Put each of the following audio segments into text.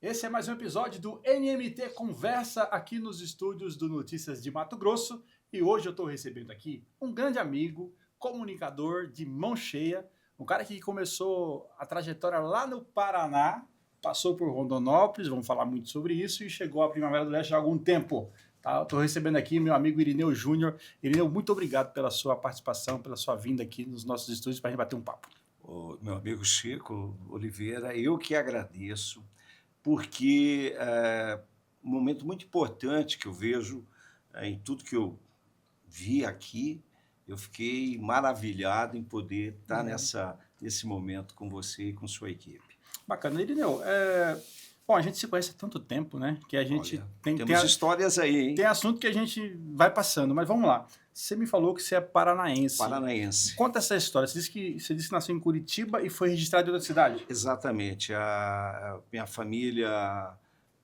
Esse é mais um episódio do NMT Conversa aqui nos estúdios do Notícias de Mato Grosso. E hoje eu estou recebendo aqui um grande amigo, comunicador de mão cheia, um cara que começou a trajetória lá no Paraná, passou por Rondonópolis, vamos falar muito sobre isso, e chegou à Primavera do Leste há algum tempo. Tá? Estou recebendo aqui meu amigo Irineu Júnior. Irineu, muito obrigado pela sua participação, pela sua vinda aqui nos nossos estúdios para a gente bater um papo. Meu amigo Chico Oliveira, eu que agradeço, porque é um momento muito importante que eu vejo em tudo que eu vi aqui. Eu fiquei maravilhado em poder estar nesse momento com você e com sua equipe. Bacana. Irineu, bom, a gente se conhece há tanto tempo, né? Que a gente Olha, temos histórias aí, hein? Tem assunto que a gente vai passando, mas vamos lá. Você me falou que você é paranaense. Paranaense. Conta essa história. Você disse que nasceu em Curitiba e foi registrado em outra cidade. Exatamente. A minha família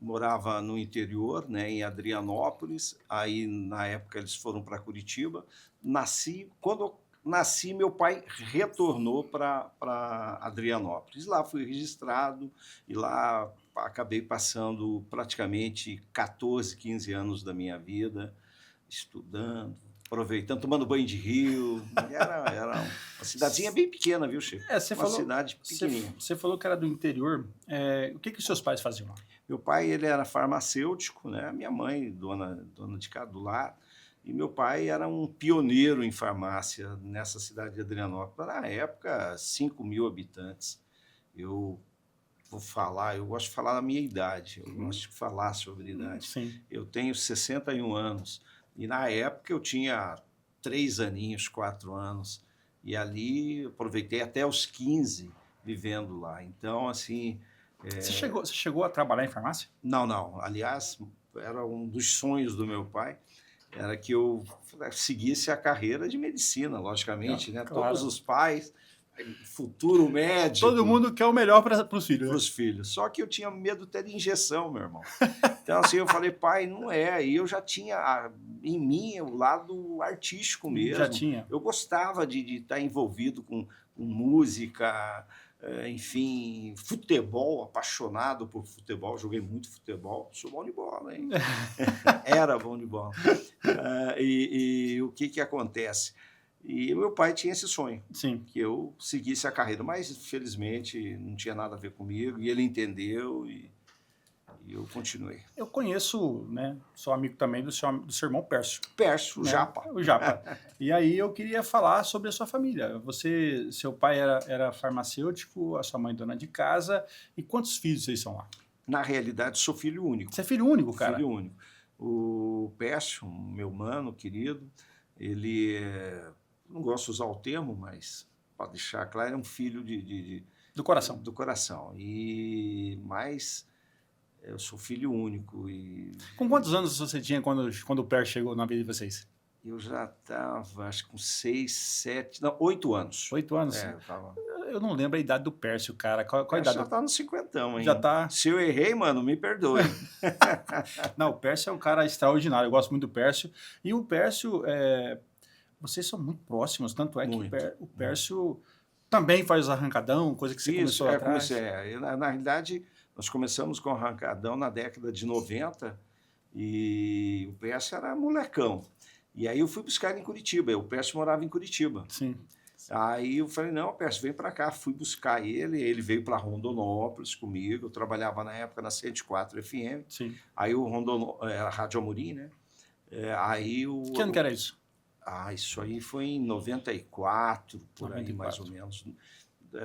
morava no interior, né, em Adrianópolis. Aí, na época, eles foram para Curitiba. Quando eu nasci, meu pai retornou para Adrianópolis. Lá fui registrado e lá acabei passando praticamente 14, 15 anos da minha vida estudando, aproveitando, tomando banho de rio. Era uma cidadezinha bem pequena, viu, Chico? Cidade pequenininha. Você falou que era do interior. O que os seus pais faziam lá? Meu pai, ele era farmacêutico, né? Minha mãe, dona de casa do lar. E meu pai era um pioneiro em farmácia nessa cidade de Adrianópolis. Na época, 5.000 habitantes. Eu gosto de falar da minha idade. Eu gosto de falar sobre a idade. Sim. Eu tenho 61 anos. E na época eu tinha 3 aninhos, 4 anos. E ali eu aproveitei até os 15 vivendo lá. Então, assim... Você chegou a trabalhar em farmácia? Não. Aliás, era um dos sonhos do meu pai. Era que eu seguisse a carreira de medicina, logicamente, né? Claro. Todos os pais, futuro médico. Todo mundo quer o melhor para os filhos. Para os filhos. Só que eu tinha medo até de injeção, meu irmão. Então, assim, eu falei, pai, não é. E eu já tinha em mim o lado artístico mesmo. Já tinha. Eu gostava de estar envolvido com música, enfim, futebol, apaixonado por futebol. Joguei muito futebol. Sou bom de bola, hein? Era bom de bola. E o que acontece? E meu pai tinha esse sonho, Sim, que eu seguisse a carreira, mas felizmente não tinha nada a ver comigo, e ele entendeu e eu continuei. Eu conheço, né, sou amigo também do seu irmão Pércio. Pércio, né? Japa. O Japa. E aí eu queria falar sobre a sua família. Seu pai era farmacêutico, a sua mãe dona de casa, e quantos filhos vocês são lá? Na realidade, sou filho único. Você é filho único, cara? Filho único. O Pércio, meu mano querido, ele não gosto de usar o termo, mas para deixar claro, é um filho do coração. Do coração. Mas eu sou filho único. Com quantos anos você tinha quando o Pércio chegou na vida de vocês? Eu já estava, acho que com 8 anos. 8 anos? Eu não lembro a idade do Pércio, cara. Qual a idade? Já está no 50, hein? Já tá. Se eu errei, mano, me perdoe. Não, o Pércio é um cara extraordinário. Eu gosto muito do Pércio. E o Pércio, vocês são muito próximos. Tanto é que o Pércio também faz arrancadão, coisa que você começou lá atrás. Na realidade, nós começamos com arrancadão na década de 90 e o Pércio era molecão. E aí eu fui buscar ele em Curitiba. O Pércio morava em Curitiba. Sim. Aí eu falei, não, Pércio, vem para cá. Fui buscar ele veio para Rondonópolis comigo. Eu trabalhava na época na 104 FM. Sim. Aí a Rádio Amorim, né? Que ano que era isso? Isso aí foi em 94, por 94. Aí mais ou menos.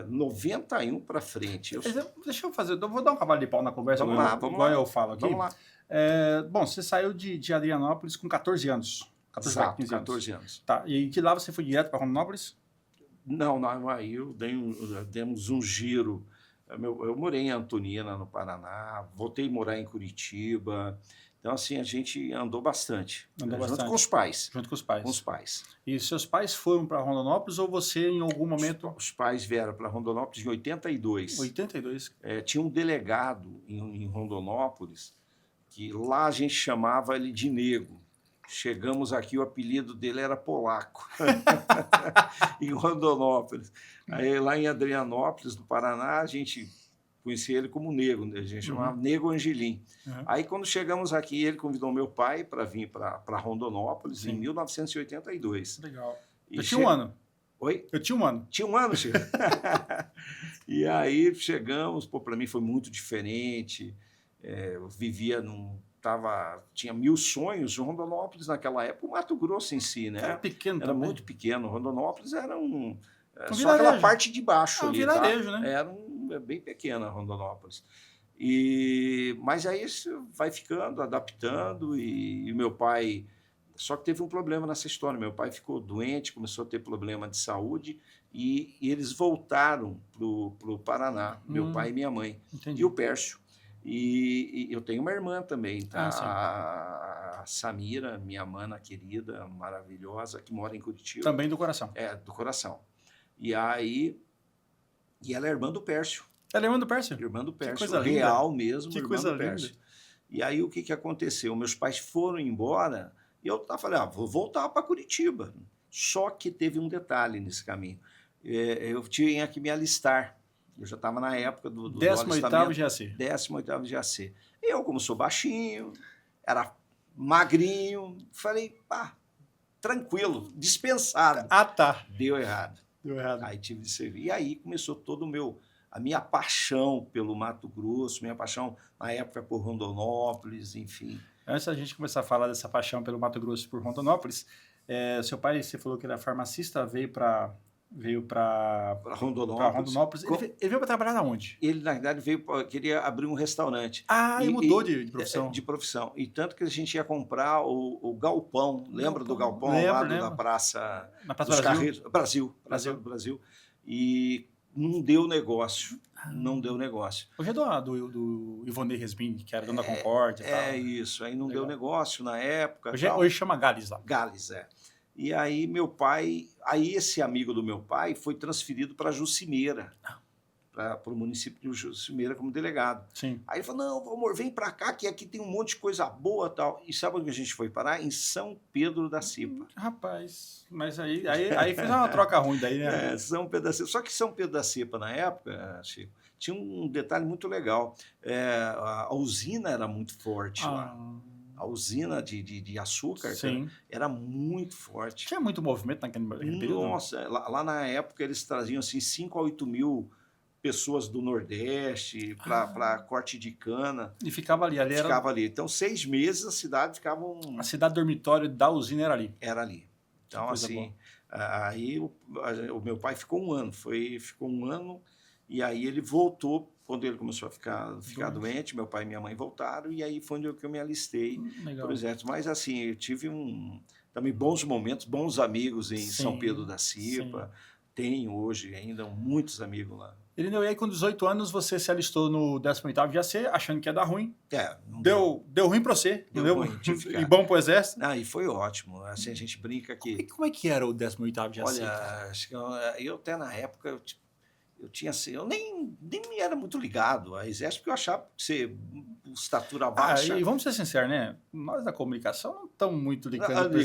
91 para frente. Deixa eu fazer, eu vou dar um cavalo de pau na conversa, vamos lá. Eu falo aqui. Vamos lá. Bom, você saiu de Adrianópolis com 14 anos. 14 anos. Tá, e de lá você foi direto para Rondonópolis? Não, aí demos um giro. Eu morei em Antonina, no Paraná, voltei a morar em Curitiba. Então, assim, a gente andou bastante. Junto com os pais. Junto com os pais. Com os pais. E seus pais foram para Rondonópolis ou você, em algum momento... Os pais vieram para Rondonópolis em 82. 82? Tinha um delegado em Rondonópolis, que lá a gente chamava ele de Nego. Chegamos aqui, o apelido dele era Polaco, em Rondonópolis. Aí lá em Adrianópolis, no Paraná, a gente conhecia ele como Nego, né? A gente chamava Nego Angelim. Aí, quando chegamos aqui, ele convidou meu pai para vir para Rondonópolis em 1982. Legal. E Eu tinha um ano. Oi? Eu tinha um ano. Tinha um ano, Chico. E aí chegamos, pô, para mim foi muito diferente. Eu vivia tinha 1000 sonhos. Rondonópolis, naquela época, o Mato Grosso em si, né? Era pequeno Era também. muito pequeno. Rondonópolis era Um só vilarejo. aquela parte de baixo ali, vilarejo, tá? né? Era bem pequena Rondonópolis. Mas aí isso vai ficando, adaptando, e meu pai... Só que teve um problema nessa história. Meu pai ficou doente, começou a ter problema de saúde, e eles voltaram para o Paraná, meu pai e minha mãe. Entendi. E o Pércio. E eu tenho uma irmã também, tá? Ah, a Samira, minha mana querida, maravilhosa, que mora em Curitiba. Também do coração. É, do coração. E ela é irmã do Pércio. Ela é irmã do Pércio? Irmã do Pércio, coisa real linda. mesmo, Que irmã coisa do Pércio. linda. E aí o que aconteceu? Meus pais foram embora e eu falei, vou voltar para Curitiba. Só que teve um detalhe nesse caminho. Eu tinha que me alistar. Eu já estava na época do 18º GAC. 18º GAC. Eu, como sou baixinho, era magrinho, falei, tranquilo, dispensado. Ah, tá. Deu errado. Deu errado. Aí tive de servir. E aí começou todo a minha paixão pelo Mato Grosso, minha paixão na época por Rondonópolis, enfim. Antes da gente começar a falar dessa paixão pelo Mato Grosso por Rondonópolis, seu pai, você falou que ele era farmacista, veio para Rondonópolis. Ele veio para trabalhar onde? Ele, na verdade, queria abrir um restaurante. Ah, ele mudou de profissão. De profissão. E tanto que a gente ia comprar o galpão. Lembra do galpão lembro. da praça... Na Praça Brasil? Brasil. E não deu negócio. Não deu negócio. Hoje é do Ivonei Resmin, que era dono da Concórdia. Isso. Aí não deu negócio na época. Hoje chama Gales lá. Gales, E aí esse amigo do meu pai foi transferido para Jucimeira, para o município de Jucimeira como delegado. Sim. Aí ele falou, não, amor, vem para cá, que aqui tem um monte de coisa boa e tal. E sabe onde a gente foi parar? Em São Pedro da Cipa. Rapaz, mas aí fez uma troca ruim daí, né? São Pedro da Cipa. Só que São Pedro da Cipa, na época, Chico, tinha um detalhe muito legal. A usina era muito forte lá. A usina de açúcar era muito forte. Tinha muito movimento naquele período? Nossa, lá na época eles traziam assim 5 a 8 mil pessoas do Nordeste para corte de cana. E ficava ali. Ficava ali. Então, 6 meses a cidade ficava... A cidade dormitório da usina era ali. Era ali. Então, assim, aí o meu pai ficou um ano. Ficou um ano e aí ele voltou. Quando ele começou a ficar doente, meu pai e minha mãe voltaram, e aí foi onde eu me alistei para o exército. Mas, assim, eu tive também bons momentos, bons amigos em São Pedro da Cipa. Tenho hoje ainda muitos amigos lá. Irineu, e aí com 18 anos você se alistou no 18º GAC, achando que ia dar ruim. Deu ruim para você. Deu ruim, e bom para o exército. E foi ótimo. Assim, a gente brinca que... Como é que era o 18º GAC? Olha, acho que eu até na época... Eu nem me era muito ligado a exército, porque eu achava que ser estatura baixa... E vamos ser sinceros, né? Nós da comunicação não estamos muito ligados.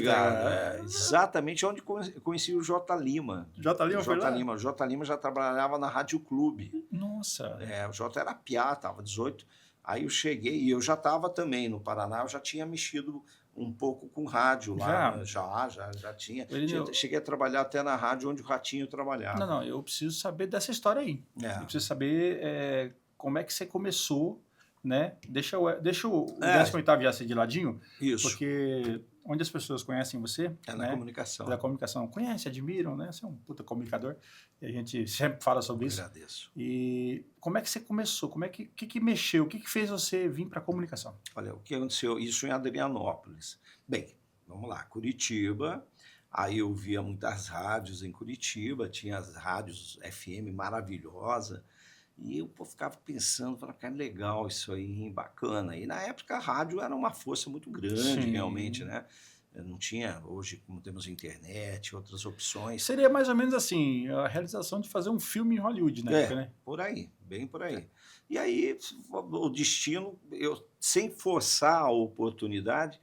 Exatamente onde conheci o J. Lima. J. Lima foi lá? O J. Lima já trabalhava na Rádio Clube. Nossa! O J era piá, estava 18. Aí eu cheguei, e eu já estava também no Paraná, eu já tinha mexido um pouco com rádio lá. Já tinha. Cheguei a trabalhar até na rádio onde o Ratinho trabalhava. Não, eu preciso saber dessa história aí. Eu preciso saber como é que você começou, né? Deixa o 18º GAC de ladinho. Isso. Porque onde as pessoas conhecem você... na comunicação. Da comunicação. Conhecem, admiram, né? Você é um puta comunicador. E a gente sempre fala sobre isso. Agradeço. E como é que você começou? O que mexeu? O que fez você vir para a comunicação? Olha, o que aconteceu? Isso em Adrianópolis. Bem, vamos lá. Curitiba. Aí eu via muitas rádios em Curitiba. Tinha as rádios FM maravilhosa. E eu ficava pensando, falava, cara, legal isso aí, bacana. E na época a rádio era uma força muito grande, realmente, né? Não tinha, hoje, como temos internet, outras opções. Seria mais ou menos assim, a realização de fazer um filme em Hollywood na época, né? Por aí, bem por aí. E aí, o destino, eu sem forçar a oportunidade,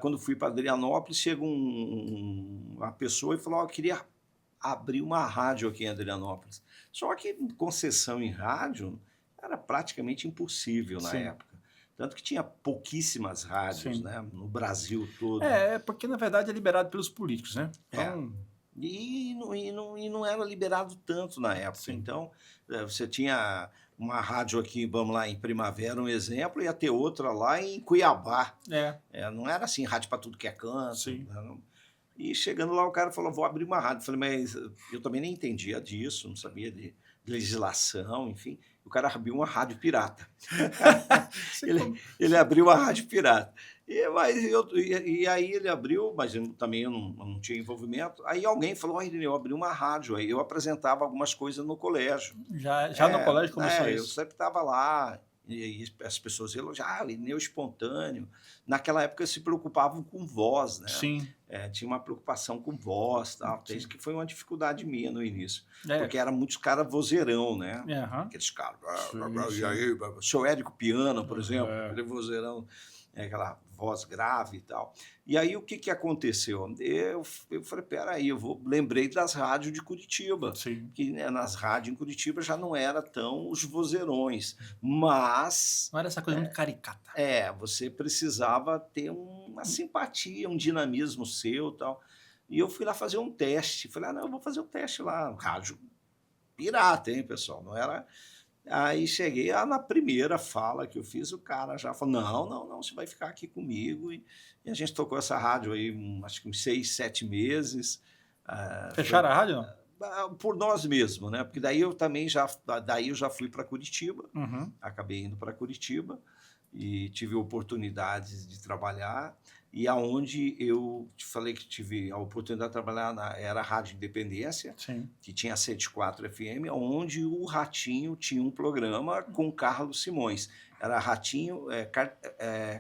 quando fui para Adrianópolis, chegou uma pessoa e falou, eu queria abrir uma rádio aqui em Adrianópolis. Só que concessão em rádio era praticamente impossível na Sim. época. Tanto que tinha pouquíssimas rádios, Sim. né, no Brasil todo. Porque na verdade é liberado pelos políticos, né? É. Então, E não era liberado tanto na época. sim. Então, você tinha uma rádio aqui, vamos lá, em Primavera, um exemplo, ia ter outra lá em Cuiabá. Não era assim, rádio para tudo que é canto. Sim. Né, não. E chegando lá, o cara falou, vou abrir uma rádio. Eu falei, mas eu também nem entendia disso, não sabia de legislação, enfim. O cara abriu uma rádio pirata. Ele abriu uma rádio pirata. E aí ele abriu, mas também eu não tinha envolvimento. Aí alguém falou, Irineu, eu abri uma rádio. Aí eu apresentava algumas coisas no colégio. Já no colégio começou Eu isso. sempre estava lá. E as pessoas elogiavam, Irineu espontâneo. Naquela época se preocupavam com voz, né? Sim. Tinha uma preocupação com voz, tal. Isso que foi uma dificuldade minha no início. É. Porque era muitos caras vozeirão, né? Aham. Aqueles caras. Sim, E aí, o seu Érico Piana, por exemplo, É. aquele vozeirão, aquela voz grave e tal. E aí o que aconteceu? Eu falei, peraí, lembrei das rádios de Curitiba. Sim. Que, né, nas rádios em Curitiba já não era tão os vozeirões, mas Não era essa coisa muito caricata. você precisava ter uma simpatia, um dinamismo seu e tal. E eu fui lá fazer um teste. Falei, não, eu vou fazer um teste lá. Rádio pirata, hein, pessoal? Não era... Aí cheguei, na primeira fala que eu fiz, o cara já falou, não, você vai ficar aqui comigo. E a gente tocou essa rádio aí, acho que uns 6, 7 meses. Fecharam a rádio, não? Por nós mesmos, né? Porque daí eu já fui para Curitiba, Uhum. acabei indo para Curitiba e tive oportunidades de trabalhar. E aonde eu te falei que tive a oportunidade de trabalhar era a Rádio Independência, Sim. que tinha 104 FM, onde o Ratinho tinha um programa com Carlos Simões. Era Ratinho,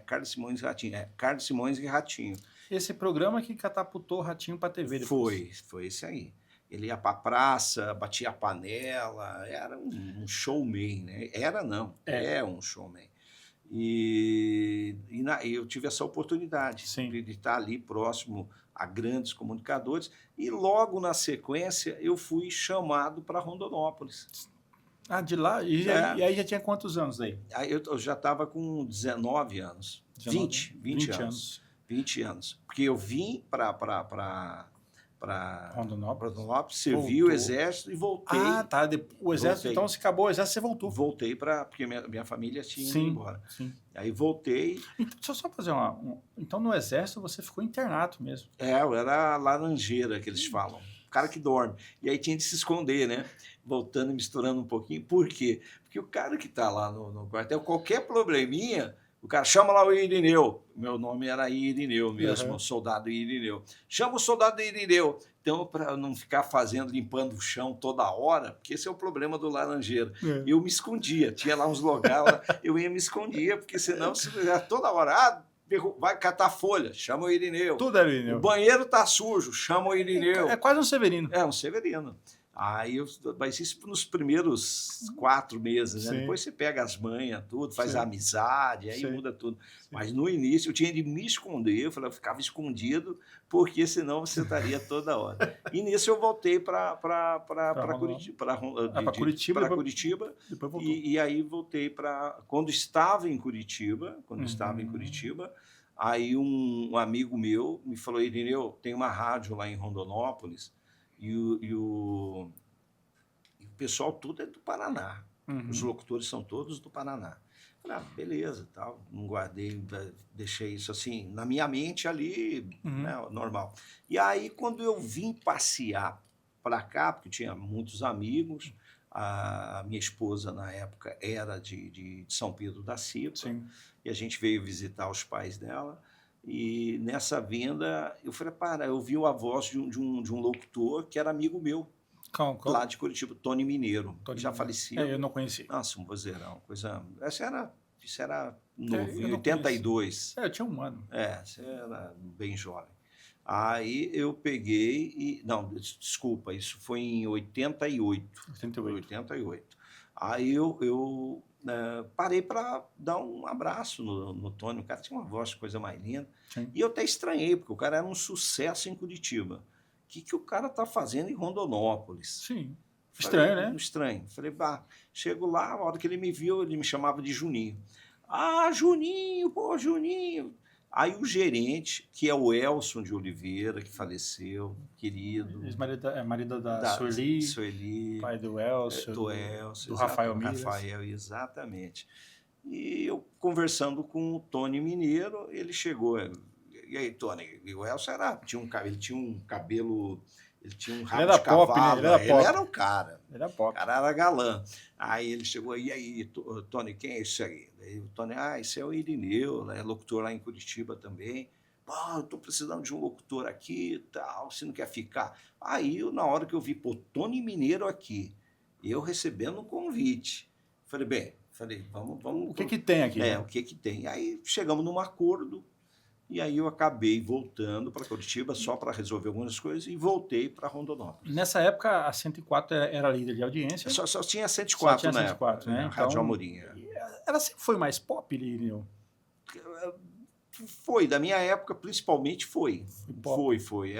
Carlos Simões e Ratinho. Carlos Simões e Ratinho. Esse programa que catapultou o Ratinho para a TV depois. Foi esse aí. Ele ia para a praça, batia a panela, era um showman, né? É um showman. E eu tive essa oportunidade de estar ali próximo a grandes comunicadores e logo na sequência eu fui chamado para Rondonópolis. De lá? E aí já tinha quantos anos aí? Aí eu já estava com 19 anos. 20 anos. 20 anos. Porque eu vim para Rondonópolis, servi o exército e voltei. Tá. O exército, então, se acabou o exército, você voltou. Voltei porque minha família tinha ido embora. Sim. Aí voltei. Então, deixa eu só fazer então, no exército, você ficou internado mesmo. Eu era laranjeira, que eles falam. O cara que dorme. E aí tinha de se esconder, né? Voltando, misturando um pouquinho. Por quê? Porque o cara que está lá no quartel, qualquer probleminha... O cara chama lá o Irineu. Meu nome era Irineu mesmo, soldado Irineu. Chama o soldado Irineu. Então, para não ficar limpando o chão toda hora, porque esse é o problema do laranjeiro. Eu me escondia. Tinha lá uns lugares, eu ia me escondia, porque senão toda hora, vai catar folha, chama o Irineu. Tudo era o Irineu. O banheiro tá sujo, chama o Irineu. É quase um Severino. Um Severino. Mas isso nos primeiros 4 meses, né? Depois você pega as manhas, tudo, faz amizade, aí muda tudo. Mas no início eu tinha de me esconder, eu ficava escondido, porque senão você estaria toda hora. E nisso eu voltei para Curitiba. Depois voltou. E aí voltei para... Quando estava em Curitiba, aí um amigo meu me falou, Irineu, tem uma rádio lá em Rondonópolis, e o pessoal tudo é do Paraná. Os locutores são todos do Paraná. Falei, beleza, tal. Não guardei, deixei isso assim na minha mente ali, né, normal. E aí, quando eu vim passear para cá, porque eu tinha muitos amigos, a minha esposa, na época, era de São Pedro da Cipa, e a gente veio visitar os pais dela. E nessa vinda, eu falei, eu ouvi a voz de um locutor que era amigo meu, lá de Curitiba, Tony Mineiro, já faleceu. Eu não conheci. Nossa, um vozeirão, coisa... Isso era novo, em 82. Eu tinha 1 ano. Você era bem jovem. Aí eu peguei e... Não, desculpa, isso foi em 88. 88. Aí eu parei para dar um abraço no Tony. O cara tinha uma voz, coisa mais linda. E eu até estranhei, porque o cara era um sucesso em Curitiba. O que o cara está fazendo em Rondonópolis? Estranho, né? Estranho. Falei, bah, chego lá, a hora que ele me viu, ele me chamava de Juninho. Ah, Juninho, pô, Juninho. Aí o gerente, que é o Elson de Oliveira, que faleceu, querido. Marido da Da Sueli, pai do Elcio, do Elcio, do Rafael Miras. Rafael, exatamente. E eu conversando com o Tony Mineiro, ele chegou. E aí, Tony, e o Elcio ele tinha um cabelo, ele tinha um rabo de pop, cavalo. né? Ele era o cara. Ele era pop. O cara era galã. Aí ele chegou, e aí, Tony, quem é isso aí? Aí o Tony, esse é o Irineu, é locutor lá em Curitiba também. Pô, eu tô precisando de um locutor aqui e tal, se não quer ficar. Aí, na hora que eu vi, pô, Tony Mineiro aqui, eu recebendo um convite. Falei, vamos. O que tem aqui? O que tem? Aí chegamos num acordo, e aí eu acabei voltando para Curitiba só para resolver algumas coisas e voltei para Rondonópolis. Nessa época, a 104 era líder de audiência. Só tinha 104 na época, né? Rádio Amorim. Ela sempre foi mais pop, Irineu? Foi, da minha época, principalmente foi. Foi.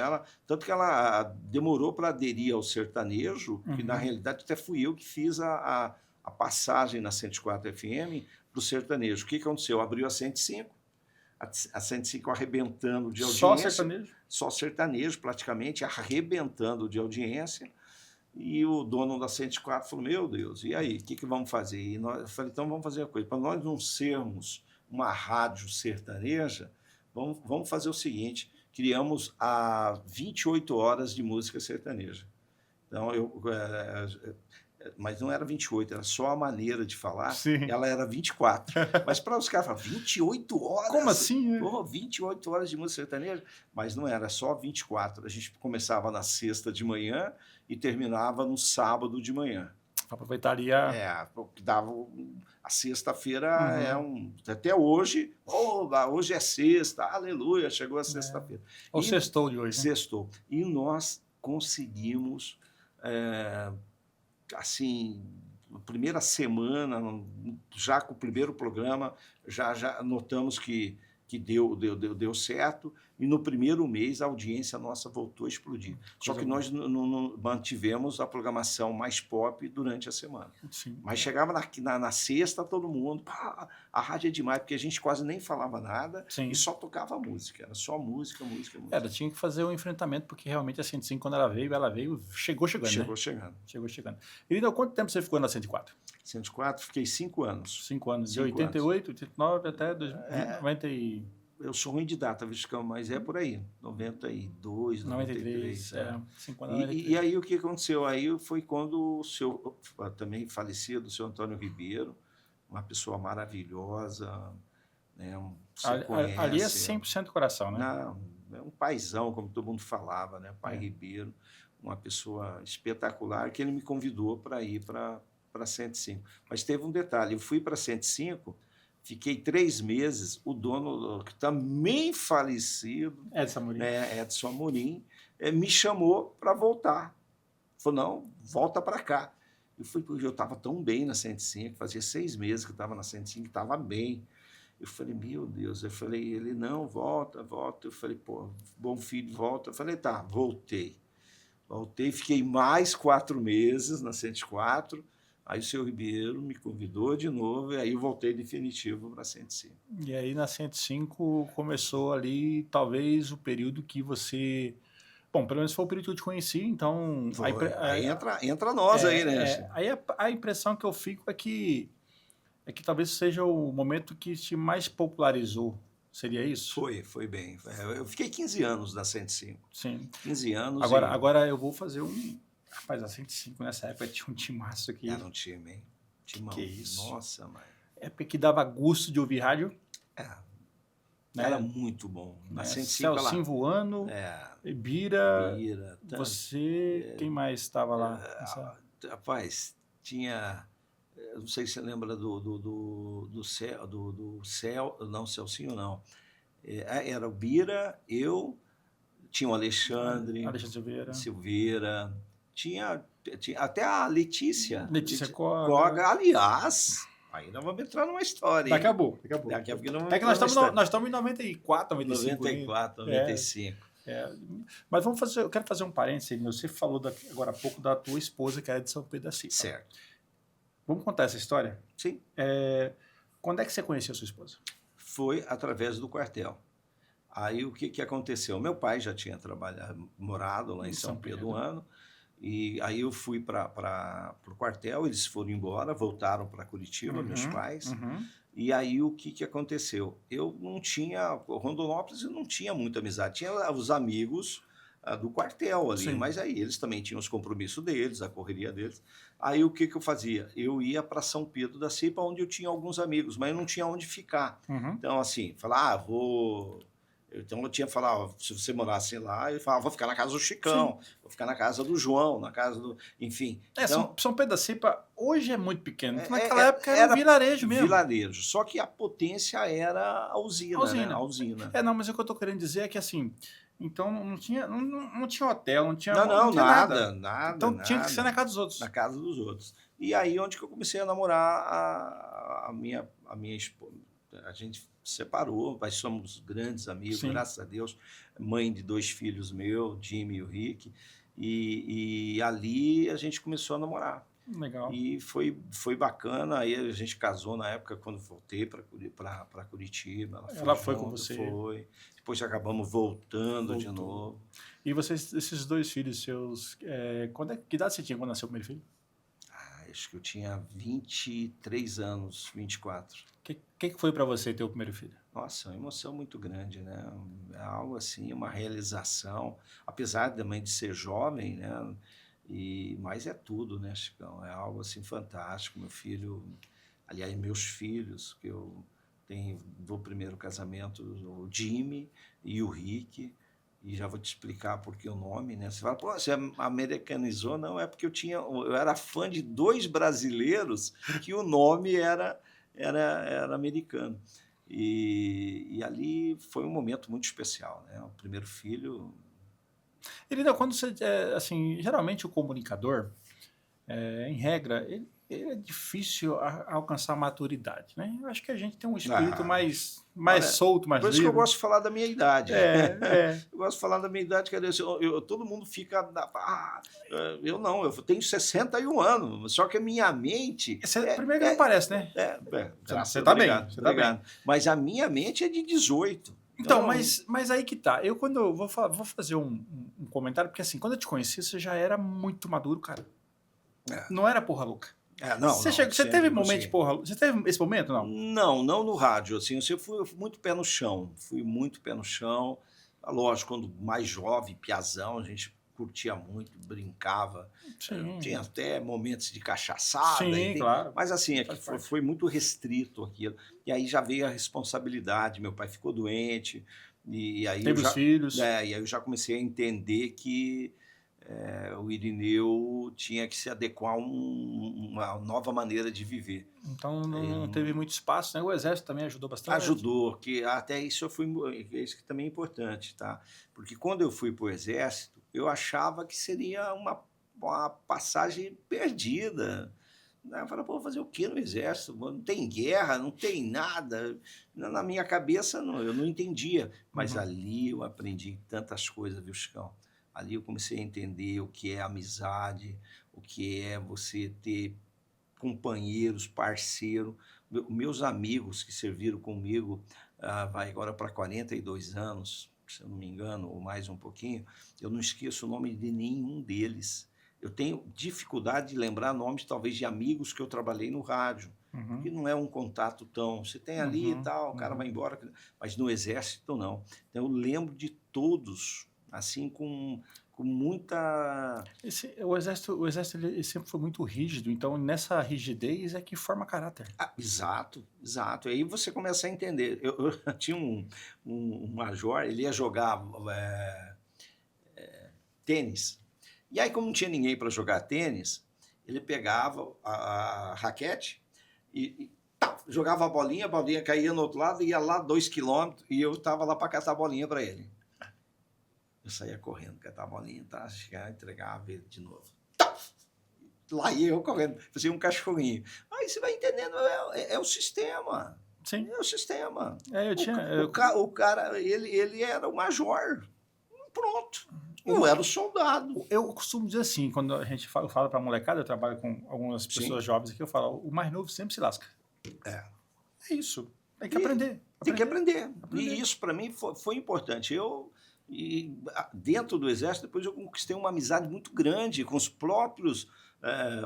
Tanto que ela demorou para aderir ao sertanejo, que na realidade até fui eu que fiz a passagem na 104 FM para o sertanejo. O que aconteceu? Abriu a 105, a 105 arrebentando de audiência. Só sertanejo? Só sertanejo, praticamente, arrebentando de audiência. E o dono da 104 falou, meu Deus, e aí, o que vamos fazer? E eu falei, então vamos fazer uma coisa, para nós não sermos uma rádio sertaneja, vamos fazer o seguinte, criamos a 28 horas de música sertaneja. Então, mas não era 28, era só a maneira de falar. Sim. Ela era 24. Mas para os caras falar, 28 horas? Como assim? Pô, 28 horas de música sertaneja? Mas não era só 24. A gente começava na sexta de manhã e terminava no sábado de manhã. Aproveitaria... Porque dava... A sexta-feira até hoje, hoje é sexta, aleluia, chegou a sexta-feira. O sextou de hoje. Né? Sextou. E nós conseguimos... assim, na primeira semana, já com o primeiro programa, já notamos que deu certo, e no primeiro mês a audiência nossa voltou a explodir. Só que nós não mantivemos a programação mais pop durante a semana. Sim. Mas chegava na sexta, todo mundo, pá, a rádio é demais, porque a gente quase nem falava nada. Sim. E só tocava música, era só música. Tinha que fazer o enfrentamento, porque realmente a 105, quando ela veio, chegou chegando. Irina, quanto tempo você ficou na 104? 104, fiquei 5 anos. 5 anos, de 88, 89 até 90 e... Eu sou ruim de data, Viscão, mas é por aí, 92, 93. 5 anos, 93. E aí o que aconteceu? Aí foi quando o seu, também falecido, o seu Antônio Ribeiro, uma pessoa maravilhosa, né, você conhece. Ali é 100% coração, né? Não, é um paizão, como todo mundo falava, né? Pai Ribeiro, uma pessoa espetacular, que ele me convidou para ir para 105. Mas teve um detalhe, eu fui para 105, fiquei 3 meses, o dono, que também falecido, Edson Amorim, me chamou para voltar. Falou, não, volta para cá. Eu estava tão bem na 105, fazia 6 meses que eu estava na 105, estava bem. Eu falei, meu Deus, ele, não, volta. Eu falei, pô, bom filho, volta. Eu falei, tá, voltei, fiquei mais 4 meses na 104, aí o seu Ribeiro me convidou de novo, e aí eu voltei definitivo para 105. E aí na 105 começou ali, talvez, o período que você... Bom, pelo menos foi o período que eu te conheci, então... Aí entra nós aí, né? Aí a impressão que eu fico é que talvez seja o momento que te mais popularizou. Seria isso? Foi bem. Eu fiquei 15 anos na 105. Sim. 15 anos. Agora eu vou fazer um... Rapaz, a 105 nessa época tinha um timaço aqui. Era um time, hein? Timão. Que isso? Nossa, mãe. Época que dava gosto de ouvir rádio. Né? Era muito bom. Na 105 Celcinho voando, Bira, você... Quem mais estava lá? Rapaz, tinha... Não sei se você lembra do Céu... Não, Celcinho não. Era o Bira, eu... Tinha o Alexandre Silveira. Tinha até a Letícia Koga. Aliás, aí nós vamos entrar numa história. Daqui a pouco. Daqui a pouco nós estamos em 94, 95. 94, 95. É, mas eu quero fazer um parênteses. Você falou agora há pouco da tua esposa, que era de São Pedro da Cipa. Certo. Vamos contar essa história? Sim. Quando é que você conheceu a sua esposa? Foi através do quartel. Aí o que aconteceu? Meu pai já tinha morado lá em São Pedro um ano, e aí eu fui para o quartel, eles foram embora, voltaram para Curitiba, meus pais. E aí o que aconteceu? Eu não tinha, Rondonópolis eu não tinha muita amizade, tinha os amigos do quartel ali, Sim. mas aí eles também tinham os compromissos deles, a correria deles. Aí o que eu fazia? Eu ia para São Pedro da Cipa, onde eu tinha alguns amigos, mas eu não tinha onde ficar. Então assim, falar, vou... Então eu tinha que falar, se você morasse lá, eu falava, vou ficar na casa do Chicão, vou ficar na casa do João, na casa do... Enfim. Então, São Pedro da Cipa hoje é muito pequeno. Naquela época era um vilarejo mesmo. Vilarejo, só que a potência era a usina. Né? A usina. Não, mas o que eu estou querendo dizer é que assim, então não tinha hotel, não tinha nada. Então tinha que ser na casa dos outros. Na casa dos outros. E aí onde que eu comecei a namorar a minha esposa. A gente separou, mas somos grandes amigos, graças a Deus. Mãe de 2 filhos meus, Jimmy e o Rick. E ali a gente começou a namorar. Legal. E foi bacana. Aí a gente casou na época, quando voltei para Curitiba. Ela foi com você? Foi. Depois acabamos voltando de novo. E vocês, esses 2 filhos seus, que idade você tinha quando nasceu o primeiro filho? Acho que eu tinha 23 anos, 24. O que foi para você ter o primeiro filho? Nossa, uma emoção muito grande, né? É algo assim, uma realização. Apesar também de ser jovem, né? Mas é tudo, né, Chicão? É algo assim fantástico. Meu filho, aliás, meus filhos, que eu tenho do primeiro casamento, o Jimmy e o Rick. E já vou te explicar por que o nome, né? Você fala, pô, você americanizou? Não, é porque eu era fã de 2 brasileiros que o nome era americano. E ali foi um momento muito especial, né? O primeiro filho... Irina, quando você... assim, geralmente o comunicador, em regra, ele é difícil alcançar a maturidade, né? Eu acho que a gente tem um espírito mais solto, mais livre. Por isso que eu gosto de falar da minha idade. Eu gosto de falar da minha idade, quer dizer, todo mundo fica... eu não, eu tenho 61 anos, só que a minha mente... Primeiro que não parece, né? Você tá bem. Mas a minha mente é de 18. Então, mas aí que tá. Eu vou fazer um comentário, porque assim, quando eu te conheci, você já era muito maduro, cara. Não era porra louca. Você teve momento de porra? Você teve esse momento, não? Não no rádio. Assim, eu fui muito pé no chão. Fui muito pé no chão. Lógico, quando mais jovem, piazão, a gente curtia muito, brincava. Tinha até momentos de cachaçada. Claro. Mas assim, foi muito restrito aquilo. E aí já veio a responsabilidade. Meu pai ficou doente. E aí teve os filhos. E aí eu já comecei a entender que o Irineu tinha que se adequar a uma nova maneira de viver. Então não teve muito espaço, né? O Exército também ajudou bastante. Ajudou, que até isso isso que também é importante, tá? Porque quando eu fui para o Exército, eu achava que seria uma passagem perdida. Eu falei, pô, fazer o quê no Exército? Não tem guerra, não tem nada. Na minha cabeça, eu não entendia. Mas ali eu aprendi tantas coisas, viu, Chicão? Ali eu comecei a entender o que é amizade, o que é você ter companheiros, parceiro. Meus amigos que serviram comigo, vai agora para 42 anos, se eu não me engano, ou mais um pouquinho, eu não esqueço o nome de nenhum deles. Eu tenho dificuldade de lembrar nomes, talvez, de amigos que eu trabalhei no rádio, porque não é um contato tão... Você tem ali e tal, o cara vai embora, mas no Exército não. Então, eu lembro de todos, assim, com muita... O Exército ele sempre foi muito rígido, então nessa rigidez é que forma caráter. Exato. E aí você começa a entender. Eu tinha um major, ele ia jogar tênis, e aí como não tinha ninguém para jogar tênis, ele pegava a raquete e jogava a bolinha caía no outro lado, ia lá 2 quilômetros, e eu estava lá para catar a bolinha para ele. Eu saía correndo, catar a bolinha, chegava, entregava ele de novo. Lá ia eu correndo, fazia um cachorrinho. Aí você vai entendendo, é o sistema. Sim. É o sistema. Eu tinha... O cara, ele era o major. Não pronto. Eu era o soldado. Eu costumo dizer assim, quando a gente fala, eu falo pra molecada, eu trabalho com algumas pessoas jovens aqui, eu falo, o mais novo sempre se lasca. É. É isso. Tem que aprender. Tem que aprender. E isso, para mim, foi importante. Dentro do Exército, depois eu conquistei uma amizade muito grande com os próprios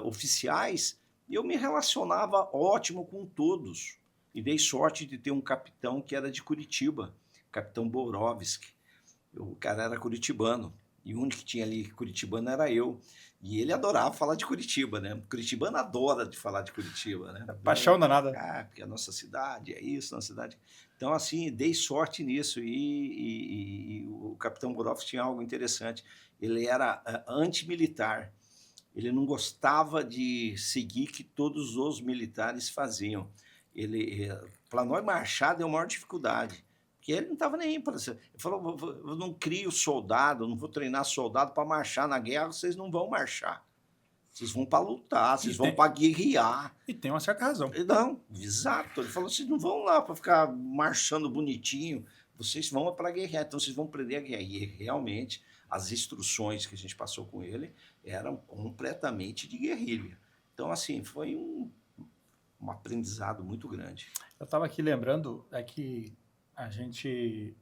oficiais. E eu me relacionava ótimo com todos. E dei sorte de ter um capitão que era de Curitiba, capitão Borovski. O cara era curitibano. E o único que tinha ali curitibano era eu. E ele adorava falar de Curitiba, né? O curitibano adora de falar de Curitiba, né? Paixão danada. Porque a nossa cidade é isso, nossa cidade. Então, assim, dei sorte nisso. E o capitão Borovski tinha algo interessante. Ele era antimilitar. Ele não gostava de seguir que todos os militares faziam. Para nós marchar deu maior dificuldade. Porque ele não estava nem aí para isso. Ele falou, eu não crio soldado, não vou treinar soldado para marchar na guerra, vocês não vão marchar. Vocês vão para lutar, vocês vão para guerrear. E tem uma certa razão. Não, exato. Ele falou, vocês não vão lá para ficar marchando bonitinho, vocês vão para guerrear, então vocês vão aprender a guerrear. E realmente, as instruções que a gente passou com ele eram completamente de guerrilha. Então, assim, foi um aprendizado muito grande. Eu estava aqui lembrando, que a gente...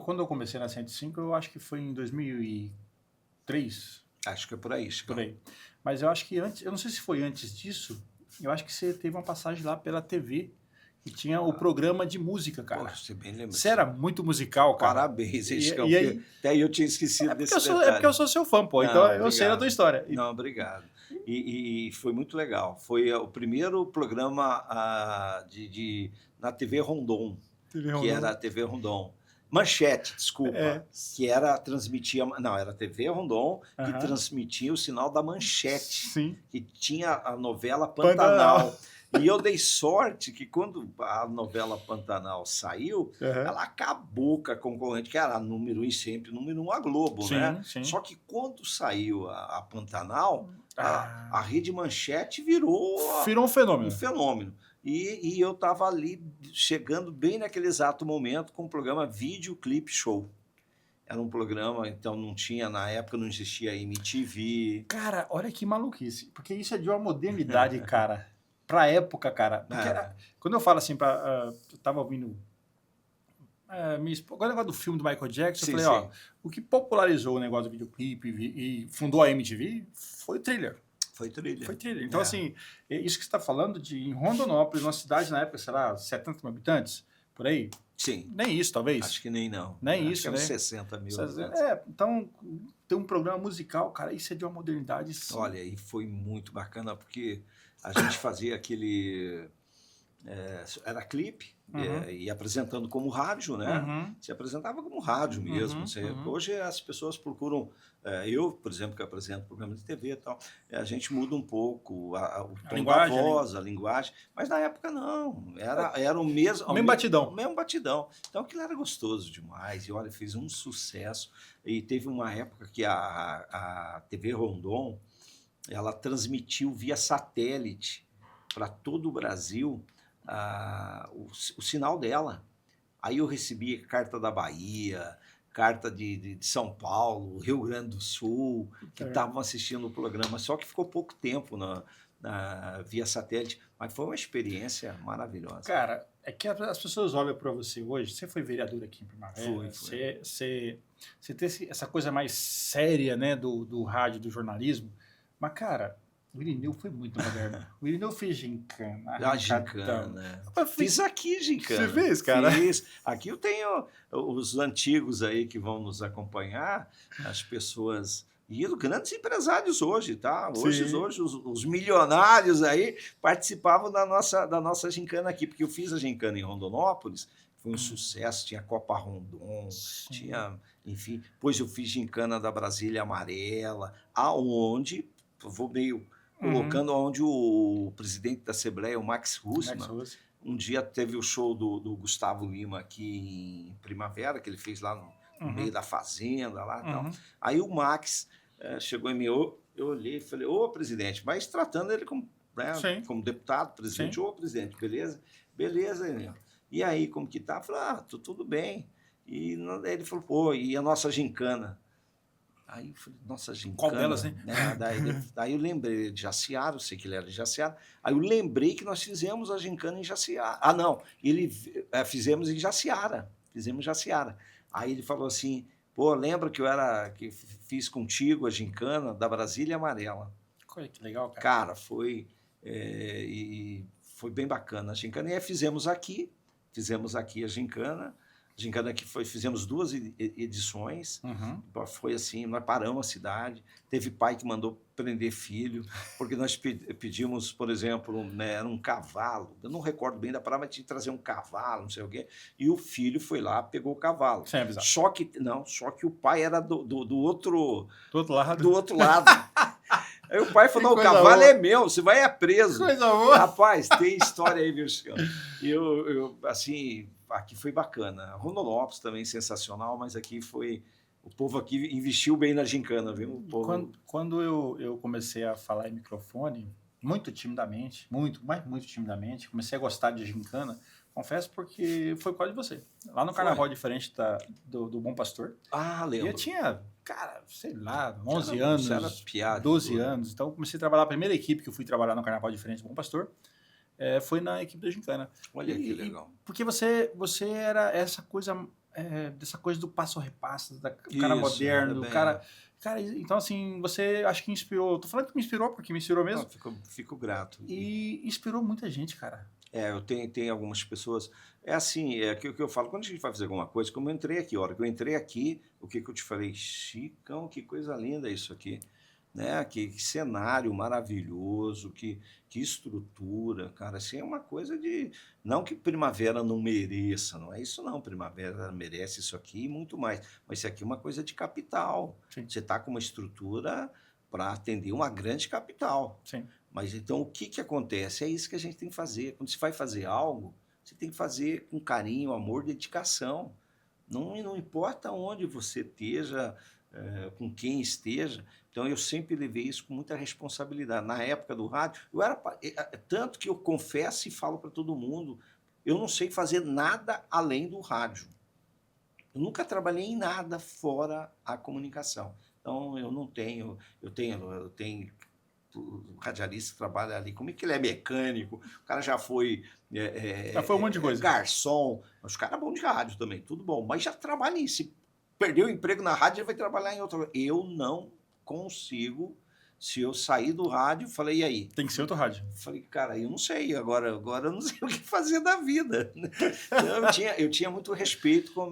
Quando eu comecei na 105, eu acho que foi em 2003. Acho que é por aí, Chico. Por aí. Mas eu acho que antes... Eu não sei se foi antes disso. Eu acho que você teve uma passagem lá pela TV. Que tinha o programa de música, cara. Pô, você bem lembra. Você era muito musical, cara. Parabéns, Chico. E aí... Até eu tinha esquecido desse detalhe. É porque eu sou seu fã, pô. Então eu sei da tua história. Não, obrigado. E foi muito legal. Foi o primeiro programa na TV Rondon. Que era a TV Rondon. Manchete, desculpa. Que transmitia... Não, era a TV Rondon que transmitia o sinal da Manchete. Sim. Que tinha a novela Pantanal. E eu dei sorte que quando a novela Pantanal saiu, ela acabou com a concorrente, que era número 1 sempre, número 1 a Globo, né? Sim. Só que quando saiu a Pantanal, a Rede Manchete virou um fenômeno. Um fenômeno. E eu estava ali, chegando bem naquele exato momento, com o programa Vídeo Clip Show. Era um programa, então não tinha, na época não existia MTV. Cara, olha que maluquice, porque isso é de uma modernidade, cara. Pra época, cara. Quando eu falo assim, eu tava ouvindo... Agora o negócio do filme do Michael Jackson, eu falei, o que popularizou o negócio do videoclipe e fundou a MTV foi o Thriller. Foi Thriller. Então, assim, isso que você está falando em Rondonópolis, uma cidade na época, sei lá, 70 mil habitantes, por aí? Sim. Nem isso, talvez? Acho que nem não. Nem Acho isso, que né? 60 mil. Então, ter um programa musical, cara, isso é de uma modernidade. Sim. Olha, e foi muito bacana, porque a gente fazia aquele... era clipe, e apresentando como rádio, né? Se apresentava como rádio mesmo. Hoje as pessoas procuram... eu, por exemplo, que apresento programa de TV e tal, a gente muda um pouco o tom da voz, a linguagem, mas na época não, era o mesmo... O mesmo batidão. O mesmo batidão. Então aquilo era gostoso demais, e olha, fez um sucesso. E teve uma época que a TV Rondon, ela transmitiu via satélite para todo o Brasil o sinal dela. Aí eu recebi carta da Bahia, carta de São Paulo, Rio Grande do Sul, que estavam assistindo o programa, só que ficou pouco tempo via satélite, mas foi uma experiência maravilhosa. Cara, é que as pessoas olham para você hoje, você foi vereador aqui em Primavera, Foi. Você tem essa coisa mais séria, né, do rádio, do jornalismo, mas, cara... O Irineu foi muito moderno. O Irineu fez gincana. Gincana. Fiz aqui gincana. Você fez, cara? Fiz. Aqui eu tenho os antigos aí que vão nos acompanhar, as pessoas... E os grandes empresários hoje, tá? Hoje os milionários aí participavam da nossa gincana aqui, porque eu fiz a gincana em Rondonópolis, foi um sucesso, tinha Copa Rondon, tinha... Enfim, depois eu fiz gincana da Brasília Amarela, aonde... Vou meio... colocando onde o presidente da Assembleia, o Max Russmann, um dia teve o show do Gustavo Lima aqui em Primavera, que ele fez lá no meio da fazenda. Lá, tal. Aí o Max chegou em mim, eu olhei e falei, ô presidente, mas tratando ele como deputado, presidente, ô presidente, beleza? Beleza, Enel. E aí, como que tá? Eu falei, tudo bem. E ele falou, pô, e a nossa gincana? Aí eu falei, nossa, gincana? Qual delas, hein? Daí eu lembrei de Jaciara, eu sei que ele era de Jaciara. Aí eu lembrei que nós fizemos a gincana em Jaciara. Ah, não, fizemos em Jaciara. Fizemos em Jaciara. Aí ele falou assim, pô, lembra que fiz contigo a gincana da Brasília Amarela? Olha que legal, cara. Cara, e foi bem bacana a gincana. E aí fizemos aqui a gincana. A gincana que fizemos 2 edições. Uhum. Foi assim, nós paramos a cidade. Teve pai que mandou prender filho, porque nós pedimos, por exemplo, né, era um cavalo. Eu não recordo bem da palavra, mas tinha que trazer um cavalo, não sei o quê. E o filho foi lá, pegou o cavalo. Sem avisar. Só que o pai era do outro lado. Do outro lado. Aí o pai falou, não, o cavalo é meu, você vai preso. Coisa boa. Rapaz, tem história aí, viu, Chico? E eu, assim, aqui foi bacana. Rondonópolis também sensacional, mas aqui o povo aqui investiu bem na gincana, viu? O povo... Quando eu comecei a falar em microfone, muito timidamente, muito timidamente, comecei a gostar de gincana, confesso, porque foi por causa de você. Lá no Carnaval Diferente do Bom Pastor. Ah, lembro. Eu tinha, cara, sei lá, 11 anos, era piada, 12 anos. Então, comecei a trabalhar. A primeira equipe que eu fui trabalhar no Carnaval Diferente do Bom Pastor foi na equipe da gincana. Olha que legal. Porque você era essa coisa, dessa coisa do passo a repasso, do cara moderno, do cara... Cara, então assim, você acho que inspirou... Tô falando que me inspirou, porque me inspirou mesmo. Não, fico grato. E inspirou muita gente, cara. Eu tenho algumas pessoas... É assim, é aquilo que eu falo, quando a gente vai fazer alguma coisa, como eu entrei aqui, a hora que eu entrei aqui, o que eu te falei? Chicão, que coisa linda isso aqui. Né? Que cenário maravilhoso, que estrutura, cara. Assim, é uma coisa de... Não que Primavera não mereça, não é isso não. Primavera merece isso aqui e muito mais. Mas isso aqui é uma coisa de capital. Sim. Você está com uma estrutura para atender uma grande capital. Sim. Mas então o que acontece? É isso que a gente tem que fazer. Quando você vai fazer algo, você tem que fazer com carinho, amor, dedicação. Não importa onde você esteja, com quem esteja. Então, eu sempre levei isso com muita responsabilidade. Na época do rádio, tanto que eu confesso e falo para todo mundo, eu não sei fazer nada além do rádio. Eu nunca trabalhei em nada fora a comunicação. Então, eu tenho o radialista que trabalha ali, como é que ele é mecânico, o cara já foi... já foi um monte de coisa. Garçom, os caras bons de rádio também, tudo bom, mas já trabalha em si. Perdeu o emprego na rádio, ele vai trabalhar em outro. Eu não consigo. Se eu sair do rádio, falei, e aí? Tem que ser outro rádio. Falei, cara, eu não sei, agora eu não sei o que fazer da vida. Eu tinha muito respeito com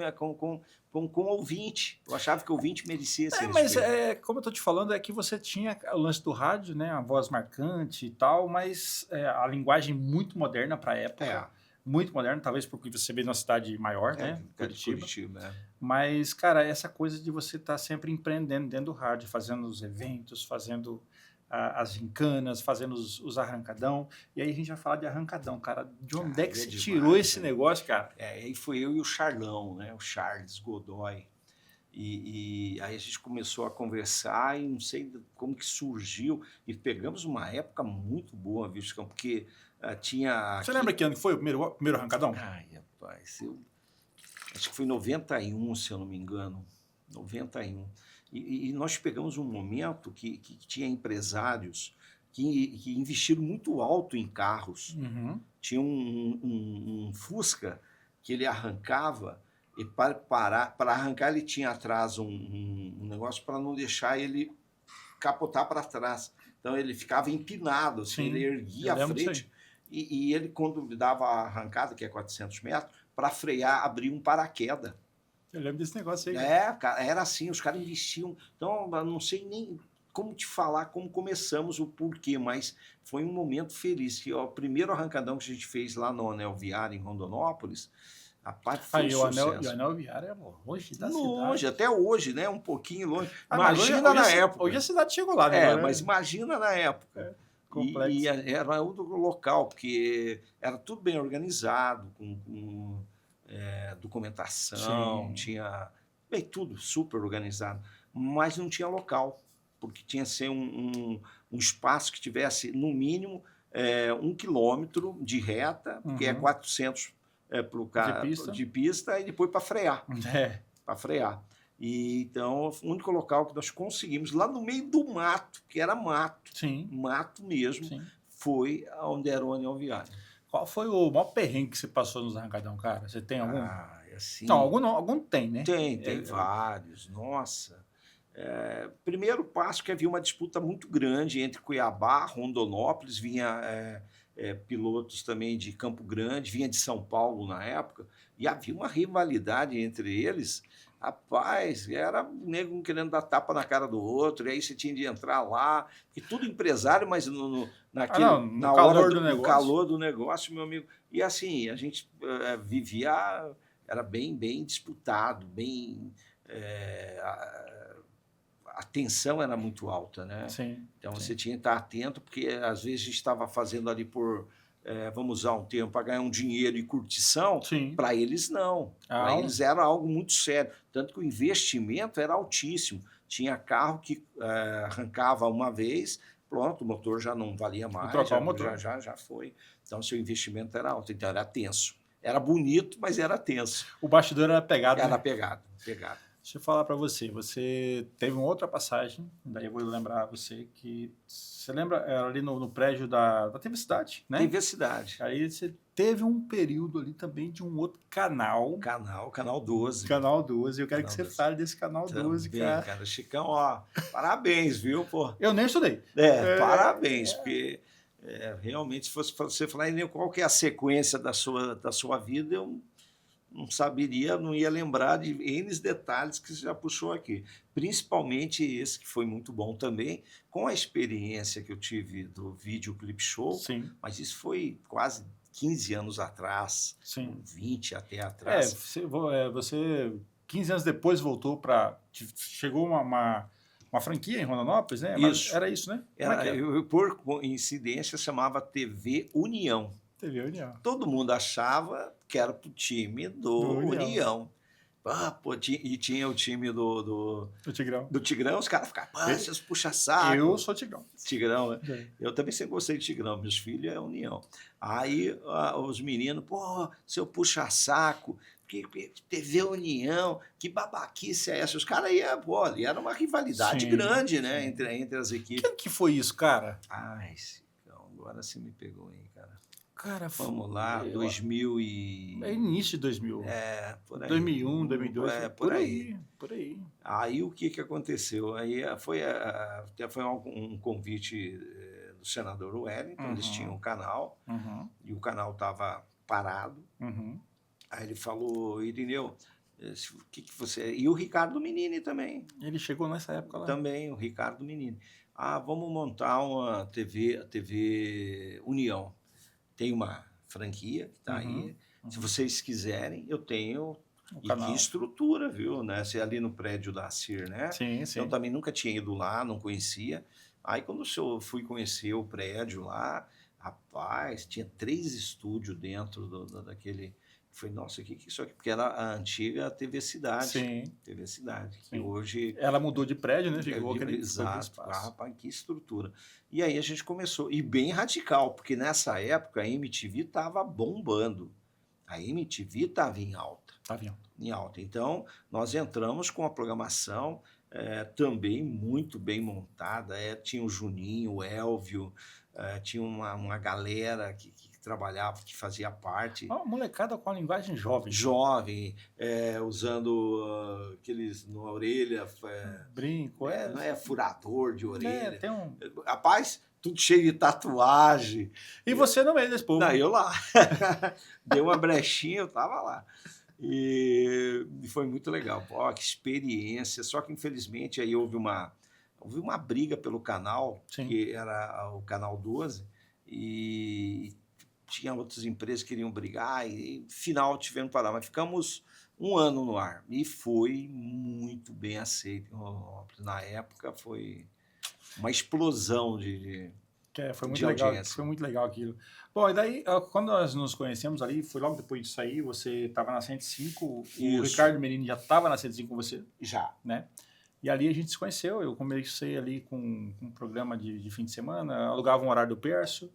o ouvinte. Eu achava que o ouvinte merecia esse respeito. Mas, como eu estou te falando, é que você tinha o lance do rádio, né, a voz marcante e tal, mas a linguagem muito moderna para a época. Muito moderno, talvez porque você veio numa cidade maior, né? Curitiba. Mas, cara, essa coisa de você estar sempre empreendendo dentro do rádio, fazendo os eventos, fazendo as gincanas, fazendo os arrancadão. E aí a gente vai falar de arrancadão, cara. De onde é que você tirou esse negócio, cara? Aí foi eu e o Charlão, né? O Charles Godoy. E aí a gente começou a conversar e não sei como que surgiu. E pegamos uma época muito boa, viu, Chicão? Porque... Você lembra que ano que foi o primeiro arrancadão? Ai, rapaz, acho que foi em 91, se eu não me engano. 91. E nós pegamos um momento que tinha empresários que investiram muito alto em carros. Uhum. Tinha um Fusca que ele arrancava, e para arrancar ele tinha atrás um negócio para não deixar ele capotar para trás. Então ele ficava empinado, assim, ele erguia a frente. E ele, quando dava a arrancada, que é 400 metros, para frear, abria um paraquedas. Eu lembro desse negócio aí. Cara, era assim, os caras investiam. Então, eu não sei nem como te falar, como começamos, o porquê, mas foi um momento feliz. Que, o primeiro arrancadão que a gente fez lá no Anel Viário, em Rondonópolis, a parte foi sucesso. E o Anel Viário é longe da cidade. Longe, até hoje, né? Um pouquinho longe. Imagina na época. Hoje a cidade chegou lá, né? Mas imagina na época. E era outro local, porque era tudo bem organizado, com documentação, tinha tudo super organizado, mas não tinha local, porque tinha que ser um espaço que tivesse, no mínimo, 1 quilômetro de reta, porque é 400 de pista e depois para frear. É. Para frear. E, então, o único local que nós conseguimos, lá no meio do mato, que era mato, Sim. mato mesmo, Sim. foi onde era o anel viário. Qual foi o maior perrengue que você passou nos arrancadão, cara? Você tem algum? Assim, Não, algum tem, né? Tem vários. Nossa. Primeiro passo que havia uma disputa muito grande entre Cuiabá, Rondonópolis, vinha pilotos também de Campo Grande, vinha de São Paulo na época, e havia uma rivalidade entre eles. Rapaz, era o nego querendo dar tapa na cara do outro, e aí você tinha de entrar lá, e tudo empresário, mas no calor do negócio, meu amigo. E assim, a gente vivia, era bem disputado, a tensão era muito alta, né? Sim. Então você tinha que estar atento, porque às vezes a gente estava fazendo ali vamos usar um termo, para ganhar um dinheiro e curtição. Para eles não. Para eles era algo muito sério. Tanto que o investimento era altíssimo. Tinha carro que arrancava uma vez, pronto, o motor já não valia mais. Trocar o motor. Já foi. Então seu investimento era alto, então era tenso. Era bonito, mas era tenso. O bastidor era pegado. Era né? pegado. Deixa eu falar para você. Você teve uma outra passagem, daí eu vou lembrar você que... Você lembra? Era ali no prédio da TV Cidade, né? TV Cidade. Aí você teve um período ali também de um outro canal. Canal 12. Canal 12. Eu quero que você fale desse Canal 12, cara. Chicão, ó, parabéns, viu, pô? Eu nem estudei. Parabéns, porque realmente, se fosse você falar qual que é a sequência da sua vida, eu não saberia, não ia lembrar de N detalhes que você já puxou aqui. Principalmente esse que foi muito bom também, com a experiência que eu tive do Video Clip Show. Sim. Mas isso foi quase 15 anos atrás, Sim. 20 até atrás. Você 15 anos depois voltou para... Chegou uma franquia em Rondonópolis, né? Isso. Era isso, né? Por coincidência, chamava TV União. TV União. Todo mundo achava que era pro time do União. E tinha o time do Tigrão. Do Tigrão, os caras ficavam, vocês puxa-saco. Eu sou Tigrão. Tigrão, né? Eu também sempre gostei de Tigrão, meus filhos é União. Aí os meninos, seu puxa-saco, TV União, que babaquice é essa? Os caras iam, era uma rivalidade grande, né, entre as equipes. Que foi isso, cara? Agora você me pegou, hein, cara. Cara, vamos lá, 2000 e... É início de 2000. Por aí. 2001, 2002. Por aí. Por aí. Aí o que aconteceu? Aí foi um convite do senador Wellington, eles tinham um canal, e o canal estava parado. Aí ele falou, Irineu, o que você... E o Ricardo Menini também. Ele chegou nessa época lá. Também, o Ricardo Menini. Vamos montar uma TV União. Tem uma franquia que está aí. Se vocês quiserem, eu tenho. E que estrutura, viu? Né? Você ali no prédio da CIR, né? Sim. Eu também nunca tinha ido lá, não conhecia. Aí quando eu fui conhecer o prédio lá, rapaz, tinha 3 estúdios dentro daquele... Foi, nossa, o que isso aqui? Porque era a antiga TV Cidade. Sim. TV Cidade, que hoje... Ela mudou de prédio, né? Ficou aquele espaço. Rapaz, que estrutura. E aí a gente começou, e bem radical, porque nessa época a MTV estava bombando. A MTV estava em alta. Estava em alta. Então, nós entramos com a programação também muito bem montada. Tinha o Juninho, o Elvio, tinha uma galera que trabalhava, que fazia parte. Molecada com a linguagem jovem. Jovem, usando aqueles na orelha. Brinco, não é furador de orelha. Tem um... Rapaz, tudo cheio de tatuagem. E você no meio desse povo. Não, eu lá. Deu uma brechinha, eu tava lá. E foi muito legal. Que experiência. Só que, infelizmente, aí houve uma briga pelo canal, que era o Canal 12, e tinha outras empresas que queriam brigar, e final tivemos que parar. Mas ficamos 1 ano no ar. E foi muito bem aceito. Na época foi uma explosão foi muito legal, audiência. Foi muito legal aquilo. Bom, e daí, quando nós nos conhecemos ali, foi logo depois disso aí, você estava na 105, o Ricardo Menini já estava na 105 com você? Já. Né? E ali a gente se conheceu, eu comecei ali com um programa de fim de semana, alugava um horário do Perso,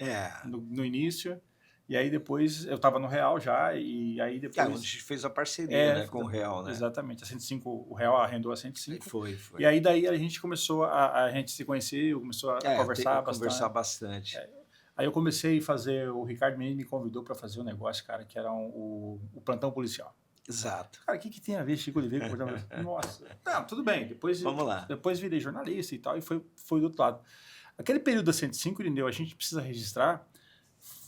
no início, E aí depois eu estava no Real já, e aí Que é onde a depois... gente fez a parceria, É, né, com o Real, né? exatamente. A 105, o Real arrendou a 105. Foi. E aí daí a gente começou a gente se conhecer, começou a conversar Conversar bastante. bastante. Aí eu comecei a fazer, o Ricardo Mendes me convidou para fazer um negócio, cara, que era o plantão policial. Exato. Cara, o que tem a ver Chico Oliveira com o plantão policial? Nossa. Não, tudo bem. Vamos lá. Depois virei jornalista e tal, e foi do outro lado. Aquele período da 105, Irineu, a gente precisa registrar,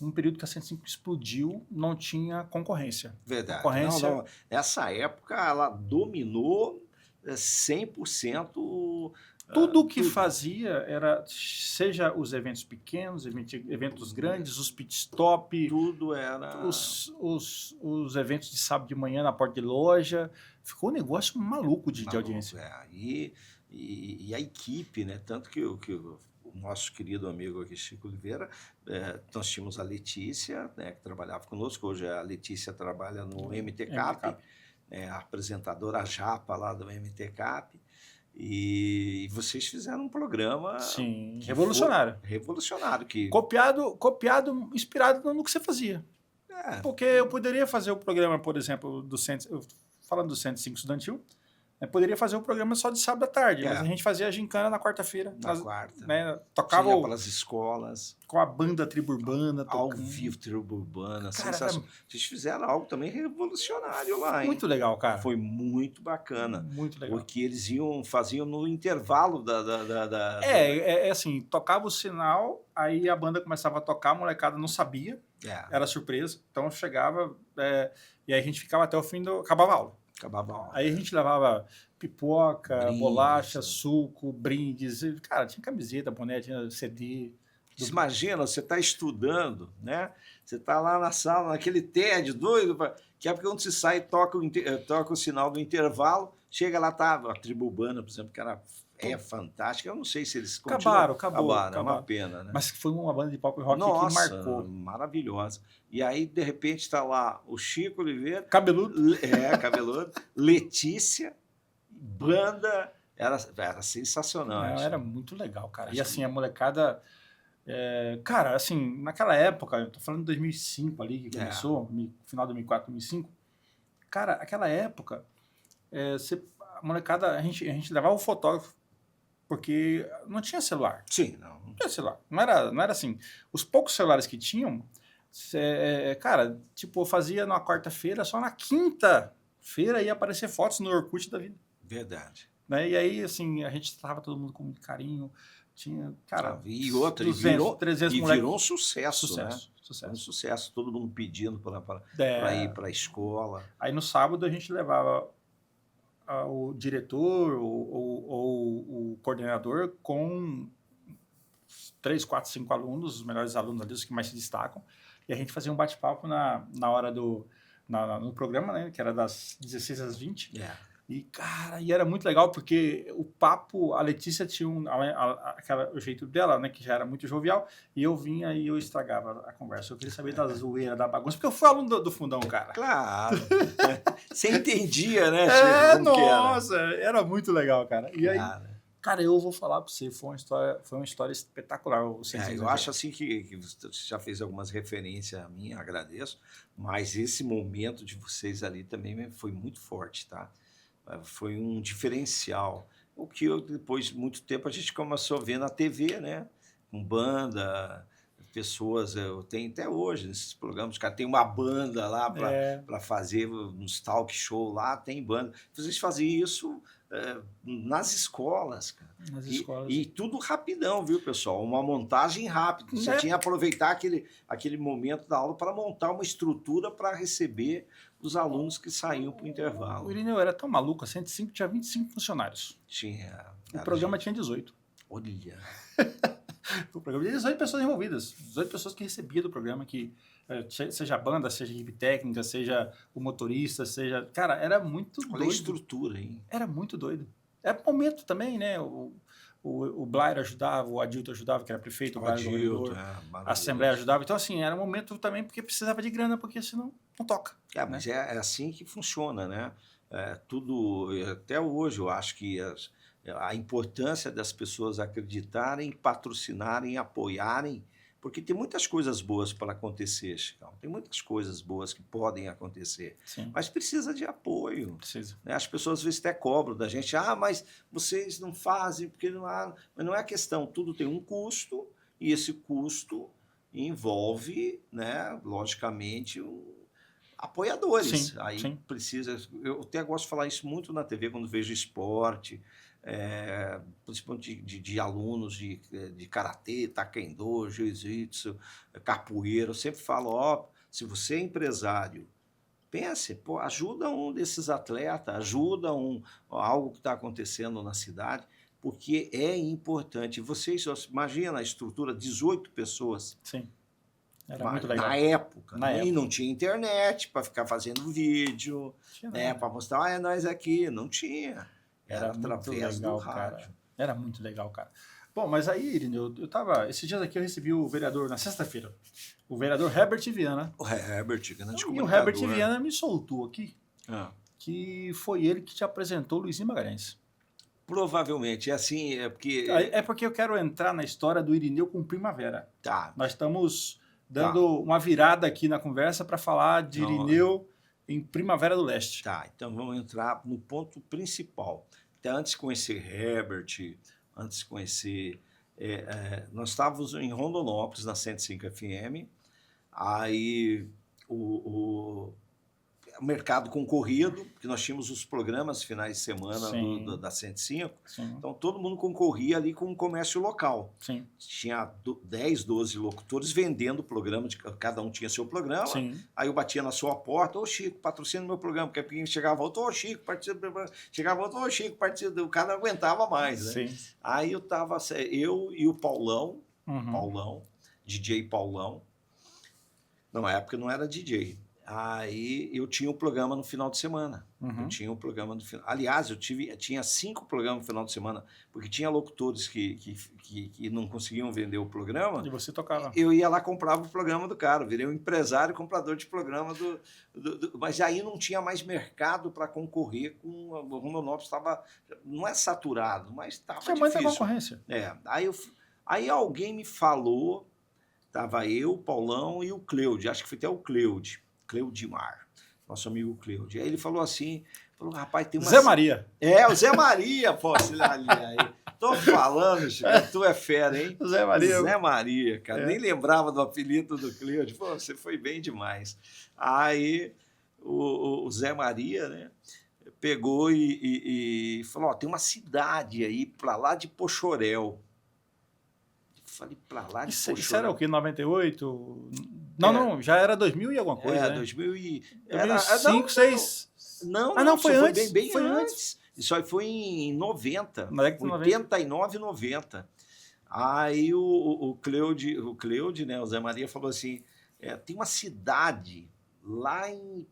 um período que a 105 explodiu, não tinha concorrência. Verdade. Concorrência... Não. Essa época, ela dominou 100%. Tudo o que fazia era, seja os eventos pequenos, eventos grandes, os pit stop, Tudo era... os eventos de sábado de manhã na porta de loja. Ficou um negócio maluco de audiência. E a equipe, né? Tanto que o nosso querido amigo aqui, Chico Oliveira, nós tínhamos a Letícia, né, que trabalhava conosco. Hoje a Letícia trabalha no MTCap, a apresentadora japa lá do MTCap. E vocês fizeram um programa... Sim, revolucionário. Revolucionário. Copiado, inspirado no que você fazia. Porque eu poderia fazer o programa, por exemplo, falando do 105 Estudantil, poderia fazer o programa só de sábado à tarde, mas a gente fazia a gincana na quarta-feira. Na quarta. Né, tocava pelas escolas. Com a banda Tribo Urbana. Ao vivo, Tribo Urbana. Cara, sensacional. Vocês fizeram algo também revolucionário lá, hein? Muito legal, cara. Foi muito bacana. Muito legal. Porque eles faziam no intervalo assim, tocava o sinal, aí a banda começava a tocar, a molecada não sabia, era surpresa. Então chegava, e aí a gente ficava até o fim acabava a aula. Aí a gente levava pipoca, bolacha, suco, brindes. Cara, tinha camiseta, boné, tinha CD. Imagina, você está estudando, né? Você está lá na sala, naquele tédio doido, que é porque quando você sai e toca o sinal do intervalo, chega lá, tá a Tribo Urbana, por exemplo, que é fantástica. Eu não sei se eles acabaram. É uma pena, né? Mas foi uma banda de pop rock que marcou. Maravilhosa. E aí, de repente, está lá o Chico Oliveira. Cabeludo. Cabeludo. Letícia, banda. Era sensacional. Era muito legal, cara. E assim, a molecada... cara, assim, naquela época, eu tô falando de 2005 ali, que começou, final de 2004, 2005. Cara, aquela época, a molecada, a gente levava o fotógrafo, porque não tinha celular. Sim, não. Não tinha celular. Não era assim. Os poucos celulares que tinham, cara, tipo, eu fazia numa quarta-feira, só na quinta-feira ia aparecer fotos no Orkut da vida. Verdade. Né? E aí, assim, a gente tratava todo mundo com muito carinho. Tinha, cara, e outra, 200, 300 e moleques. Virou um sucesso, né? Sucesso. Um sucesso, todo mundo pedindo para ir para a escola. Aí no sábado a gente levava o diretor ou o coordenador com 3, 4, 5 alunos, os melhores alunos ali, os que mais se destacam, e a gente fazia um bate-papo na hora no programa, né, que era das 16 às 20. E, cara, era muito legal, porque o papo, a Letícia tinha o jeito dela, né, que já era muito jovial, e eu vinha e eu estragava a conversa. Eu queria saber da zoeira, da bagunça, porque eu fui aluno do fundão, cara. Claro. Você entendia, né, Chico? Nossa, era muito legal, cara. E aí, cara, eu vou falar para você, foi uma história espetacular. Eu acho assim que você já fez algumas referências a mim, agradeço, mas esse momento de vocês ali também foi muito forte, tá? Foi um diferencial. O que depois de muito tempo a gente começou a ver na TV, né? Com banda, pessoas, eu tenho até hoje nesses programas, cara, tem uma banda lá para fazer nos talk show lá, tem banda. Vocês faziam isso nas escolas, cara. Nas escolas. E tudo rapidão, viu, pessoal? Uma montagem rápida. Você tinha que aproveitar aquele momento da aula para montar uma estrutura para receber os alunos que saíam para o intervalo. O Irineu era tão maluco, a 105 tinha 25 funcionários. O programa tinha 18. Olha. O programa tinha 18 pessoas envolvidas, 18 pessoas que recebiam do programa, seja a banda, seja a equipe técnica, seja o motorista, seja... Cara, era muito doido. Olha a estrutura, hein? Era muito doido. Era momento também, né? O Blair ajudava, o Adilto ajudava, que era prefeito, o Blair governador, a Assembleia ajudava. Então, assim, era um momento também porque precisava de grana, porque senão não toca. Mas é assim que funciona, né? Tudo, até hoje, eu acho que a importância das pessoas acreditarem, patrocinarem, apoiarem Porque tem muitas coisas boas para acontecer, Chicão. Tem muitas coisas boas que podem acontecer. Sim, Mas precisa de apoio. precisa. Né? As pessoas às vezes até cobram da gente, mas vocês não fazem, porque não há. Mas não é a questão, tudo tem um custo, e esse custo envolve, né, logicamente, apoiadores. Sim, Aí sim. precisa. Eu até gosto de falar isso muito na TV quando vejo esporte, principalmente de alunos de karatê, taekwondo, jiu-jitsu, capoeira. Eu sempre falo, se você é empresário, pense, pô, ajuda um desses atletas, ajuda algo que está acontecendo na cidade, porque é importante. Vocês imagina a estrutura, 18 pessoas. Sim. Era muito legal. Na época. Na E época. não tinha internet para ficar fazendo vídeo, Tinha né, nada. para mostrar, é nós aqui. Não tinha. Era muito através legal, do rádio. cara. Era muito legal, cara. Bom, mas aí, Irineu, esses dias aqui eu recebi o vereador, na sexta-feira, o vereador Herbert Viana. O Herbert, grande E o comunicador. Herbert Viana me soltou aqui Ah. que foi ele que te apresentou o Luizinho Magalhães. Provavelmente, é porque... É porque eu quero entrar na história do Irineu com Primavera. Tá. Nós estamos dando uma virada aqui na conversa para falar de Irineu em Primavera do Leste. Tá, então vamos entrar no ponto principal. Até antes de conhecer Herbert, antes de conhecer... nós estávamos em Rondonópolis, na 105 FM, aí o mercado concorrido, porque nós tínhamos os programas finais de semana da 105, Sim. Então todo mundo concorria ali com o comércio local. Sim. Tinha 10, 12 locutores vendendo o programa, cada um tinha seu programa. Sim. Aí eu batia na sua porta, ô Chico, patrocina o meu programa, porque alguém chegava outro, ô Chico, participa do meu programa. Chegava outro, ô Chico, participa, o cara não aguentava mais, né? Sim. Aí eu e o Paulão, DJ Paulão, na época não era DJ. Aí eu tinha um programa no final de semana. Eu tinha um programa no final. Aliás, tinha 5 programas no final de semana, porque tinha locutores que não conseguiam vender o programa. E você tocava. Eu ia lá, comprava o programa do cara, virei um empresário comprador de programa mas aí não tinha mais mercado para concorrer com o Rondonópolis, estava, não é saturado, mas estava difícil. Muita concorrência. Aí alguém me falou, estava eu, o Paulão e o Cleude, acho que foi até o Cleudimar, nosso amigo Cleude. Aí ele falou assim, rapaz, tem uma... Zé Maria. O Zé Maria, pô, aí. Tô falando, Chico, tu é fera, hein? Zé Maria. Zé Maria, cara. Nem lembrava do apelido do Cleude. Pô, você foi bem demais. Aí o Zé Maria, né, pegou e falou, tem uma cidade aí pra lá de Pochorel. Falei, pra lá de Pochorel. Isso era o quê? 98? Não, já era 2000 e alguma coisa, né? 2000 e... 2005, 2006... Não, foi antes. Bem antes. Isso aí foi em 90. Na década de 89 e 90. Aí o Cleude, né, o Zé Maria, falou assim, tem uma cidade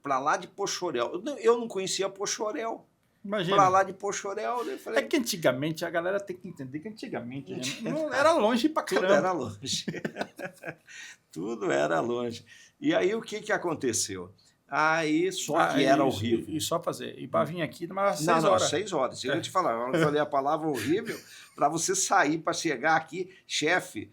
pra lá de Pochorel. Eu não conhecia Pochorel. Imagina. Pra lá de Pochorel. Eu falei, é que antigamente, a galera tem que entender que antigamente não era longe pra caramba. Tudo era longe. Tudo era longe. E aí o que aconteceu? Aí só que era horrível. E só fazer. E para vir aqui demorava 6 horas. Não, 6 horas. Eu ia te falar, eu falei a palavra horrível, para você sair, para chegar aqui, chefe,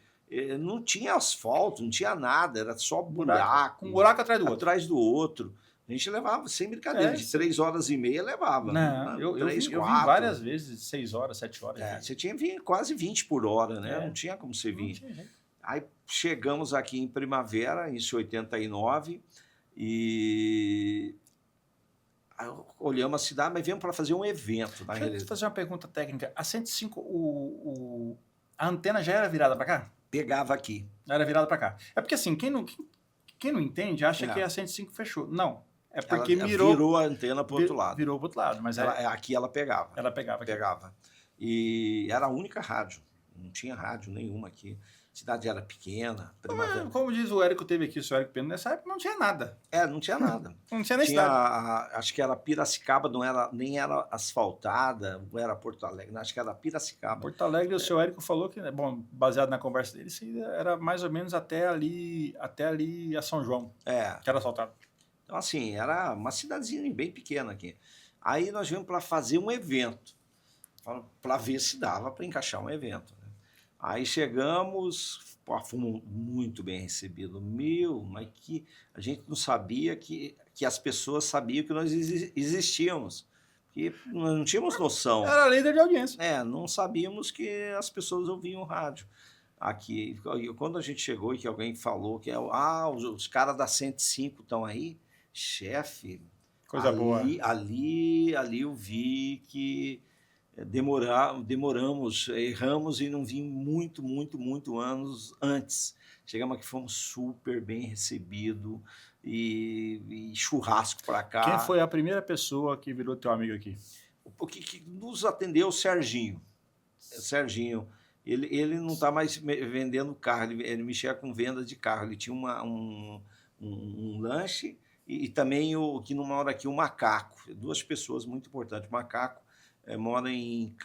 não tinha asfalto, não tinha nada, era só buraco. Um buraco atrás do outro. Atrás do outro. A gente levava, sem brincadeira, de 3 horas e meia levava. Não, eu vim várias vezes, 6 horas, 7 horas. Você tinha quase 20 por hora, né? Não tinha como você vir. Aí chegamos aqui em Primavera, em 89, e olhamos a cidade, mas viemos para fazer um evento. Deixa eu fazer uma pergunta técnica. A 105, a antena já era virada para cá? Pegava aqui. Era virada para cá. É porque assim, quem não entende acha que a 105 fechou. Não. É porque ela virou a antena para o outro lado. Virou para o outro lado. Mas aqui ela pegava. Ela pegava aqui. Pegava. E era a única rádio. Não tinha rádio nenhuma aqui. A cidade era pequena. Como diz o Érico, teve aqui, o seu Érico Pena, nessa época não tinha nada. Não tinha nada. Não tinha nem cidade. Acho que era Piracicaba, nem era asfaltada, não era Porto Alegre, acho que era Piracicaba. Porto Alegre, o seu Érico falou que, bom, baseado na conversa dele, era mais ou menos até ali a São João, que era asfaltado. Então, assim, era uma cidadezinha bem pequena aqui. Aí nós viemos para fazer um evento, para ver se dava para encaixar um evento. Aí chegamos, pô, fomos muito bem recebidos. Mas que a gente não sabia que as pessoas sabiam que nós existíamos. Porque nós não tínhamos noção. Era líder de audiência. Não sabíamos que as pessoas ouviam rádio. Aqui, quando a gente chegou e que alguém falou que os caras da 105 estão aí, chefe, Coisa boa. ali eu vi que demoramos, erramos e não vim muito anos antes. Chegamos aqui, fomos super bem recebidos e churrasco para cá. Quem foi a primeira pessoa que virou teu amigo aqui? O que nos atendeu, o Serginho. Serginho, ele não está mais vendendo carro, ele mexia com venda de carro. Ele tinha um lanche e também o que não mora aqui, o Macaco. Duas pessoas muito importantes. O Macaco mora em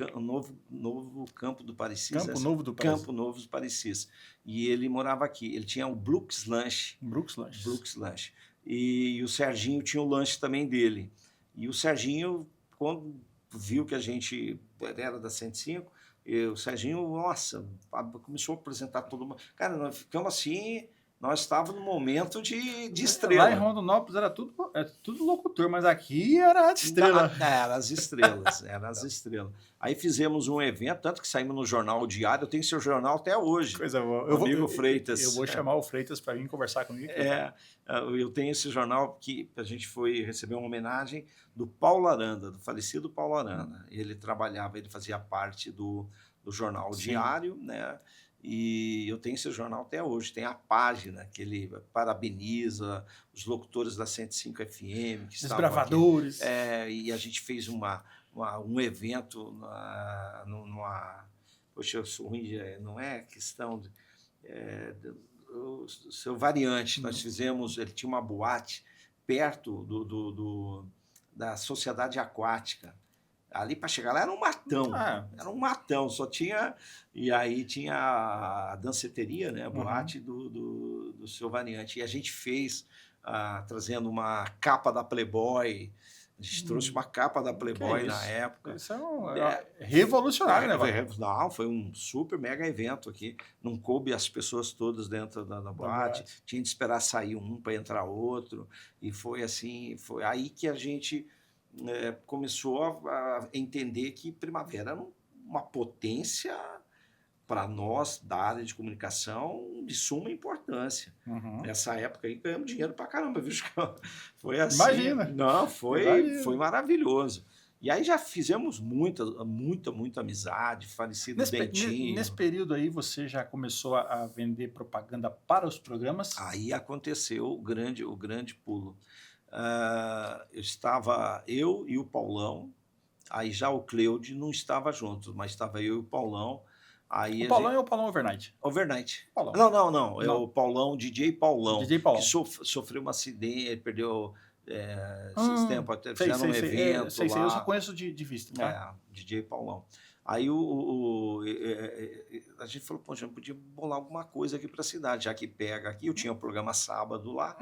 Novo Campo do Parecis. Campo Novo do Parecis. Campo Novo do Parecis. E ele morava aqui. Ele tinha o Brooks Lanche. Brooks Lanche. Brooks Lanche. E o Serginho tinha o lanche também dele. E o Serginho, quando viu que a gente era da 105, o Serginho, nossa, começou a apresentar todo mundo. Cara, nós ficamos assim, nós estávamos no momento de estrela. Lá em Rondonópolis era tudo locutor, mas aqui era estrela. Era as estrelas. Aí fizemos um evento, tanto que saímos no Jornal Diário, eu tenho seu jornal até hoje. Coisa boa. Amigo Freitas. Eu vou chamar o Freitas para vir conversar comigo. Eu tenho esse jornal que a gente foi receber uma homenagem do Paulo Aranda, do falecido Paulo Aranda. Ele fazia parte do Jornal Diário, né? E eu tenho esse jornal até hoje. Tem a página que ele parabeniza os locutores da 105 FM. Desbravadores. E a gente fez um evento Poxa, eu sou ruim, não é questão o seu variante. Nós fizemos, ele tinha uma boate perto da Sociedade Aquática. Ali para chegar lá era um matão, só tinha. E aí tinha a danceteria, né? A boate do seu variante. E a gente fez, trazendo uma capa da Playboy. A gente trouxe uma capa da Playboy na época. Isso é revolucionário, né? Não, foi um super mega evento aqui. Não coube as pessoas todas dentro da boate. Tinha de esperar sair um para entrar outro. E foi assim, foi aí que a gente começou a entender que Primavera era uma potência para nós da área de comunicação de suma importância. Nessa época aí ganhamos dinheiro para caramba, viu? Foi assim. Imagina. Não, foi maravilhoso. E aí já fizemos muita amizade, falecido Dentinho. Nesse período aí você já começou a vender propaganda para os programas? Aí aconteceu o grande pulo. Eu e o Paulão, aí já o Cleude não estava junto, mas estava eu e o Paulão. Aí o Paulão é o Paulão Overnight? Overnight. Paulão. Não. É o Paulão, DJ Paulão. DJ Paulão. Que sofreu um acidente, ele perdeu esses tempos, fizeram um evento lá. Eu só conheço de vista. Tá? DJ Paulão. Aí a gente falou, poxa, podia bolar alguma coisa aqui para a cidade, já que pega aqui. Eu tinha um programa sábado lá.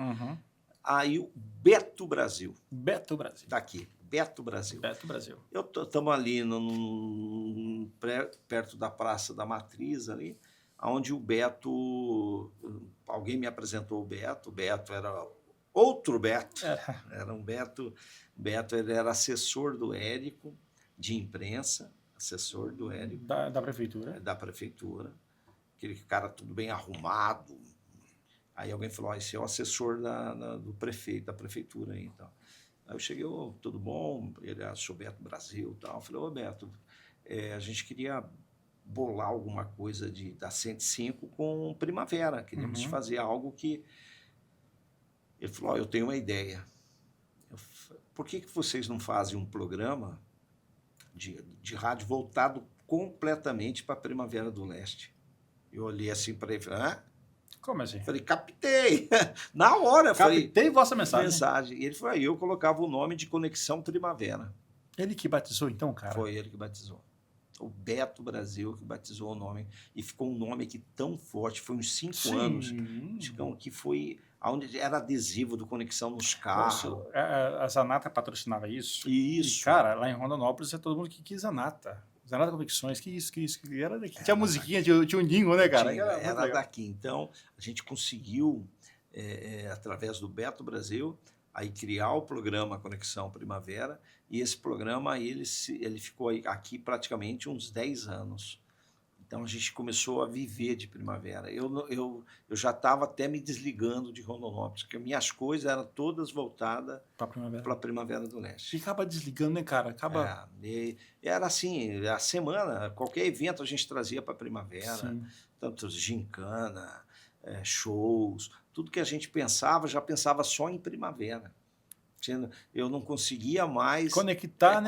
Aí o Beto Brasil. Tá aqui. Beto Brasil. Estamos ali perto da Praça da Matriz, ali, onde o Beto... Alguém me apresentou o Beto era outro Beto. Era um Beto. Ele era assessor do Érico, de imprensa, assessor do Érico. Da prefeitura. Da prefeitura. Aquele cara tudo bem arrumado. Aí alguém falou, esse é o assessor do prefeito, da prefeitura aí, então. Aí eu cheguei, tudo bom? Ele achou Beto Brasil e tal. Eu falei, Beto, a gente queria bolar alguma coisa da 105 com Primavera. Queríamos fazer algo que... Ele falou, eu tenho uma ideia. Por que vocês não fazem um programa de rádio voltado completamente para a Primavera do Leste? Eu olhei assim para ele e falei, Como assim? Falei, captei. Na hora, captei vossa mensagem. E ele falou, aí eu colocava o nome de Conexão Primavera. Ele que batizou então, cara? Foi ele que batizou. O Beto Brasil que batizou o nome. E ficou um nome aqui tão forte, foi uns 5 anos. Que foi onde era adesivo do Conexão nos carros. A Zanata patrocinava isso. Isso. E, cara, lá em Rondonópolis é todo mundo que quis Zanata. Zanata Convicções, que isso, que era daqui. Tinha musiquinha, tinha um jingle, né, cara? Era daqui. Então, a gente conseguiu, através do Beto Brasil, aí criar o programa Conexão Primavera, e esse programa ele ficou aqui praticamente uns 10 anos. Então, a gente começou a viver de primavera. Eu já estava até me desligando de Rondonópolis, porque minhas coisas eram todas voltadas para a Primavera do Leste. E acaba desligando, né, cara? Acaba... Era assim, a semana, qualquer evento a gente trazia para a primavera, sim, tanto gincana, shows, tudo que a gente pensava, já pensava só em primavera. Eu não conseguia mais conectar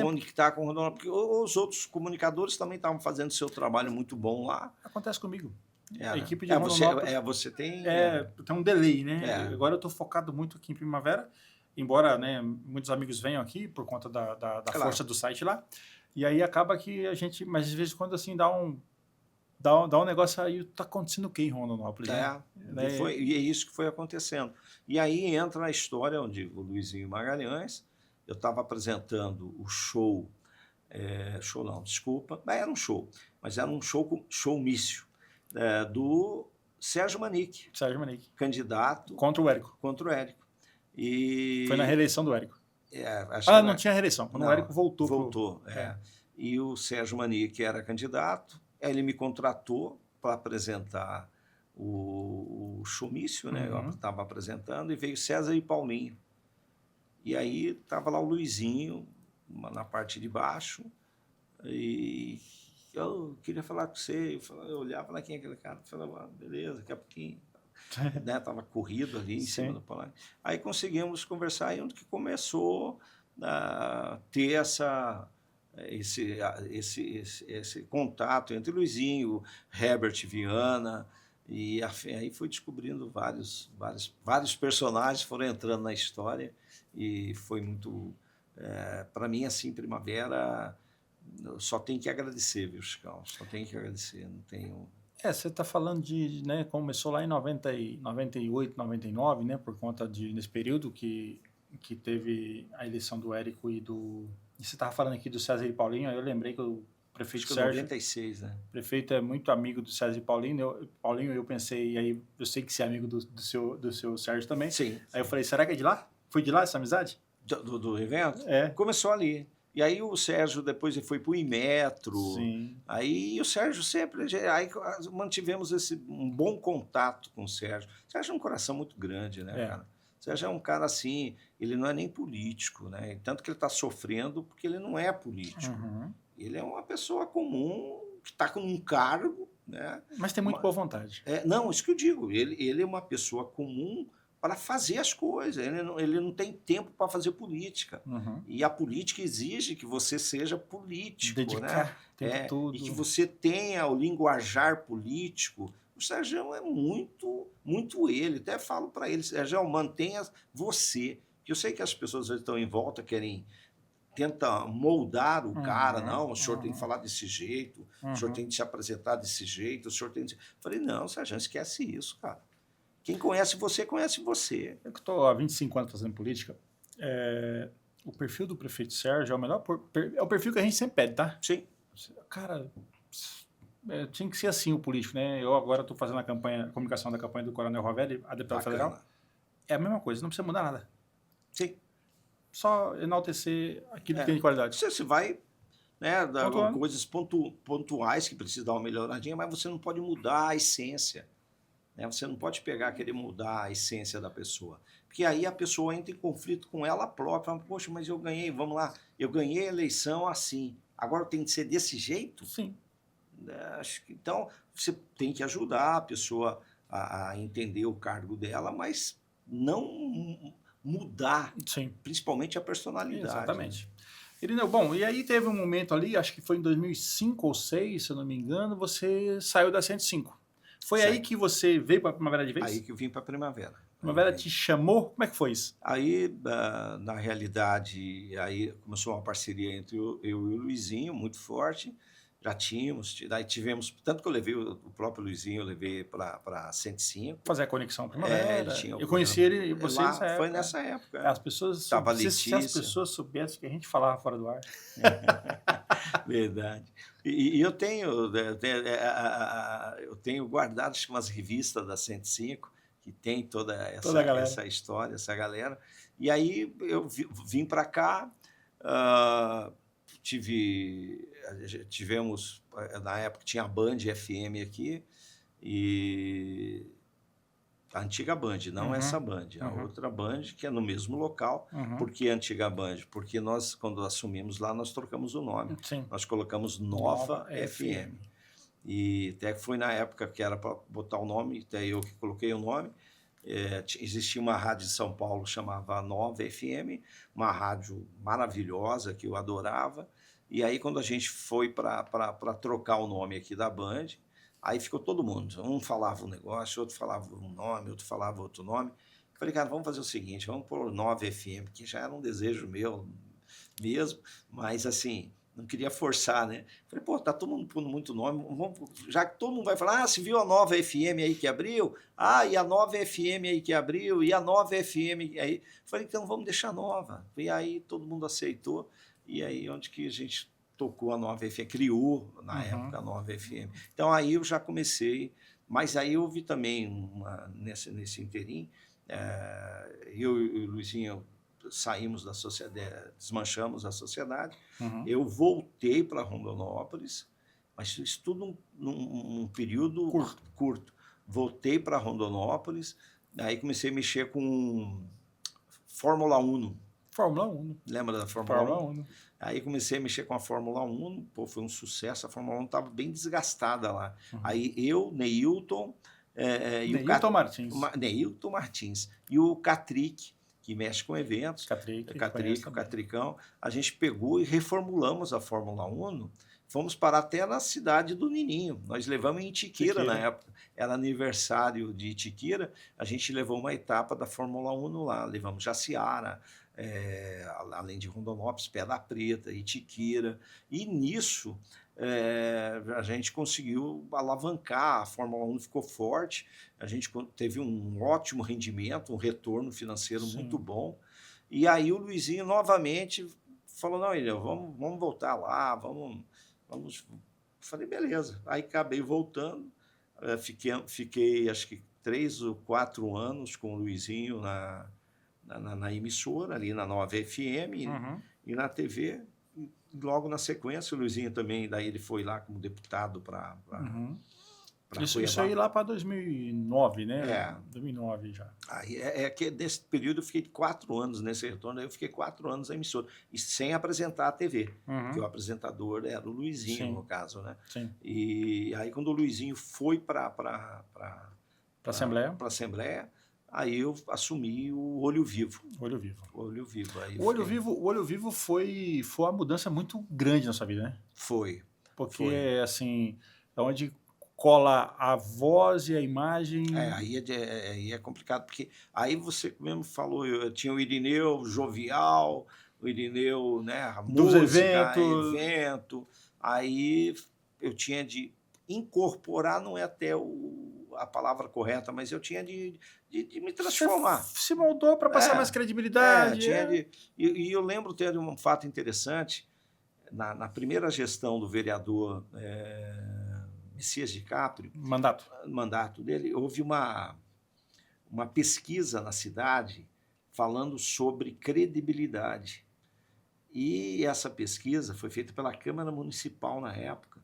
com o Rondonópolis, porque os outros comunicadores também estavam fazendo seu trabalho muito bom lá. Acontece comigo. A equipe de Rondonópolis... Você tem... tem um delay, né? Agora eu estou focado muito aqui em primavera, embora, né, muitos amigos venham aqui por conta da força do site lá. E aí acaba que a gente, mas de vez em quando, assim, dá um negócio aí, tá acontecendo o quê em Rondonópolis? E é isso que foi acontecendo. E aí entra a história onde o Luizinho Magalhães, eu estava apresentando o show, era um show, mas era um showmício, do Sérgio Manique. Sérgio Manique. Candidato. Contra o Érico. E... Foi na reeleição do Érico. Não tinha reeleição, quando o Érico voltou. Voltou, E o Sérgio Manique era candidato, ele me contratou para apresentar o showmício, né? Eu estava apresentando, e veio César e Paulinho. E aí estava lá o Luizinho, na parte de baixo, e eu queria falar com você. Eu olhava lá, quem é aquele cara? Eu falava, beleza, daqui a pouquinho. Estava corrido ali em cima do palanque. Aí conseguimos conversar, e onde que começou a ter esse contato entre Luizinho, Herbert Viana, e aí foi descobrindo vários personagens, foram entrando na história, e foi muito... para mim, assim, primavera, só tem que agradecer, viu, Chicão? Só tem que agradecer, não tenho... Você está falando de, né, começou lá em 98, 99, né, por conta nesse período que teve a eleição do Érico e você estava falando aqui do César e Paulinho, aí eu lembrei que o prefeito Sérgio... 96, né? O prefeito é muito amigo do César e Paulinho, eu pensei, e aí eu sei que você é amigo do seu Sérgio também. Sim. Aí eu falei, será que é de lá? Foi de lá essa amizade? Do evento? Começou ali. E aí o Sérgio depois ele foi para o Inmetro. Sim. Aí o Sérgio sempre... Aí mantivemos um bom contato com o Sérgio. O Sérgio é um coração muito grande, né, cara? O Sérgio é um cara assim, ele não é nem político, né? Tanto que ele está sofrendo porque ele não é político. Ele é uma pessoa comum que está com um cargo, né? Mas tem muito boa vontade. Não, isso que eu digo. Ele é uma pessoa comum para fazer as coisas. Ele não tem tempo para fazer política. E a política exige que você seja político, dedicar, né? E que você tenha o linguajar político. O Sérgio é muito ele. Até falo para ele, Sérgio, mantenha você. Que eu sei que as pessoas às vezes estão em volta, tenta moldar o cara. Não, o senhor tem que falar desse jeito, o senhor tem que se apresentar desse jeito, o senhor tem que... Falei, não, Sérgio, esquece isso, cara. Quem conhece você, conhece você. Eu que estou há 25 anos fazendo política, o perfil do prefeito Sérgio é o melhor... É o perfil que a gente sempre pede, tá? Sim. Cara, tinha que ser assim o político, né? Eu agora estou fazendo a comunicação da campanha do Coronel Ravelli, a deputada federal. É a mesma coisa, não precisa mudar nada. Sim. Só enaltecer aquilo que tem de qualidade. Você vai, né, dar coisas pontuais que precisam dar uma melhoradinha, mas você não pode mudar a essência. Né? Você não pode querer mudar a essência da pessoa. Porque aí a pessoa entra em conflito com ela própria. Fala, poxa, mas eu ganhei, vamos lá, eu ganhei a eleição assim. Agora tem que ser desse jeito? Sim. Então, você tem que ajudar a pessoa a entender o cargo dela, mas não mudar, principalmente a personalidade. Exatamente. Irineu, bom, e aí teve um momento ali, acho que foi em 2005 ou 2006, se eu não me engano, você saiu da 105. Foi aí que você veio para a Primavera de vez? Aí que eu vim para a Primavera. A Primavera te chamou? Como é que foi isso? Aí, na realidade, aí começou uma parceria entre eu e o Luizinho, muito forte, Já tínhamos, daí tivemos, tanto que eu levei o próprio Luizinho, eu levei para 105. Fazer a conexão Ele Primavera. tinha o Eu conheci programa. ele, você Lá, nessa foi época. nessa época. As pessoas, Tava a se as Letícia. pessoas soubessem que a gente falava fora do ar. Verdade. E eu tenho guardado acho que umas revistas da 105 que tem toda Toda a galera. essa história, essa galera. E aí eu vim para cá, tivemos, na época tinha a Band FM aqui, e a antiga Band, não essa Band, a outra Band, que é no mesmo local. Por que a antiga Band? Porque nós, quando assumimos lá, nós trocamos o nome. Sim. Nós colocamos Nova FM. E até que foi na época que era para botar o nome, até eu que coloquei o nome. Existia uma rádio em São Paulo chamava Nova FM, uma rádio maravilhosa que eu adorava. E aí, quando a gente foi para trocar o nome aqui da Band, aí ficou todo mundo. Um falava um negócio, outro falava um nome, outro falava outro nome. Eu falei, cara, vamos fazer o seguinte, vamos pôr Nova FM, que já era um desejo meu mesmo, mas assim, não queria forçar, né? Falei, pô, tá todo mundo pondo muito nome, já que todo mundo vai falar, se viu a Nova FM aí que abriu? E a Nova FM aí que abriu? E a Nova FM aí? Falei, então vamos deixar Nova. E aí todo mundo aceitou, e aí onde que a gente tocou a Nova FM, criou na época a Nova FM. Então aí eu já comecei, mas aí houve também nesse interim, eu e o Luizinho saímos da sociedade, desmanchamos a sociedade, eu voltei para Rondonópolis, mas isso tudo num período curto. Voltei para Rondonópolis, aí comecei a mexer com Fórmula 1. Fórmula 1. Lembra da Fórmula 1? Aí comecei a mexer com a Fórmula 1, pô, foi um sucesso, a Fórmula 1 estava bem desgastada lá. Aí eu, Neilton, Neilton Martins e o Catrick, que mexe com eventos, o Catricão, a gente pegou e reformulamos a Fórmula 1, fomos parar até na cidade do Nininho, nós levamos em Itiquira na época, era aniversário de Itiquira, a gente levou uma etapa da Fórmula 1 lá, levamos Jaciara, além de Rondonópolis, Pedra Preta, Itiquira, e nisso a gente conseguiu alavancar, a Fórmula 1 ficou forte, a gente teve um ótimo rendimento, um retorno financeiro muito bom, e aí o Luizinho novamente falou, não, Ilha, vamos voltar lá, vamos... Falei, beleza. Aí acabei voltando, fiquei acho que 3 ou 4 anos com o Luizinho na emissora, ali na Nova FM e na TV. Logo na sequência, o Luizinho também, daí ele foi lá como deputado para Isso aí lá para 2009, né? 2009 já. Aí que nesse período eu fiquei 4 anos nesse retorno, aí eu fiquei 4 anos na emissora, e sem apresentar a TV, porque o apresentador era o Luizinho, no caso, né? Sim. E aí quando o Luizinho foi para a Assembleia, aí eu assumi o Olho Vivo. Olho Vivo. Aí o Olho Vivo foi uma mudança muito grande na sua vida, né? Foi. Porque, assim, é onde cola a voz e a imagem. Aí é complicado, porque aí você mesmo falou, eu tinha o Irineu jovial, o Irineu, né, a dos música, evento, aí eu tinha de incorporar, não é até a palavra correta, mas eu tinha de me transformar. Você se moldou para passar mais credibilidade. E eu lembro ter um fato interessante, na primeira gestão do vereador Messias de Caprio, mandato dele, houve uma pesquisa na cidade falando sobre credibilidade. E essa pesquisa foi feita pela Câmara Municipal na época,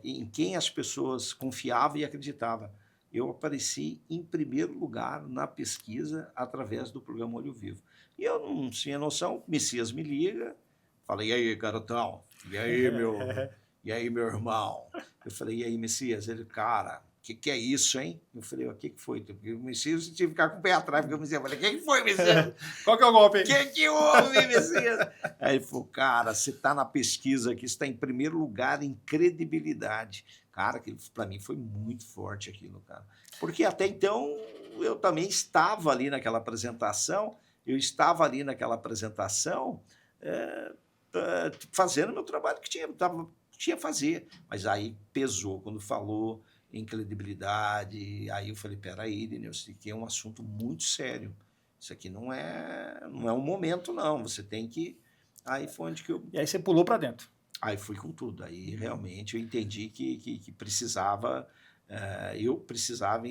em quem as pessoas confiavam e acreditavam. Eu apareci em primeiro lugar na pesquisa através do programa Olho Vivo. E eu não tinha noção, Messias me liga, fala, e aí, garotão? E aí, meu irmão? Eu falei, e aí, Messias? Ele, cara, o que é isso, hein? Eu falei, o que foi? Porque o Messias tinha que ficar com o pé atrás, porque o Messias, eu falei, quem foi, Messias? Qual que é o golpe? Que houve, Messias? Aí ele falou, cara, você está na pesquisa aqui, você está em primeiro lugar em credibilidade. Cara, para mim foi muito forte aquilo, cara. Porque até então eu também estava ali naquela apresentação, fazendo meu trabalho que tinha, estava tinha a fazer. Mas aí pesou quando falou em credibilidade. Aí eu falei, peraí, Irineu, isso aqui é um assunto muito sério. Isso aqui não é um momento, não. Você tem que... Aí foi onde que eu... E aí você pulou para dentro. Aí fui com tudo. Aí realmente eu entendi que precisava... eu precisava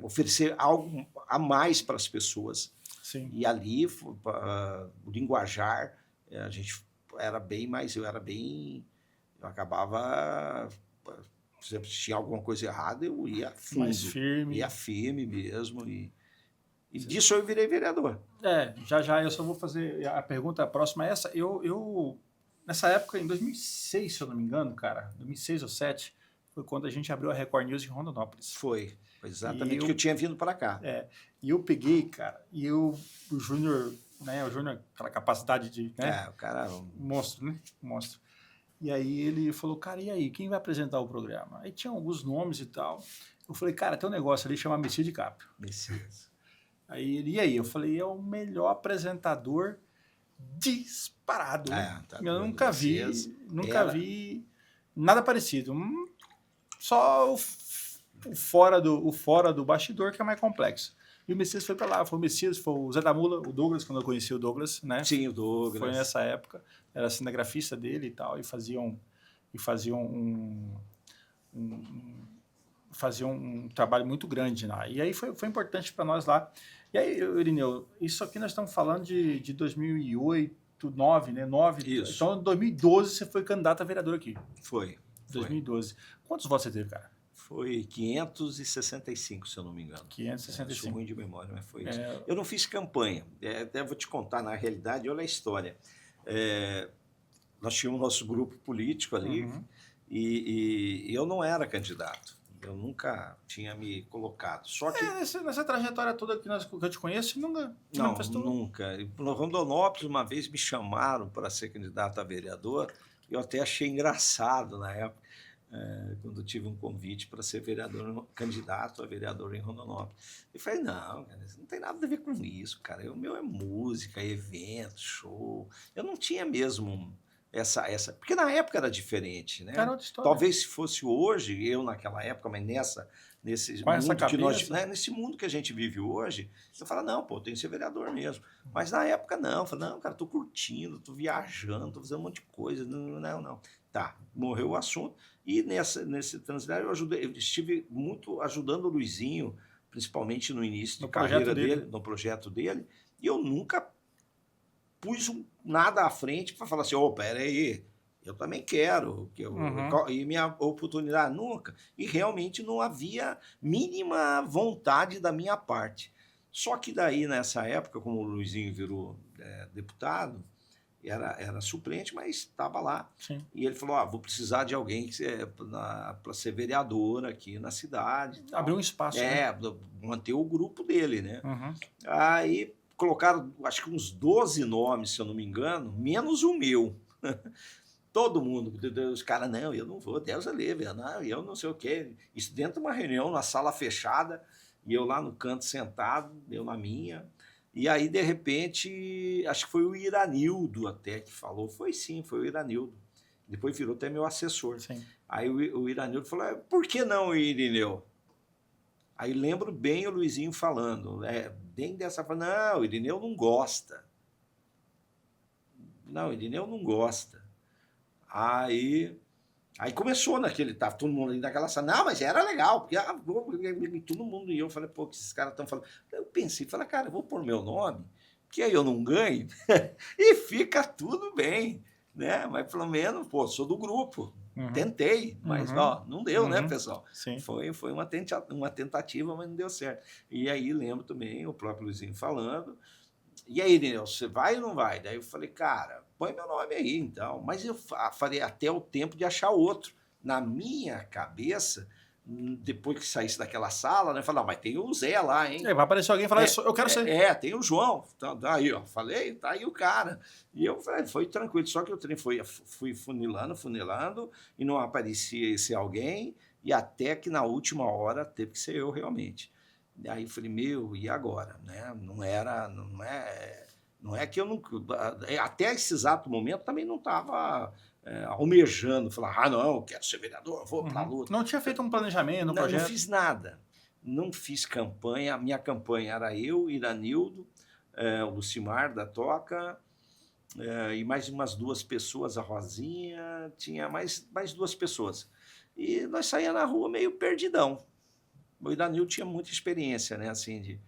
oferecer algo a mais para as pessoas. Sim. E ali, o linguajar, a gente era bem mais... Eu acabava... Por exemplo, se tinha alguma coisa errada, eu ia fundo. Mais firme. Ia firme mesmo. E disso eu virei vereador. Já eu só vou fazer a pergunta próxima. Essa, nessa época, em 2006, se eu não me engano, cara, 2006 ou 2007, foi quando a gente abriu a Record News em Rondonópolis. Foi exatamente que eu tinha vindo para cá. E eu peguei, cara, o Júnior, né, aquela capacidade de... Né, o cara... Monstro, né? Monstro. E aí ele falou, cara, e aí, quem vai apresentar o programa? Aí tinha alguns nomes e tal. Eu falei, cara, tem um negócio ali chamado Messias de Caprio. Messias. Aí ele, e aí? Eu falei, é o melhor apresentador disparado. Eu nunca vi nada parecido. Só o fora do bastidor que é mais complexo. E o Messias foi para lá. Foi o Messias, foi o Zé da Mula, o Douglas, quando eu conheci o Douglas, né? Sim, o Douglas. Foi nessa época. Era cinegrafista dele e tal, e faziam um trabalho muito grande lá. E aí foi importante para nós lá. E aí, Irineu, isso aqui nós estamos falando de 2008, 2009, né? 9. Isso. Então, em 2012, você foi candidato a vereador aqui. Foi. 2012. Quantos votos você teve, cara? Foi 565, se eu não me engano. 565. Sou ruim de memória, mas foi isso. Eu não fiz campanha. Até vou te contar, na realidade, olha a história. Nós tínhamos nosso grupo político ali e eu não era candidato. Eu nunca tinha me colocado. Só que nessa trajetória toda que eu te conheço, nunca manifestou? Nunca. No Rondonópolis, uma vez me chamaram para ser candidato a vereador. Eu até achei engraçado na época, quando tive um convite para ser candidato a vereador em Rondonópolis. Eu falei, não, cara, isso não tem nada a ver com isso, cara. O meu é música, evento, show. Eu não tinha mesmo essa... Porque na época era diferente, né? Era outra história. Talvez se fosse hoje, eu naquela época, mas nesse mundo que a gente vive hoje, você fala, não, pô, tem que ser vereador mesmo. Mas na época não, eu falei, não, cara, tô curtindo, tô viajando, tô fazendo um monte de coisa. Não. Tá, morreu o assunto. E nesse transitário eu estive muito ajudando o Luizinho, principalmente no início de carreira dele, no projeto dele, e eu nunca pus nada à frente para falar assim, pera aí, eu também quero, e minha oportunidade nunca. E realmente não havia mínima vontade da minha parte. Só que daí, nessa época, como o Luizinho virou deputado, era suplente, mas estava lá. Sim. E ele falou, vou precisar de alguém para ser vereador aqui na cidade. Abriu um espaço. Manter o grupo dele, né? Aí colocaram, acho que uns 12 nomes, se eu não me engano, menos o meu. Todo mundo, os caras, não, eu não vou, Deus é livre, não, eu não sei o quê. Isso dentro de uma reunião, na sala fechada, e eu lá no canto sentado, eu na minha. E aí, de repente, acho que foi o Iranildo até que falou. Foi o Iranildo. Depois virou até meu assessor. Sim. Aí o Iranildo falou, por que não, Irineu? Aí lembro bem o Luizinho falando, bem dessa forma, não, o Irineu não gosta. Não, o Irineu não gosta. Aí começou naquele, tava todo mundo ali naquela sala, não, mas era legal, porque todo mundo, e eu falei, pô, que esses caras estão falando. Eu pensei, falei, cara, eu vou pôr meu nome, que aí eu não ganho, e fica tudo bem, né? Mas pelo menos, pô, sou do grupo, tentei, mas não deu, né, pessoal? Sim. Foi uma tentativa, mas não deu certo. E aí lembro também o próprio Luizinho falando, e aí, Irineu, você vai ou não vai? Daí eu falei, cara, põe meu nome aí, então. Mas eu falei até o tempo de achar outro. Na minha cabeça, depois que saísse daquela sala, né, eu falei, não, mas tem o Zé lá, hein? Vai aparecer alguém e falar, eu quero ser. Tem o João. Então, aí, ó, falei, tá aí o cara. E eu falei, foi tranquilo, só que eu fui funilando, e não aparecia esse alguém, e até que na última hora teve que ser eu realmente. Aí eu falei, e agora? Né? Não é que eu não... Até esse exato momento também não estava almejando, falar, não, eu quero ser vereador, vou para a luta. Não tinha feito um planejamento, um Não projeto? fiz nada. Não fiz campanha. A minha campanha era eu, Iranildo, o Lucimar da Toca, e mais umas 2 pessoas, a Rosinha, tinha mais 2 pessoas. E nós saíamos na rua meio perdidão. O Iranildo tinha muita experiência, né? Assim,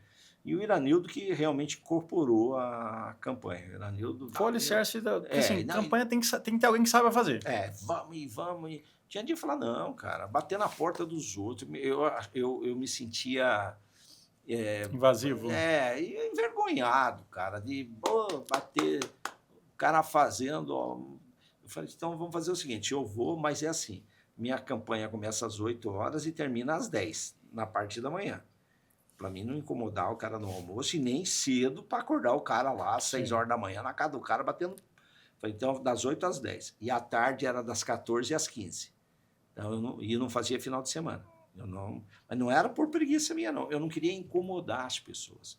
e o Iranildo que realmente incorporou a campanha. O Iranildo... Foi o alicerce porque, assim, não, campanha tem que ter alguém que saiba fazer. Vamos. Tinha dia de falar, não, cara, bater na porta dos outros. Eu me sentia... Invasivo. E envergonhado, cara, de bater, o cara fazendo. Eu falei, então vamos fazer o seguinte, eu vou, mas é assim, minha campanha começa às 8 horas e termina às 10, na parte da manhã. Para mim não incomodar o cara no almoço e nem cedo para acordar o cara lá às 6 horas da manhã na casa do cara batendo. Falei, então das 8 às 10. E à tarde era das 14 às 15. Então, eu não fazia final de semana. Mas não era por preguiça minha, não. Eu não queria incomodar as pessoas.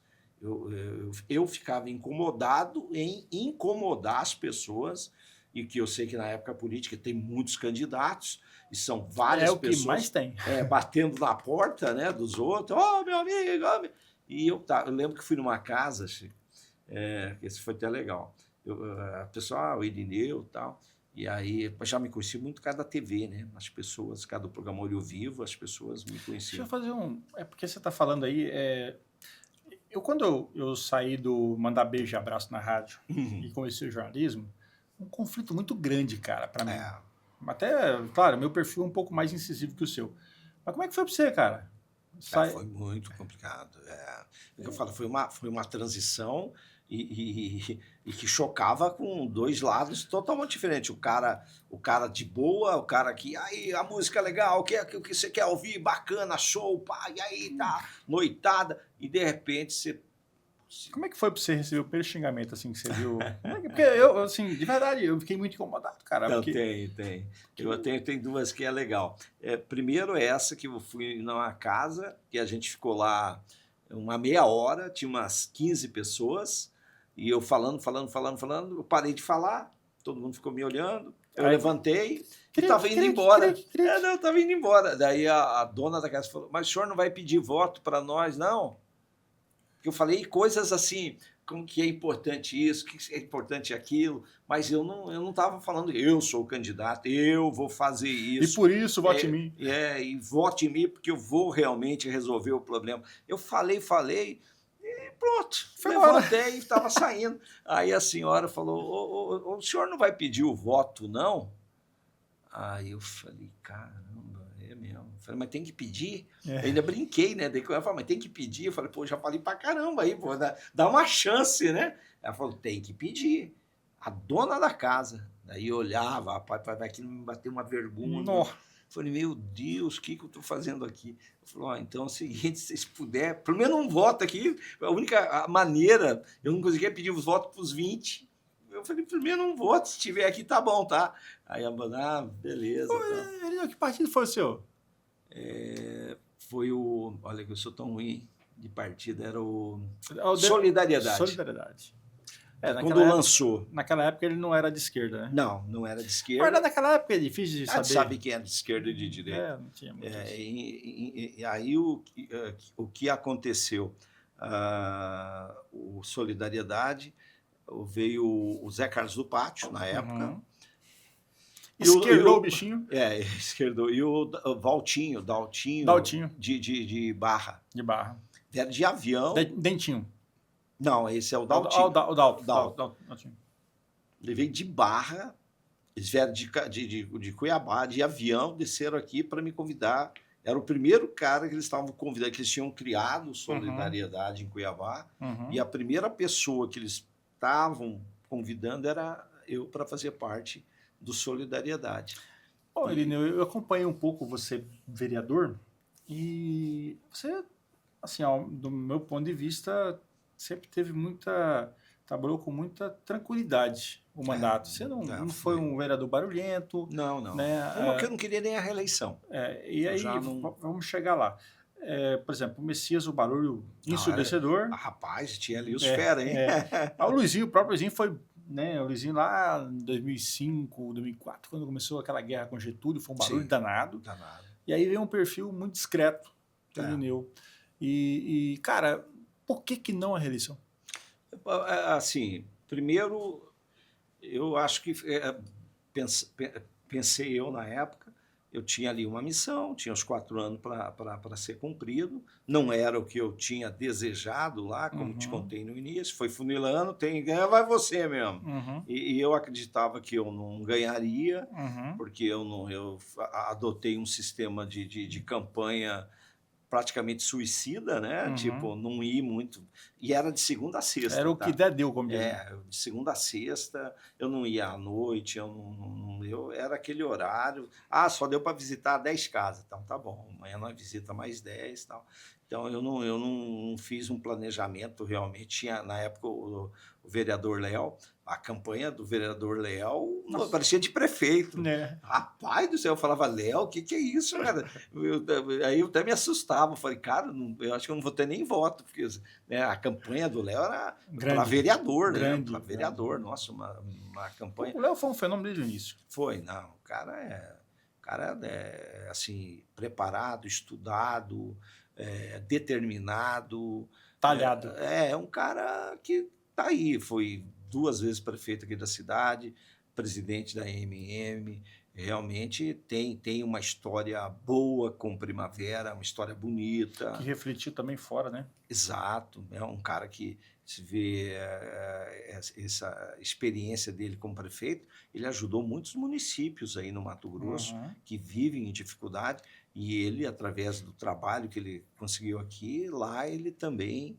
Eu ficava incomodado em incomodar as pessoas, e que eu sei que na época política tem muitos candidatos, e são várias pessoas... que mais tem. Batendo na porta, né, dos outros. Meu amigo! E eu lembro que fui numa casa, Chico, que esse foi até legal. A pessoa, o Irineu e tal... E aí, já me conheci muito por causa da TV, né? As pessoas, cada programa Olho Vivo, as pessoas me conheciam. Deixa eu fazer porque você está falando aí... Quando eu saí do Mandar Beijo e Abraço na rádio e comecei o jornalismo, um conflito muito grande, cara, para mim. Até, claro, meu perfil é um pouco mais incisivo que o seu. Mas como é que foi para você, cara? Foi muito complicado. Eu falo, foi uma transição e que chocava com 2 lados totalmente diferentes. O cara de boa, o cara que, aí, a música é legal, o que você quer ouvir, bacana, show, pá, e aí, tá, noitada, e de repente você... Como é que foi para você receber o primeiro xingamento, assim, que você viu? Porque eu, assim, de verdade, eu fiquei muito incomodado, cara. Não, tem. Eu tenho 2 que é legal. Primeiro essa que eu fui numa casa, que a gente ficou lá uma meia hora, tinha umas 15 pessoas, e eu falando, eu parei de falar, todo mundo ficou me olhando, eu levantei e estava indo embora. Eu estava indo embora. Daí a dona da casa falou, mas o senhor não vai pedir voto para nós, não? Eu falei coisas assim, como que é importante isso, que é importante aquilo, mas eu não estava falando, eu sou o candidato, eu vou fazer isso. E por isso, vote em mim. E vote em mim, porque eu vou realmente resolver o problema. Eu falei, e pronto, levantei e estava saindo. Aí a senhora falou, o senhor não vai pedir o voto, não? Aí eu falei, caramba, é mesmo. Eu falei, mas tem que pedir? Eu ainda brinquei, né? Daí ela falou, mas tem que pedir? Eu falei, pô, já falei pra caramba aí, pô, dá uma chance, né? Ela falou, tem que pedir. A dona da casa. Daí eu olhava, rapaz, aquilo me bateu uma vergonha. Nossa. Eu falei, meu Deus, o que eu estou fazendo aqui? Eu falei, então é o seguinte, se vocês puderem, pelo menos um voto aqui, a única maneira, eu não conseguia pedir os votos para os 20. Eu falei, primeiro um voto, se tiver aqui, tá bom, tá? Aí a beleza. Tá. Que partido foi o seu? Foi o... Olha, que eu sou tão ruim de partido, era o... Solidariedade. Quando lançou. Naquela época ele não era de esquerda, né? Não era de esquerda. Mas naquela época é difícil de saber. A gente sabe quem era de esquerda e de direita. Não tinha muito e aí o que aconteceu? O Solidariedade, veio o Zé Carlos do Pátio, na época. Esquerdou o bichinho. Esquerdou. E o Daltinho. De Barra. De Barra. Vieram de avião. Dentinho. Não, esse é o Daltinho. Daltinho. Ele veio de Barra, eles vieram de Cuiabá, de avião, desceram aqui para me convidar. Era o primeiro cara que eles estavam convidando, que eles tinham criado Solidariedade em Cuiabá. E a primeira pessoa que eles estavam convidando era eu para fazer parte do Solidariedade. Irineu, eu acompanhei um pouco você, vereador, e você, assim, do meu ponto de vista, sempre teve trabalhou com muita tranquilidade o mandato. Você não foi um vereador barulhento. Não. Né? Porque eu não queria nem a reeleição. E aí, vamos chegar lá. Por exemplo, o Messias, o barulho ensurdecedor. Rapaz, tinha ali os fera, hein? O Luizinho, o próprio Luizinho foi né? O Luizinho lá em 2005, 2004, quando começou aquela guerra com Getúlio, foi um barulho Sim, danado. danado. E aí veio um perfil muito discreto do É. Irineu. Cara, por que não a reeleição? Assim, primeiro, eu acho que pensei eu na época, eu tinha ali uma missão, tinha os 4 anos para ser cumprido, não era o que eu tinha desejado lá, como te contei no início, foi funilando, tem ganha, vai você mesmo. E eu acreditava que eu não ganharia, porque eu adotei um sistema de campanha praticamente suicida, né? Tipo, não ir muito. E era de segunda a sexta. Era o tá? que der deu, como dizem. De segunda a sexta, eu não ia à noite, eu era aquele horário. Ah, só deu para visitar 10 casas. Então, tá bom, amanhã nós visita mais 10 e tal. Então, eu não fiz um planejamento realmente. Tinha, na época, o vereador Léo, a campanha do vereador Léo parecia de prefeito. Né? Rapaz do céu, eu falava, Léo, o que é isso, cara? Aí eu até me assustava. Eu falei, cara, eu acho que eu não vou ter nem voto, porque né, a campanha do Léo era para vereador, né? Para vereador, nossa, uma campanha. O Léo foi um fenômeno desde o início. Foi, não. O cara é assim, preparado, estudado, determinado. Talhado. É um cara que tá aí, foi 2 vezes prefeito aqui da cidade, presidente da MM, realmente tem uma história boa com Primavera, uma história bonita. Que refletiu também fora, né? Exato, é um cara que se vê essa experiência dele como prefeito, ele ajudou muitos municípios aí no Mato Grosso que vivem em dificuldade, e ele, através do trabalho que ele conseguiu aqui, lá ele também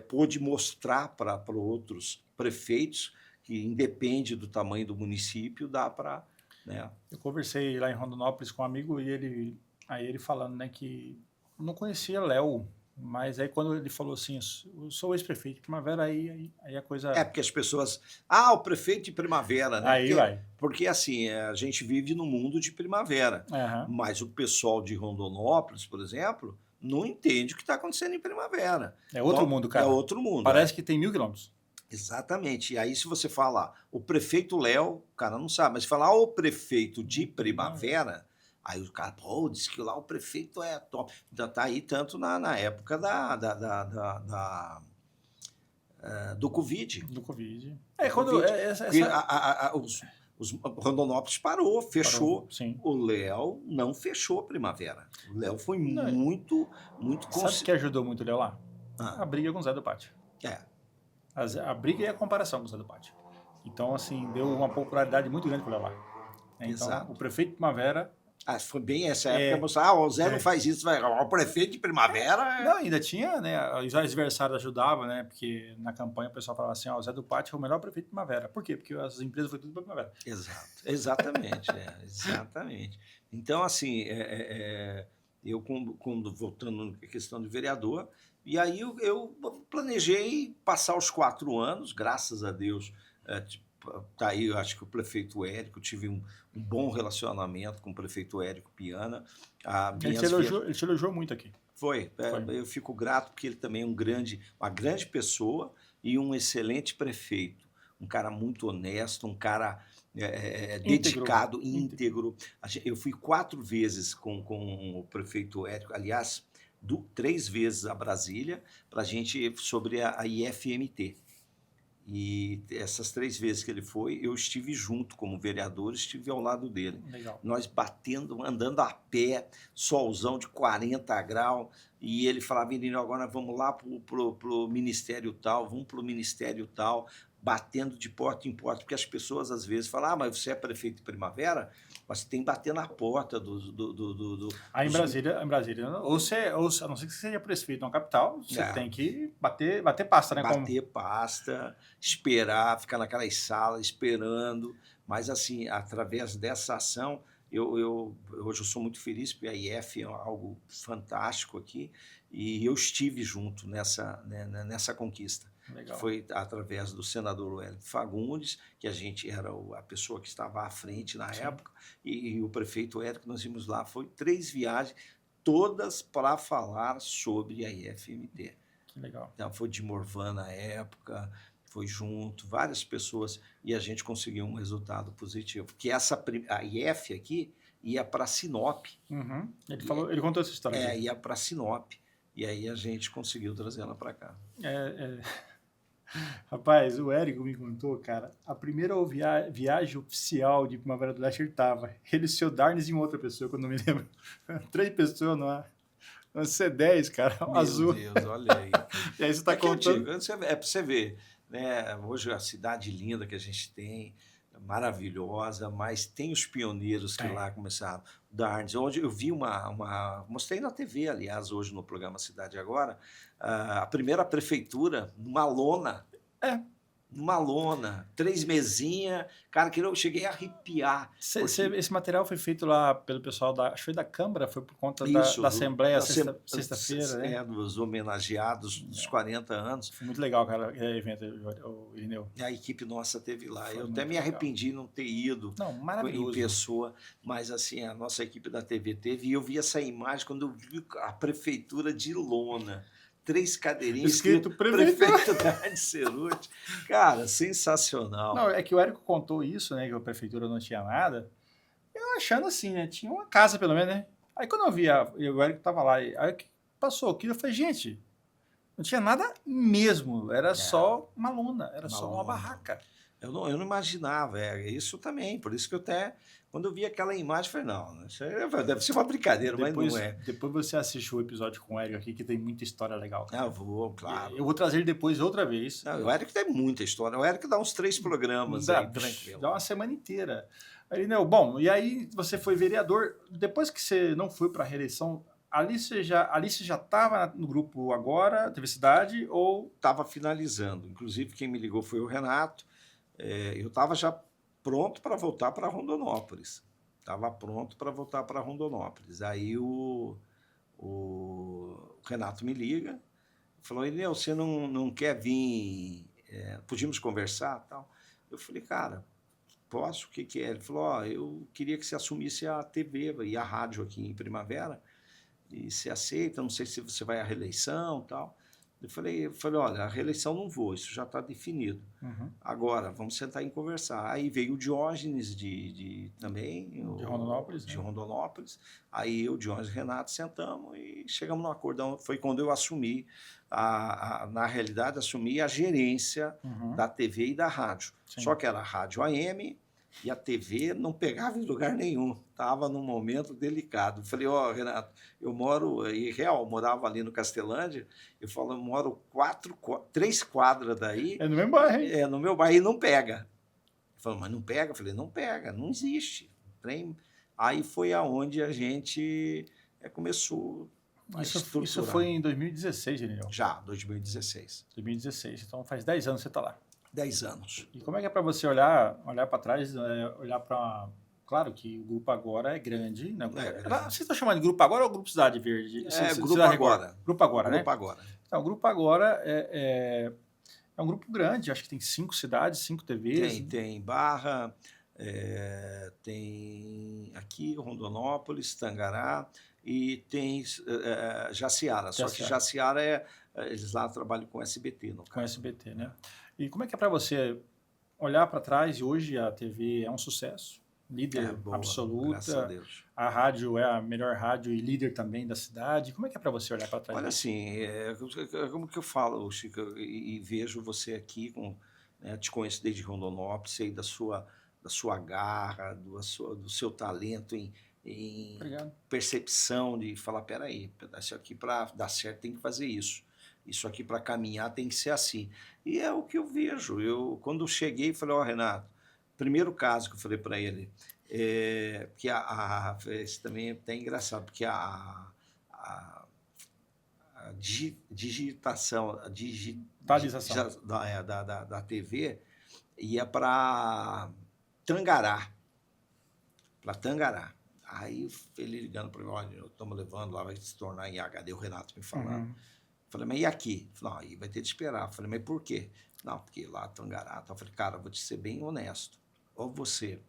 pôde mostrar para outros prefeitos que, independe do tamanho do município, dá para... Né? Eu conversei lá em Rondonópolis com um amigo e ele falando, né, que não conhecia Léo, mas aí quando ele falou assim, eu sou ex-prefeito de Primavera, aí a coisa... porque as pessoas... o prefeito de Primavera, né? Aí vai. Porque assim, a gente vive no mundo de Primavera, mas o pessoal de Rondonópolis, por exemplo, não entende o que está acontecendo em Primavera. É outro mundo, cara. É outro mundo. Parece que tem 1000 quilômetros. Exatamente. E aí, se você falar o prefeito Léo, o cara não sabe, mas se falar o prefeito de Primavera, aí o cara, diz que lá o prefeito é top. Ainda tá aí tanto na época do Covid. Do Covid. Os Rondonópolis fechou. Sim. O Léo não fechou a Primavera. O Léo foi muito Sabe o que ajudou muito o Léo lá? A briga com o Zé do Pátio. A briga e a comparação com o Zé do Pátio. Então, assim, deu uma popularidade muito grande para o Léo lá. Então, exato. O prefeito de Primavera... foi bem essa época, o Zé não faz isso, o prefeito de Primavera... Não, ainda tinha, né, os adversários ajudavam, né, porque na campanha o pessoal falava assim, o Zé do Pátio é o melhor prefeito de Primavera. Por quê? Porque as empresas foram tudo para Primavera. Exato, exatamente, exatamente. Então, assim, eu, voltando à questão de vereador, e aí eu planejei passar os 4 anos, graças a Deus, tá aí, eu acho que o prefeito Érico, tive um bom relacionamento com o prefeito Érico Piana. Ele te elogiou muito aqui. Foi. Eu fico grato porque ele também é uma grande pessoa e um excelente prefeito. Um cara muito honesto, um cara dedicado, íntegro. Eu fui 4 vezes com o prefeito Érico, aliás, 3 vezes a Brasília, para a gente, sobre a IFMT. E essas 3 vezes que ele foi, eu estive junto como vereador, estive ao lado dele. Legal. Nós andando a pé, solzão de 40 graus, e ele falava, menino, agora nós vamos lá pro ministério tal, vamos pro ministério tal, batendo de porta em porta, porque as pessoas às vezes falam, mas você é prefeito de Primavera, mas você tem que bater na porta Aí em Brasília, ou a não ser que você seja prefeito na capital, você tem que bater pasta, né? Bater pasta, esperar, ficar naquelas salas esperando, mas assim, através dessa ação, hoje eu sou muito feliz, porque a IF é algo fantástico aqui, e eu estive junto nessa conquista. Legal. Foi através do senador Wellington Fagundes, que a gente era a pessoa que estava à frente na época, e o prefeito Érico, nós íamos lá, foi 3 viagens, todas para falar sobre a IFMT. Que legal. Então, foi de Morvan na época, foi junto, várias pessoas, e a gente conseguiu um resultado positivo. Que a IF aqui ia para Sinop. Uhum. Ele contou essa história aqui. Ia para Sinop. E aí a gente conseguiu trazer ela para cá. Rapaz, o Érico me contou, cara, a primeira viagem oficial de Primavera do Leste ele tava. Ele, o seu Darnes e uma outra pessoa, que eu não me lembro. 3 pessoas numa C10, cara, Meu azul. Deus, olha aí. E aí você tá contando... É para você ver, né? Hoje a cidade linda que a gente tem, maravilhosa, mas tem os pioneiros que lá começaram. Darnes, onde eu vi mostrei na TV, aliás, hoje no programa Cidade Agora, a primeira prefeitura numa lona. Numa lona, 3 mesinhas, cara, que eu cheguei a arrepiar. Esse material foi feito lá pelo pessoal acho que foi da Câmara, foi por conta da Assembleia, sexta-feira, né? Dos homenageados dos 40 anos. Foi muito legal, cara, aquele evento, o Irineu. A equipe nossa esteve lá. Eu até me arrependi de não ter ido em pessoa, mas assim, a nossa equipe da TV teve, e eu vi essa imagem quando eu vi a prefeitura de lona. 3 cadeirinhas escrito Prefeito de Ceruti. Cara, sensacional. Não, é que o Érico contou isso, né? Que a prefeitura não tinha nada. Eu achando assim, né? Tinha uma casa, pelo menos, né? Aí quando eu vi, o Érico tava lá, aí passou aquilo, eu falei, gente, não tinha nada mesmo. Era só uma lona, era só uma barraca. Eu não imaginava, isso também. Por isso que eu até, quando eu vi aquela imagem, falei, não, isso deve ser uma brincadeira, mas não é. Depois você assiste o episódio com o Érico aqui, que tem muita história legal. Eu vou, claro. Eu vou trazer ele depois outra vez. Não, o Érico tem muita história. O Érico dá uns 3 programas aí, tranquilo. Dá uma semana inteira. Aí, não, bom, e aí você foi vereador. Depois que você não foi para a reeleição, ali você já estava no grupo Agora, TV Cidade, ou... Estava finalizando. Inclusive, quem me ligou foi o Renato. Eu estava já pronto para voltar para Rondonópolis. Aí o Renato me liga, falou, Irineu, você não quer vir, podíamos conversar? Tal. Eu falei, cara, posso? O que é? Ele falou, eu queria que você assumisse a TV e a rádio aqui em Primavera, e você aceita, não sei se você vai à reeleição e tal. Eu falei, olha, a reeleição não vou, isso já está definido. Uhum. Agora, vamos sentar e conversar. Aí veio o Diógenes também. De Rondonópolis. De Rondonópolis. Aí eu, Diógenes e Renato sentamos e chegamos num acordão. Foi quando eu assumi, na realidade, assumi a gerência da TV e da rádio. Sim. Só que era a rádio AM e a TV não pegava em lugar nenhum. Estava num momento delicado. Falei, Renato, eu morava ali no Castelândia, eu moro 3 quadras daí. É no meu bairro, hein? No meu bairro e não pega. Ele falou, mas não pega? Eu falei, não pega, não existe. Aí foi aonde a gente começou a estruturar. Isso foi em 2016, Irineu? Já, 2016. 2016, então faz 10 anos que você está lá. 10 anos. E como é que é para você olhar para trás, olhar para... Claro que o Grupo Agora é grande, né? Vocês estão chamando de Grupo Agora ou Grupo Cidade Verde? Grupo Agora. Grupo Agora, né? Grupo Agora. Então, o Grupo Agora é um grupo grande, acho que tem 5 cidades, 5 TVs. Tem Barra, tem aqui Rondonópolis, Tangará e tem Jaciara. Só que Jaciara eles lá trabalham com SBT, no caso. Com SBT, né? E como é que é para você olhar para trás e hoje a TV é um sucesso? Líder boa, absoluta. Graças a Deus. A rádio é a melhor rádio e líder também da cidade. Como é que é para você olhar para trás? Olha, assim, como que eu falo, Chico, e vejo você aqui, te conheço desde Rondonópolis, sei da sua garra, do seu talento em percepção de falar, peraí, isso aqui para dar certo tem que fazer isso. Isso aqui para caminhar tem que ser assim. E é o que eu vejo. Quando eu cheguei, falei, Renato, primeiro caso que eu falei para ele, que esse também é até engraçado, porque a digitalização da TV ia para Tangará. Aí ele ligando para mim, olha, estamos levando lá, vai se tornar em HD, o Renato me falando. Falei, mas e aqui? Falei, aí vai ter de esperar. Falei, mas por quê? Não, porque lá Tangará. Eu falei, cara, vou te ser bem honesto. Ou você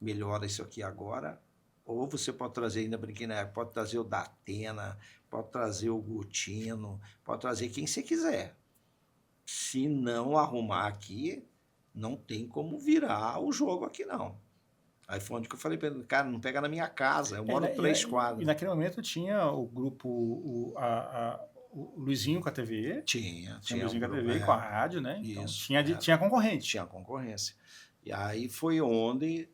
melhora isso aqui agora, ou você pode trazer, ainda brinquei na época, pode trazer o Datena, pode trazer o Gutino, pode trazer quem você quiser. se não arrumar aqui, não tem como virar o jogo aqui, não. Aí foi onde que eu falei para ele, cara, não pega na minha casa, eu moro 3 E quadras. naquele momento tinha o grupo, o Luizinho com a TV, Tinha tinha o Luizinho com a grupo, TV e com a rádio, né? Então isso, tinha concorrente. tinha concorrência. E aí foi onde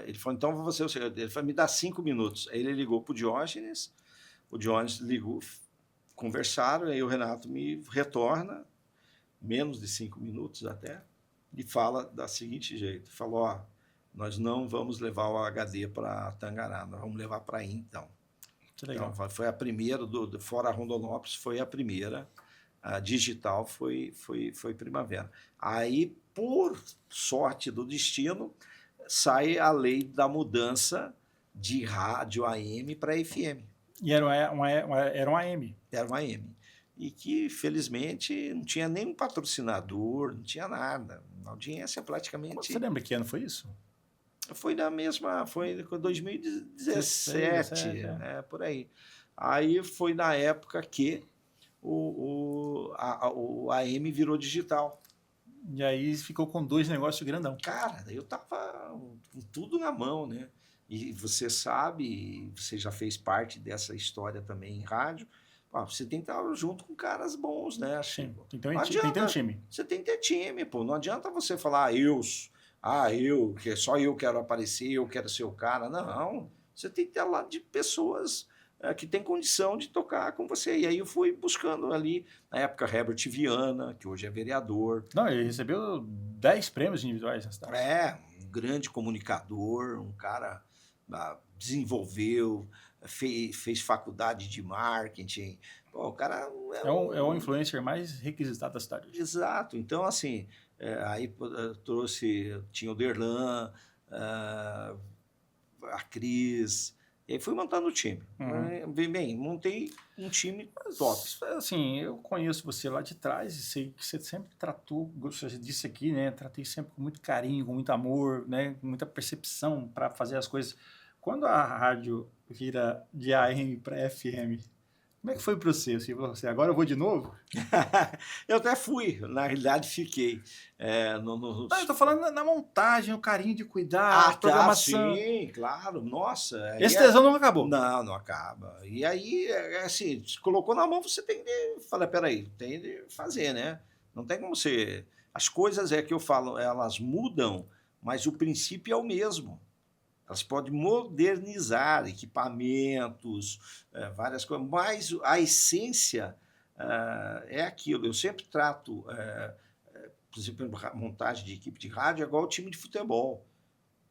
ele falou, então você, ele falou, me dá 5 minutos. Aí ele ligou para o Diógenes ligou, conversaram, aí o Renato me retorna, menos de 5 minutos até, e fala da seguinte jeito, falou, ó, nós não vamos levar o HD para Tangará, nós vamos levar para aí então. Que legal. Então, foi a primeira, fora Rondonópolis, foi a primeira, a digital foi Primavera. Aí, por sorte do destino, sai a lei da mudança de rádio AM para FM. E era um AM. Era um AM. E que, felizmente, não tinha nenhum patrocinador, não tinha nada. A audiência praticamente... Você lembra que ano foi isso? Foi da mesma, foi em 2017, né, por aí. Aí foi na época que o AM virou digital. E aí ficou com 2 negócios grandão. Cara, eu tava com tudo na mão, né? E você sabe, você já fez parte dessa história também em rádio, você tem que estar junto com caras bons, né? Sim, tem que ter um time. Você tem que ter time, pô. Não adianta você falar, que só eu quero aparecer, eu quero ser o cara. Não, você tem que ter lá de pessoas que têm condição de tocar com você. E aí eu fui buscando ali, na época, Herbert Viana, que hoje é vereador. Não, ele recebeu 10 prêmios individuais na cidade. Um grande comunicador, um cara desenvolveu, fez faculdade de marketing. Pô, o cara é o influencer mais requisitado da cidade. Exato. Então, assim, aí tinha o Derlan, a Cris, e aí fui montando o time. Bem, montei um time top. Assim, eu conheço você lá de trás e sei que você sempre tratou, você disse aqui, né? Tratei sempre com muito carinho, com muito amor, né? Com muita percepção para fazer as coisas. Quando a rádio vira de AM para FM, como é que foi para você? Você agora eu vou de novo? Eu até fui, na realidade fiquei. Não, eu tô falando na montagem, o carinho de cuidar, a programação. Sim, claro, nossa. Esse tesão não acabou. Não acaba. E aí, assim, se colocou na mão, você tem de falar, peraí, tem de fazer, né? Não tem como você... As coisas, que eu falo, elas mudam, mas o princípio é o mesmo. Elas podem modernizar equipamentos, várias coisas, mas a essência é aquilo. Eu sempre trato, por exemplo, montagem de equipe de rádio é igual ao time de futebol.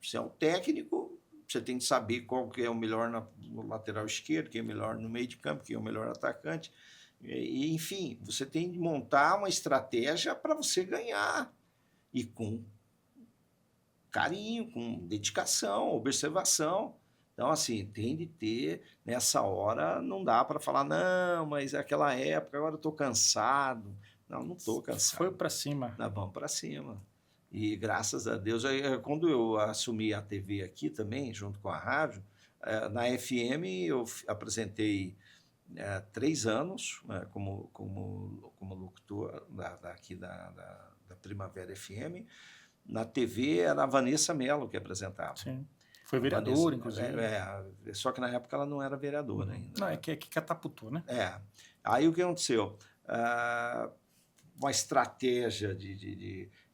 Você é um técnico, você tem que saber qual que é o melhor no lateral esquerdo, quem é o melhor no meio de campo, quem é o melhor atacante. E, enfim, você tem de montar uma estratégia para você ganhar. E com carinho, com dedicação, observação. Então, assim, tem de ter, nessa hora, não dá para falar, não, mas é aquela época, agora eu estou cansado. Não estou cansado. Foi para cima. Vamos para cima. E, graças a Deus, quando eu assumi a TV aqui também, junto com a rádio, na FM eu apresentei 3 anos como locutor aqui da Primavera FM. Na TV era a Vanessa Mello que apresentava. Sim. Foi vereadora, inclusive. Só que na época ela não era vereadora ainda. Não, é que catapultou, né? Aí o que aconteceu? Uma estratégia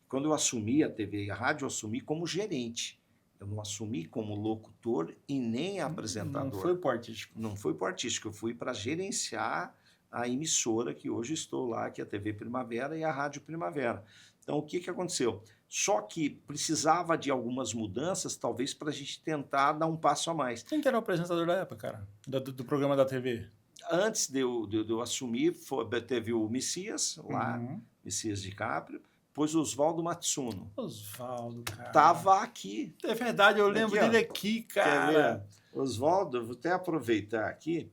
Quando eu assumi a TV e a rádio, eu assumi como gerente. Eu não assumi como locutor e nem apresentador. Não foi pro artístico. Não foi pro artístico. Eu fui para gerenciar a emissora que hoje estou lá, que é a TV Primavera e a Rádio Primavera. Então, o que aconteceu? Só que precisava de algumas mudanças, talvez, para a gente tentar dar um passo a mais. Quem que era o apresentador da época, cara? Do programa da TV? Antes de eu assumir, teve o Messias, lá, Messias DiCaprio, depois o Oswaldo Matsuno. Oswaldo, cara. Tava aqui. É verdade, eu lembro dele aqui, cara. Oswaldo, eu vou até aproveitar aqui,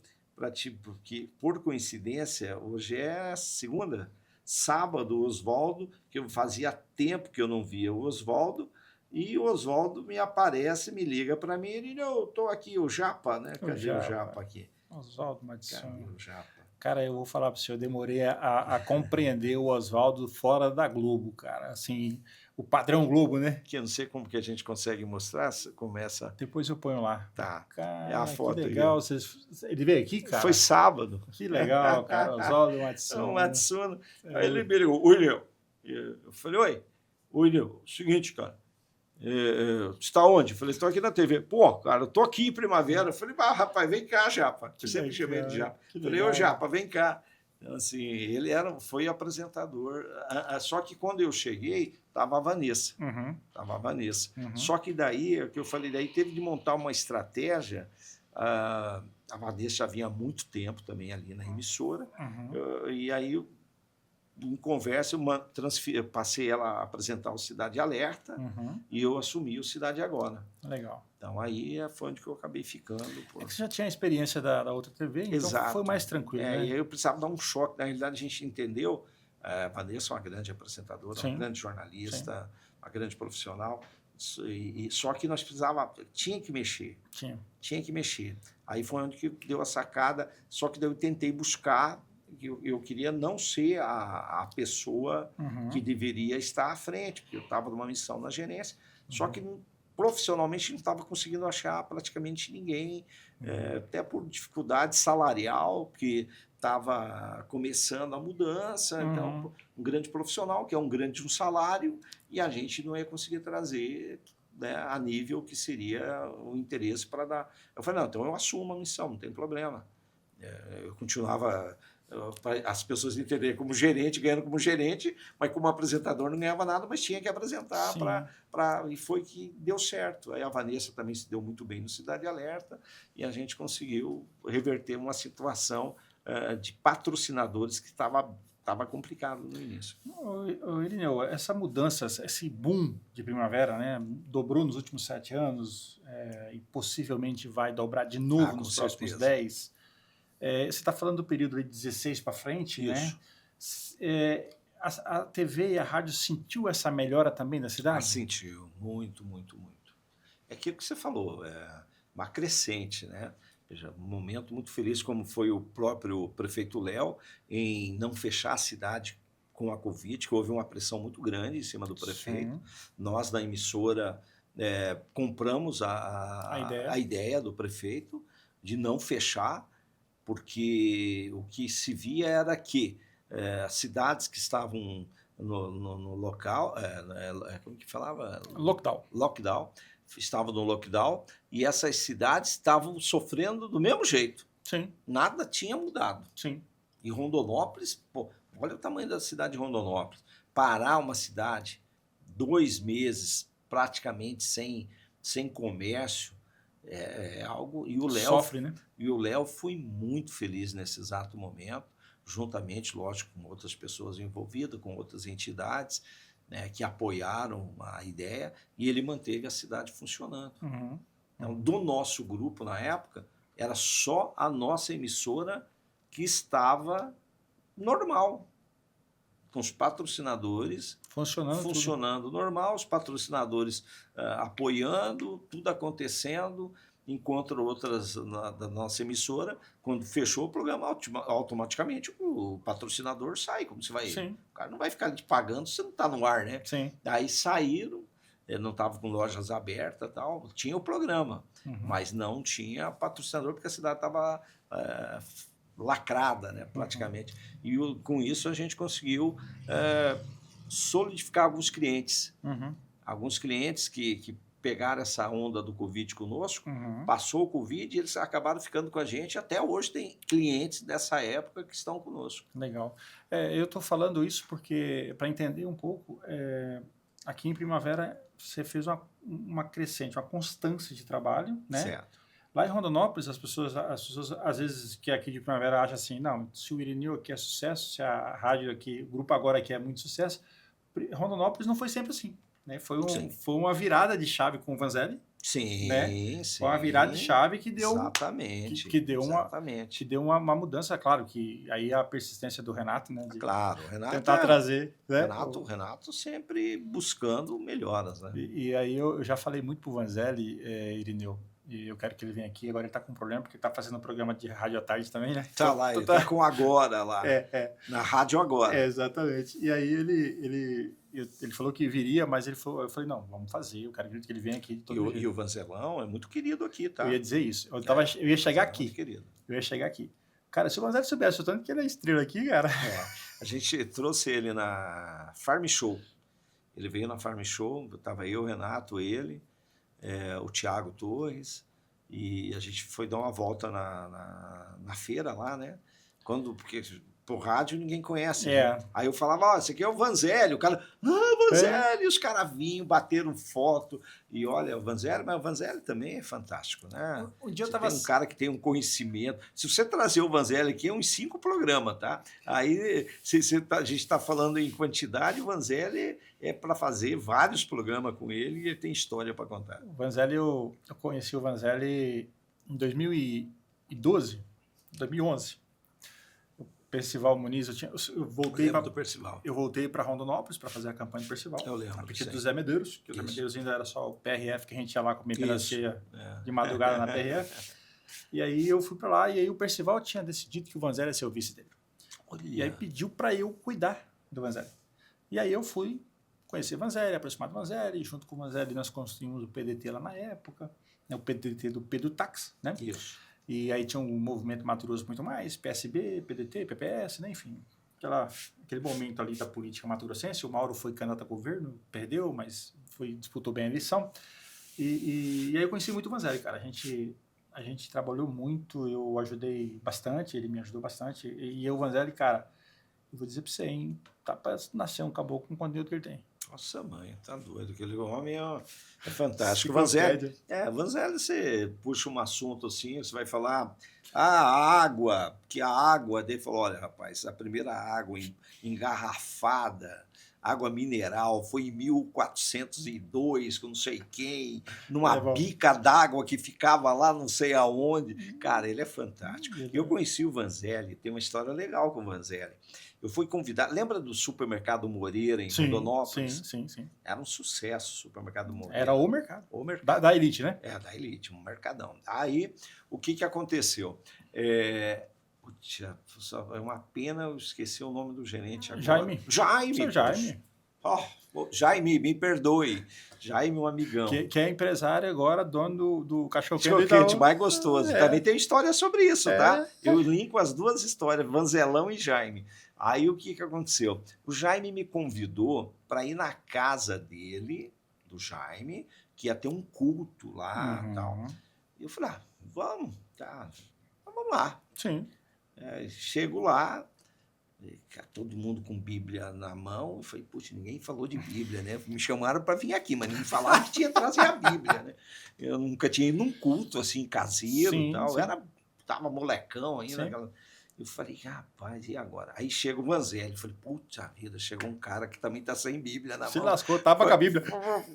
porque, por coincidência, hoje é segunda. Sábado, o Oswaldo, que eu fazia tempo que eu não via o Oswaldo, e o Oswaldo me aparece, me liga para mim, ele, eu estou aqui, o Japa, né? Cadê o Japa aqui? Oswaldo Matsuno. Cadê o Japa? Cara, eu vou falar para você, eu demorei a compreender o Oswaldo fora da Globo, cara. Assim, o padrão Globo, né? Que eu não sei como que a gente consegue mostrar, começa... Depois eu ponho lá. Tá, é a Cara, que foto aí, ó. legal. Ele veio aqui, Foi cara? sábado. Que legal, cara. Oswaldo É o Matsuno. Matsuno. Aí ele É, me ligou, William. Eu falei, oi, William, seguinte, cara, você está onde? Eu falei, estou aqui na TV. Pô, cara, eu tô aqui em Primavera. Eu falei, rapaz, vem cá, Japa. Eu sempre chamei ele de Japa. que Falei, ô, legal. Japa, vem cá. Então, assim, ele foi apresentador. Só que quando eu cheguei, estava a Vanessa. Uhum, Estava a Vanessa. uhum. Só que daí, é o que eu falei, daí teve de montar uma estratégia. A Vanessa já vinha há muito tempo também ali na emissora. Uhum. E aí, em conversa, eu passei ela a apresentar o Cidade Alerta Uhum. e eu assumi o Cidade Agora. Legal. Então, aí foi onde que eu acabei ficando. É que você já tinha a experiência da outra TV, então Exato. foi mais tranquilo, né? E aí eu precisava dar um choque. Na realidade, a gente entendeu. A Vanessa é uma grande apresentadora, Sim. uma grande jornalista, uma grande profissional. Só que nós tinha que mexer. Tinha que mexer. Aí foi onde que deu a sacada. Só que daí eu tentei buscar. Eu queria não ser a pessoa que deveria estar à frente, porque eu estava numa missão na gerência. Só que profissionalmente não estava conseguindo achar praticamente ninguém, até por dificuldade salarial, porque estava começando a mudança. Então, um grande profissional, que é um grande salário, e a gente não ia conseguir trazer, né, a nível que seria o interesse para dar. Eu falei, não, então eu assumo a missão, não tem problema. Eu continuava... as pessoas entenderem como gerente, ganhando como gerente, mas como apresentador não ganhava nada, mas tinha que apresentar e foi que deu certo. Aí a Vanessa também se deu muito bem no Cidade Alerta e a gente conseguiu reverter uma situação de patrocinadores que estava complicado no início. Irineu, essa mudança, esse boom de Primavera, né, dobrou nos últimos 7 anos e possivelmente vai dobrar de novo nos próximos 10. Você está falando do período de 16 para frente, Isso. né? A TV e a rádio sentiu essa melhora também da cidade? Sentiu, muito, muito, muito. É aquilo que você falou, uma crescente, né? Veja, um momento muito feliz, como foi o próprio prefeito Léo, em não fechar a cidade com a Covid, que houve uma pressão muito grande em cima do prefeito. Sim. Nós, da emissora, compramos a ideia do prefeito de não fechar, porque o que se via era que cidades que estavam no local, como que falava? Lockdown. Estavam no lockdown e essas cidades estavam sofrendo do mesmo jeito. Sim. Nada tinha mudado. Sim. E Rondonópolis, pô, olha o tamanho da cidade de Rondonópolis. Parar uma cidade 2 meses praticamente sem comércio, algo. E o Léo sofre, né? E o Léo foi muito feliz nesse exato momento, juntamente, lógico, com outras pessoas envolvidas, com outras entidades, né, que apoiaram a ideia, e ele manteve a cidade funcionando. Então, do nosso grupo na época, era só a nossa emissora que estava normal, com os patrocinadores funcionando normal, os patrocinadores apoiando, tudo acontecendo, enquanto outras da nossa emissora, quando fechou o programa, automaticamente o patrocinador sai. Como você vai? Sim. O cara não vai ficar te pagando se você não está no ar, né? Sim. Daí saíram, não estava com lojas abertas e tal, tinha o programa, mas não tinha patrocinador, porque a cidade estava lacrada, né, praticamente. E com isso a gente conseguiu solidificar alguns clientes. Alguns clientes que pegaram essa onda do Covid conosco, passou o Covid e eles acabaram ficando com a gente. Até hoje tem clientes dessa época que estão conosco. Legal. Eu estou falando isso porque, para entender um pouco, aqui em Primavera você fez uma crescente, uma constância de trabalho, né? Certo. Lá em Rondonópolis, as pessoas às vezes que aqui de Primavera acham assim, não, se o Irineu aqui é sucesso, se a rádio aqui, o grupo agora aqui é muito sucesso, Rondonópolis não foi sempre assim. Né? Foi uma virada de chave com o Vanzelli. Sim, né? sim. Foi uma virada de chave que deu, exatamente, que deu, exatamente. Que deu uma mudança, claro, que aí a persistência do Renato, né? De claro, Renato tentar trazer. Né? Renato sempre buscando melhoras, né? E aí eu já falei muito pro Vanzelli, Irineu, e eu quero que ele venha aqui. Agora ele tá com um problema, porque tá fazendo um programa de rádio à tarde também, né? Tá lá, ele tá com Agora lá, na Rádio Agora. Exatamente. E aí ele falou que viria, mas eu falei, não, vamos fazer, eu quero que ele venha aqui de todo jeito. E o Vanzelão é muito querido aqui, tá? Eu ia dizer isso. Eu ia chegar aqui. Muito querido. Eu ia chegar aqui. Cara, se o Vanzelli soubesse o tanto que ele é estrela aqui, cara. A gente trouxe ele na Farm Show. Ele veio na Farm Show, tava eu, Renato, ele, o Thiago Torres, e a gente foi dar uma volta na feira lá, né? Porque por rádio ninguém conhece. Né? Aí eu falava, esse aqui é o Vanzelli. O cara, Vanzelli. Os caras vinham, bateram foto. E olha, o Vanzelli, mas o Vanzelli também é fantástico, né? Um dia tem um cara que tem um conhecimento. Se você trazer o Vanzelli aqui, é uns 5 programas, tá? Aí a gente está falando em quantidade, o Vanzelli é para fazer vários programas com ele e ele tem história para contar. O Vanzelli, eu conheci o Vanzelli em 2012, 2011. Percival Muniz, eu voltei para Rondonópolis para fazer a campanha do Percival. Eu lembro. A partir do Zé Medeiros, que o Zé Medeiros ainda era só o PRF, que a gente ia lá comer pela cheia de madrugada na PRF. E aí eu fui para lá, e aí o Percival tinha decidido que o Vanzelli ia ser o vice dele. Olha. E aí pediu para eu cuidar do Vanzelli. E aí eu fui conhecer o Vanzelli, aproximar do Vanzelli, junto com o Vanzelli nós construímos o PDT lá na época, né, o PDT do Pedro Tax, né? Isso. E aí tinha um movimento Mato Grosso muito mais, PSB, PDT, PPS, né? Enfim, aquele momento ali da política mato-grossense. O Mauro foi candidato a governo, perdeu, mas disputou bem a eleição. E aí eu conheci muito o Vanzelli, cara. A gente trabalhou muito, eu ajudei bastante, ele me ajudou bastante. E eu, o Vanzelli, cara, eu vou dizer pra você, hein, tá pra nascer um caboclo com o conteúdo que ele tem. Nossa, mãe, tá doido. Aquele homem é fantástico. Vanzelli, você puxa um assunto assim, você vai falar, a água, que a água, daí falou, olha, rapaz, a primeira água engarrafada, água mineral, foi em 1402, com não sei quem, numa bica d'água que ficava lá não sei aonde. Cara, ele é fantástico. Eu conheci o Vanzelli, tem uma história legal com o Vanzelli. Eu fui convidado. Lembra do Supermercado Moreira, em Rondonópolis? Sim. Era um sucesso o Supermercado Moreira. Era o mercado. O mercado. Da Elite, né? Da Elite, um mercadão. Aí, o que aconteceu? É uma pena, eu esqueci o nome do gerente agora. Jaime. Jaime, me perdoe. Jaime, um amigão. Que é empresário agora, dono do cachorro-quente mais gostoso. Também tem história sobre isso, tá? Eu linko as duas histórias, Vanzelão e Jaime. Aí o que aconteceu? O Jaime me convidou para ir na casa dele, do Jaime, que ia ter um culto lá e tal. E eu falei, vamos lá. Sim. Chego lá, todo mundo com Bíblia na mão. Eu falei, puxa, ninguém falou de Bíblia, né? Me chamaram para vir aqui, mas ninguém falava que tinha que trazer a Bíblia, né? Eu nunca tinha ido num culto assim, caseiro e tal. Sim. Tava molecão ainda. Eu falei, rapaz, e agora? Aí chega o Vanzelli. Eu falei, puta vida, chegou um cara que também tá sem Bíblia na mão. Se lascou, tava com a Bíblia.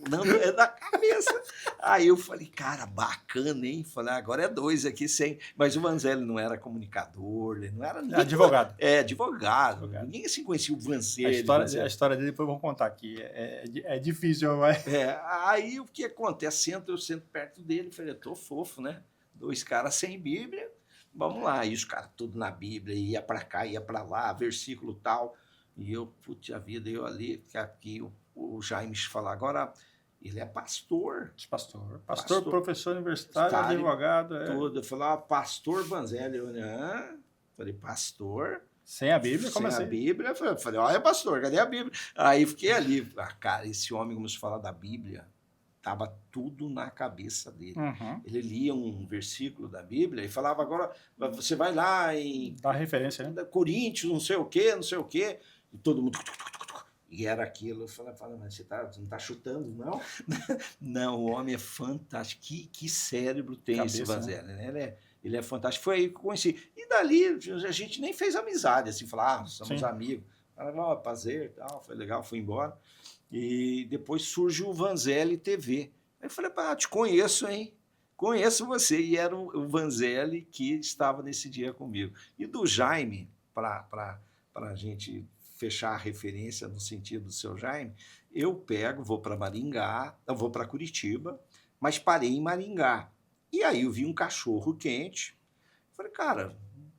Não, é da cabeça. Aí eu falei, cara, bacana, hein? Falei, agora é 2 aqui sem. Mas o Vanzelli não era comunicador, ele não era ninguém. Advogado. Advogado. Ninguém assim conhecia o Vanzelli. A história dele depois vamos contar aqui. É difícil, mas. Aí o que acontece? Eu sento perto dele, falei, eu tô fofo, né? 2 caras sem Bíblia. Vamos lá, e os caras tudo na Bíblia, ia para cá, ia para lá, versículo tal. E eu, putz, a vida, eu ali, aqui o Jaime falar, agora ele é pastor. Pastor, professor universitário, advogado. Tudo. Eu falei, pastor Vanzelli. Eu falei, pastor? Sem a Bíblia? Como assim? Sem a Bíblia. Eu falei, olha, pastor, cadê a Bíblia? Aí fiquei ali, cara, esse homem começou a falar da Bíblia. Estava tudo na cabeça dele. Ele lia um versículo da Bíblia e falava, agora você vai lá em... Dá referência, né? Coríntios, não sei o quê. E todo mundo... E era aquilo. Eu falei, mas você não está chutando, não? Não, o homem é fantástico. Que cérebro tem esse Vanzelli, né? Ele é fantástico. Foi aí que eu conheci. E dali a gente nem fez amizade, assim, falar, somos amigos. Falava, prazer, tal, foi legal, fui embora. E depois surge o Vanzelli TV. Aí eu falei, te conheço, hein? Conheço você. E era o Vanzelli que estava nesse dia comigo. E do Jaime, para a gente fechar a referência no sentido do seu Jaime, eu vou para Maringá, eu vou para Curitiba, mas parei em Maringá. E aí eu vi um cachorro quente. Falei, cara,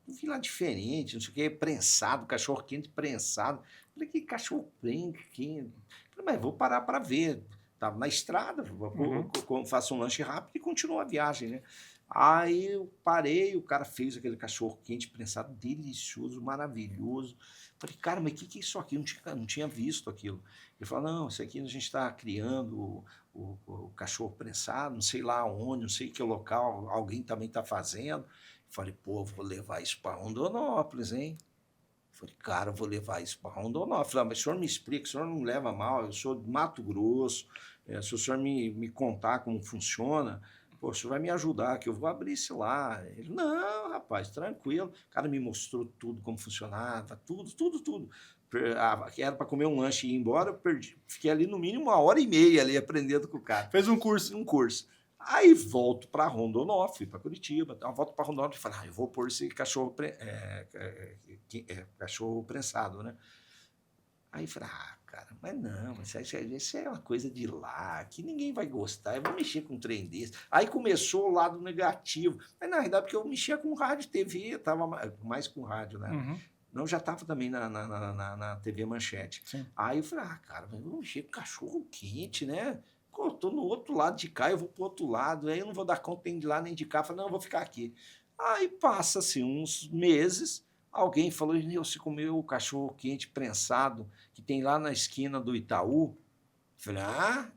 eu vi lá diferente, não sei o que, prensado, cachorro quente prensado. Falei, que cachorro quente? Falei, mas vou parar para ver. Estava na estrada, faço um lanche rápido e continuo a viagem, né? Aí eu parei, o cara fez aquele cachorro quente prensado, delicioso, maravilhoso. Falei, cara, mas o que é isso aqui? Não tinha visto aquilo. Ele falou, não, isso aqui a gente está criando o cachorro prensado, não sei lá onde, não sei que local, alguém também está fazendo. Falei, pô, vou levar isso para Rondonópolis, hein? Falei, cara, vou levar isso para Rondonópolis. Falei, mas o senhor me explica, o senhor não leva mal, eu sou de Mato Grosso, se o senhor me contar como funciona, pô, o senhor vai me ajudar, que eu vou abrir isso lá. Ele, não, rapaz, tranquilo. O cara me mostrou tudo, como funcionava, tudo. Era para comer um lanche e ir embora, eu fiquei ali no mínimo 1h30 ali aprendendo com o cara. Fez um curso. Um curso. Aí volto para Rondonópolis, para Curitiba, então volto para Rondonópolis e falo, eu vou pôr esse cachorro, cachorro prensado, né? Aí falei, cara, mas não, isso é uma coisa de lá, que ninguém vai gostar, eu vou mexer com um trem desse. Aí começou o lado negativo, mas na realidade porque eu mexia com rádio, TV, estava mais com rádio, né? Uhum. Não, já estava também na TV Manchete. Sim. Aí eu falei, cara, mas eu vou mexer com cachorro quente, né? Eu tô no outro lado de cá, eu vou pro outro lado, aí eu não vou dar conta nem de lá nem de cá. Eu falei, não, eu vou ficar aqui. Aí passa-se uns meses, alguém falou, você comeu o cachorro quente prensado que tem lá na esquina do Itaú? Eu falei,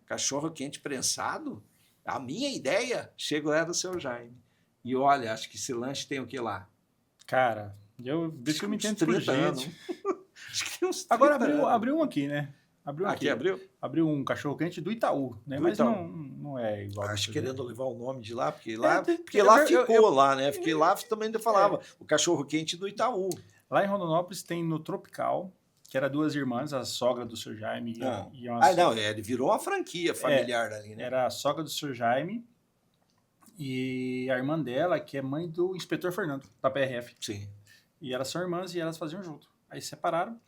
cachorro quente prensado? A minha ideia chegou era do seu Jaime. E olha, acho que esse lanche tem o que lá? Cara, deixa eu me entender por gente. Acho que tem uns 30 Agora abriu um aqui, né? Abriu um cachorro quente do Itaú, né? Do Mas Itaú. não é igual. Acho querendo levar o nome de lá, porque É, lá ficou lá, né? Porque lá também ainda falava o cachorro quente do Itaú. Lá em Rondonópolis tem no Tropical, que era 2 irmãs, a sogra do Sr. Jaime ele virou uma franquia familiar ali, né? Era a sogra do Sr. Jaime e a irmã dela, que é mãe do inspetor Fernando, da PRF. Sim. E elas são irmãs e elas faziam junto. Aí separaram.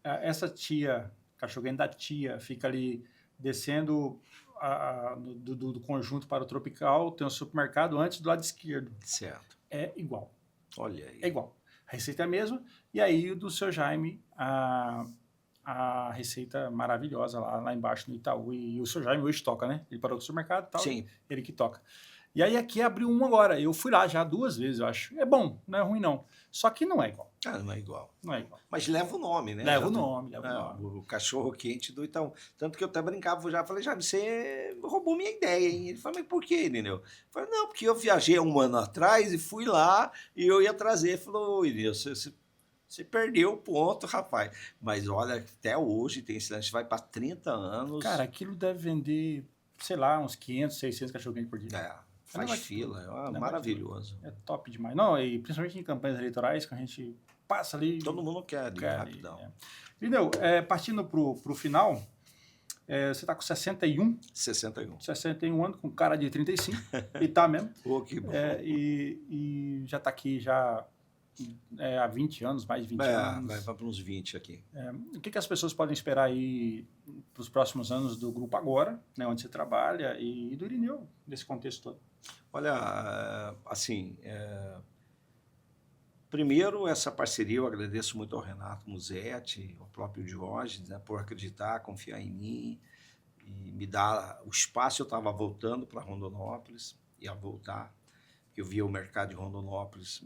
Essa tia, cachorro-quente da tia, fica ali descendo do conjunto para o Tropical, tem um supermercado antes do lado esquerdo. Certo. É igual. Olha aí. É igual. A receita é a mesma. E aí, do Sr. Jaime, a receita maravilhosa lá embaixo no Itaú. E o Sr. Jaime hoje toca, né? Ele parou com o supermercado e tal. Sim. Ele que toca. E aí aqui abriu um agora. Eu fui lá já 2 vezes, eu acho. É bom, não é ruim não. Só que não é igual. Não é igual. Não é igual. Mas leva o nome, né? Leva o nome. O cachorro quente do Itaú. Tanto que eu até brincava já. Falei, já você roubou minha ideia, hein? Ele falou, mas por quê, entendeu? Eu falei, não, porque eu viajei há 1 ano atrás e fui lá e eu ia trazer. Ele falou, Inês, você perdeu o ponto, rapaz. Mas olha, até hoje tem esse lanche, vai para 30 anos. Cara, aquilo deve vender, sei lá, uns 500, 600 cachorro-quente por dia. Faz fila, é maravilhoso. É top demais. Não, e principalmente em campanhas eleitorais, que a gente passa ali... Todo mundo quer ali, rapidão. Lineu, partindo pro final, você está com 61? 61. 61 anos, com cara de 35, e tá mesmo. Que bom. E já está aqui já há 20 anos, mais de 20 anos. Vai para uns 20 aqui. O que as pessoas podem esperar aí para os próximos anos do Grupo Agora, né, onde você trabalha, e do Irineu, nesse contexto todo? Olha, assim, primeiro essa parceria, eu agradeço muito ao Renato Musetti, ao próprio Diógenes, né, por acreditar, confiar em mim e me dar o espaço. Eu estava voltando para Rondonópolis, ia voltar, eu via o mercado de Rondonópolis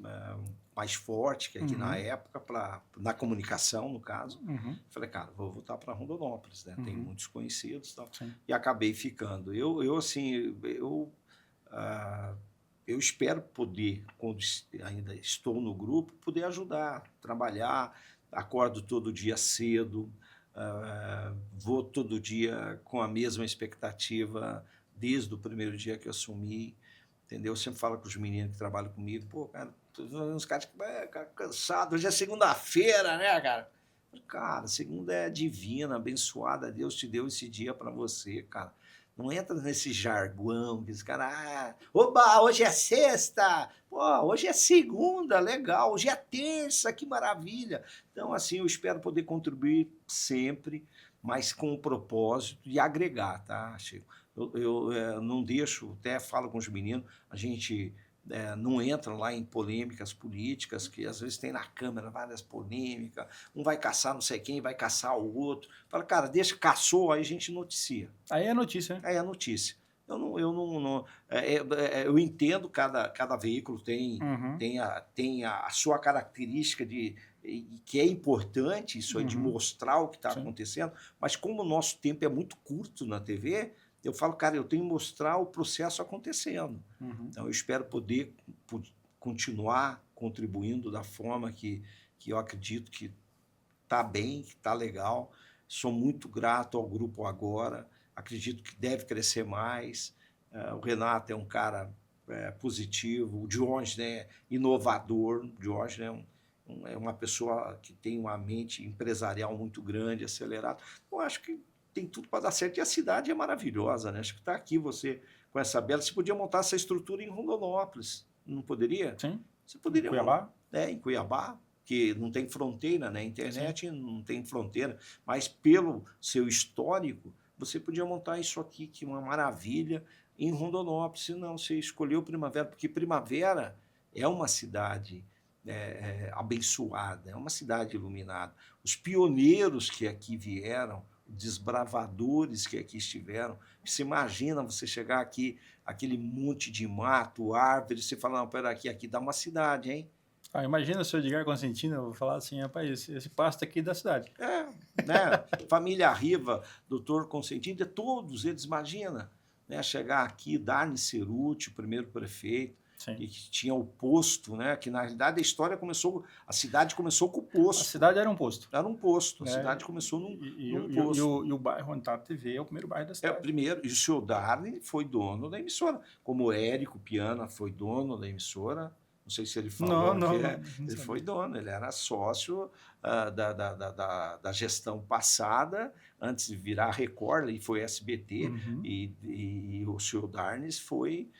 mais forte que aqui na época, na comunicação, no caso. Falei, cara, vou voltar para Rondonópolis, né? Tem muitos conhecidos e tal. Sim. E acabei ficando. Eu espero poder, quando ainda estou no grupo, poder ajudar, trabalhar. Acordo todo dia cedo, vou todo dia com a mesma expectativa desde o primeiro dia que assumi. Entendeu? Eu sempre falo com os meninos que trabalham comigo, pô, cara, uns caras que cansado, hoje é segunda-feira, né, cara? Cara, segunda é divina, abençoada, Deus te deu esse dia para você, cara. Não entra nesse jargão, que esse cara, oba, hoje é sexta, pô, hoje é segunda, legal, hoje é terça, que maravilha. Então, assim, eu espero poder contribuir sempre, mas com o propósito de agregar, tá, Chico? Eu não deixo, até falo com os meninos, a gente não entra lá em polêmicas políticas, que às vezes tem na Câmara várias polêmicas, um vai caçar não sei quem, vai caçar o outro. Fala, cara, deixa, caçou, aí a gente noticia. Aí é notícia, né? Aí é notícia. Eu entendo cada veículo Uhum, tem a sua característica que é importante, isso aí de uhum, mostrar o que está sim. acontecendo, mas como o nosso tempo é muito curto na TV, eu falo, cara, eu tenho que mostrar o processo acontecendo. Uhum. Então, eu espero poder continuar contribuindo da forma que eu acredito que está bem, que está legal. Sou muito grato ao Grupo Agora, acredito que deve crescer mais. O Renato é um cara positivo, o Diógenes é inovador, o Diógenes é uma pessoa que tem uma mente empresarial muito grande, acelerada. Eu acho que tem tudo para dar certo. E a cidade é maravilhosa, né? Acho que está aqui você com essa bela. Você podia montar essa estrutura em Rondonópolis, não poderia? Sim. Você Em poderia Cuiabá? em Cuiabá, que não tem fronteira, né? A Sim. internet não tem fronteira, mas pelo seu histórico, você podia montar isso aqui, que é uma maravilha, em Rondonópolis. Se não, você escolheu Primavera, porque Primavera é uma cidade abençoada, é uma cidade iluminada. Os pioneiros que aqui vieram, desbravadores que aqui estiveram. Você imagina você chegar aqui, aquele monte de mato, árvores, você fala, não, pera aqui dá uma cidade, hein? Ah, imagina se eu Edgar Constantino, eu vou falar assim, rapaz, esse pasto aqui é da cidade. Né? Família Riva, doutor Consentino, todos eles, imagina, né? Chegar aqui, Darny Ceruti, o primeiro prefeito, Sim. e que tinha o posto, né? Que na realidade a cidade começou com o A posto. cidade era um posto. Era um posto, a Né? cidade começou num E posto. o bairro onde está a TV é o primeiro bairro da cidade. Primeiro, e o senhor Darny foi dono da emissora, como o Érico Piana foi dono da emissora. Não sei se ele falou Não, aqui, não ele sabia. foi dono, ele era sócio da gestão passada, antes de virar Record, e foi SBT, Uhum. e o senhor Darnes foi,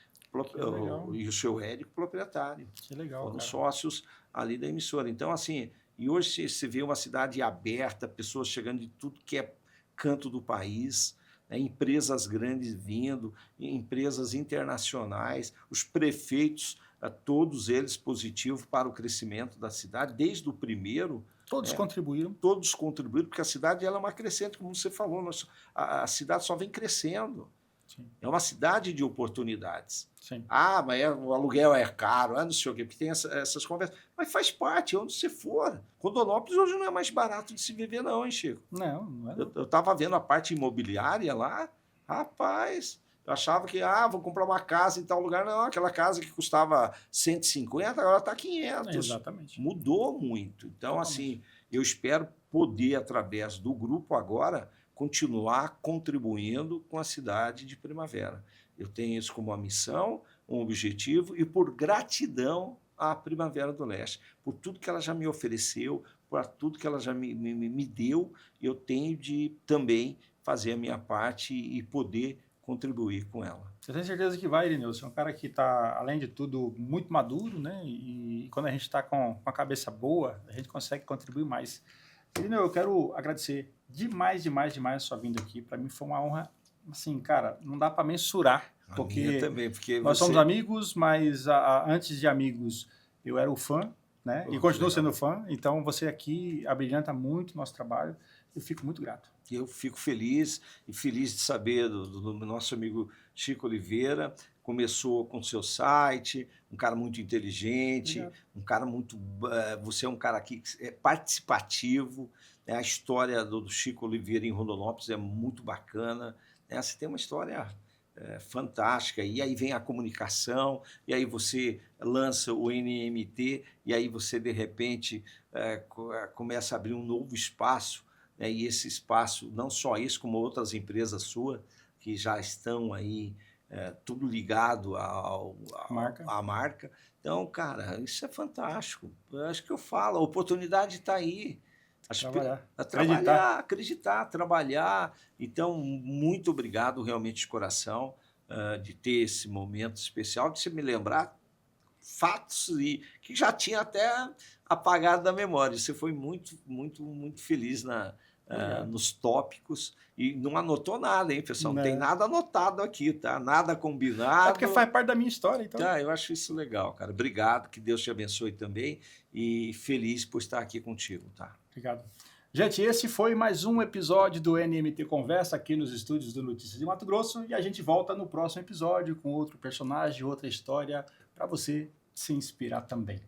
e o senhor Érico proprietário. Que legal, Foram cara. sócios ali da emissora. Então, assim, e hoje se vê uma cidade aberta, pessoas chegando de tudo que é canto do país, né, empresas grandes vindo, empresas internacionais, os prefeitos, todos eles positivos para o crescimento da cidade, desde o primeiro. Todos contribuíram. Todos contribuíram, porque a cidade ela é uma crescente, como você falou, a cidade só vem crescendo. Sim. É uma cidade de oportunidades. Sim. Mas o aluguel é caro, não sei o quê, porque tem essas conversas. Mas faz parte, onde você for. Rondonópolis hoje não é mais barato de se viver, não, hein, Chico? Não é. Eu estava vendo a parte imobiliária lá, rapaz, eu achava que, vou comprar uma casa em tal lugar. Não, aquela casa que custava 150, agora está 500. Exatamente. Mudou muito. Então, assim, eu espero poder, através do grupo agora, continuar contribuindo com a cidade de Primavera. Eu tenho isso como uma missão, um objetivo, e por gratidão à Primavera do Leste, por tudo que ela já me ofereceu, por tudo que ela já me deu, eu tenho de também fazer a minha parte e poder contribuir com ela. Você tem certeza que vai, Irineu? Você é um cara que está, além de tudo, muito maduro, né? E quando a gente está com a cabeça boa, a gente consegue contribuir mais. Irineu, eu quero agradecer demais a sua vinda aqui. Para mim foi uma honra, assim, cara, não dá para mensurar. Porque também, porque nós somos amigos, mas antes de amigos eu era o fã, né? E continuo sendo fã. Então você aqui abrilhanta muito o nosso trabalho. Eu fico muito grato. Eu fico feliz de saber do nosso amigo Chico Oliveira. Começou com o seu site, um cara muito inteligente, um cara muito. Você é um cara que é participativo. Né? A história do Chico Oliveira em Rondonópolis é muito bacana. Né? Você tem uma história fantástica. E aí vem a comunicação, e aí você lança o NMT, e aí você, de repente, começa a abrir um novo espaço. E esse espaço, não só isso, como outras empresas suas, que já estão aí, tudo ligado à marca. Então, cara, isso é fantástico. Eu acho que eu falo, a oportunidade está aí. Acreditar, trabalhar. Então, muito obrigado realmente de coração de ter esse momento especial, de você me lembrar fatos que já tinha até apagado da memória. Você foi muito, muito, muito feliz na nos tópicos. E não anotou nada, hein, pessoal? Não tem Né? nada anotado aqui, tá? Nada combinado. É porque faz parte da minha história, então. Tá, eu acho isso legal, cara. Obrigado, que Deus te abençoe também. E feliz por estar aqui contigo, tá? Obrigado. Gente, esse foi mais um episódio do NMT Conversa aqui nos estúdios do Notícias de Mato Grosso e a gente volta no próximo episódio com outro personagem, outra história para você se inspirar também.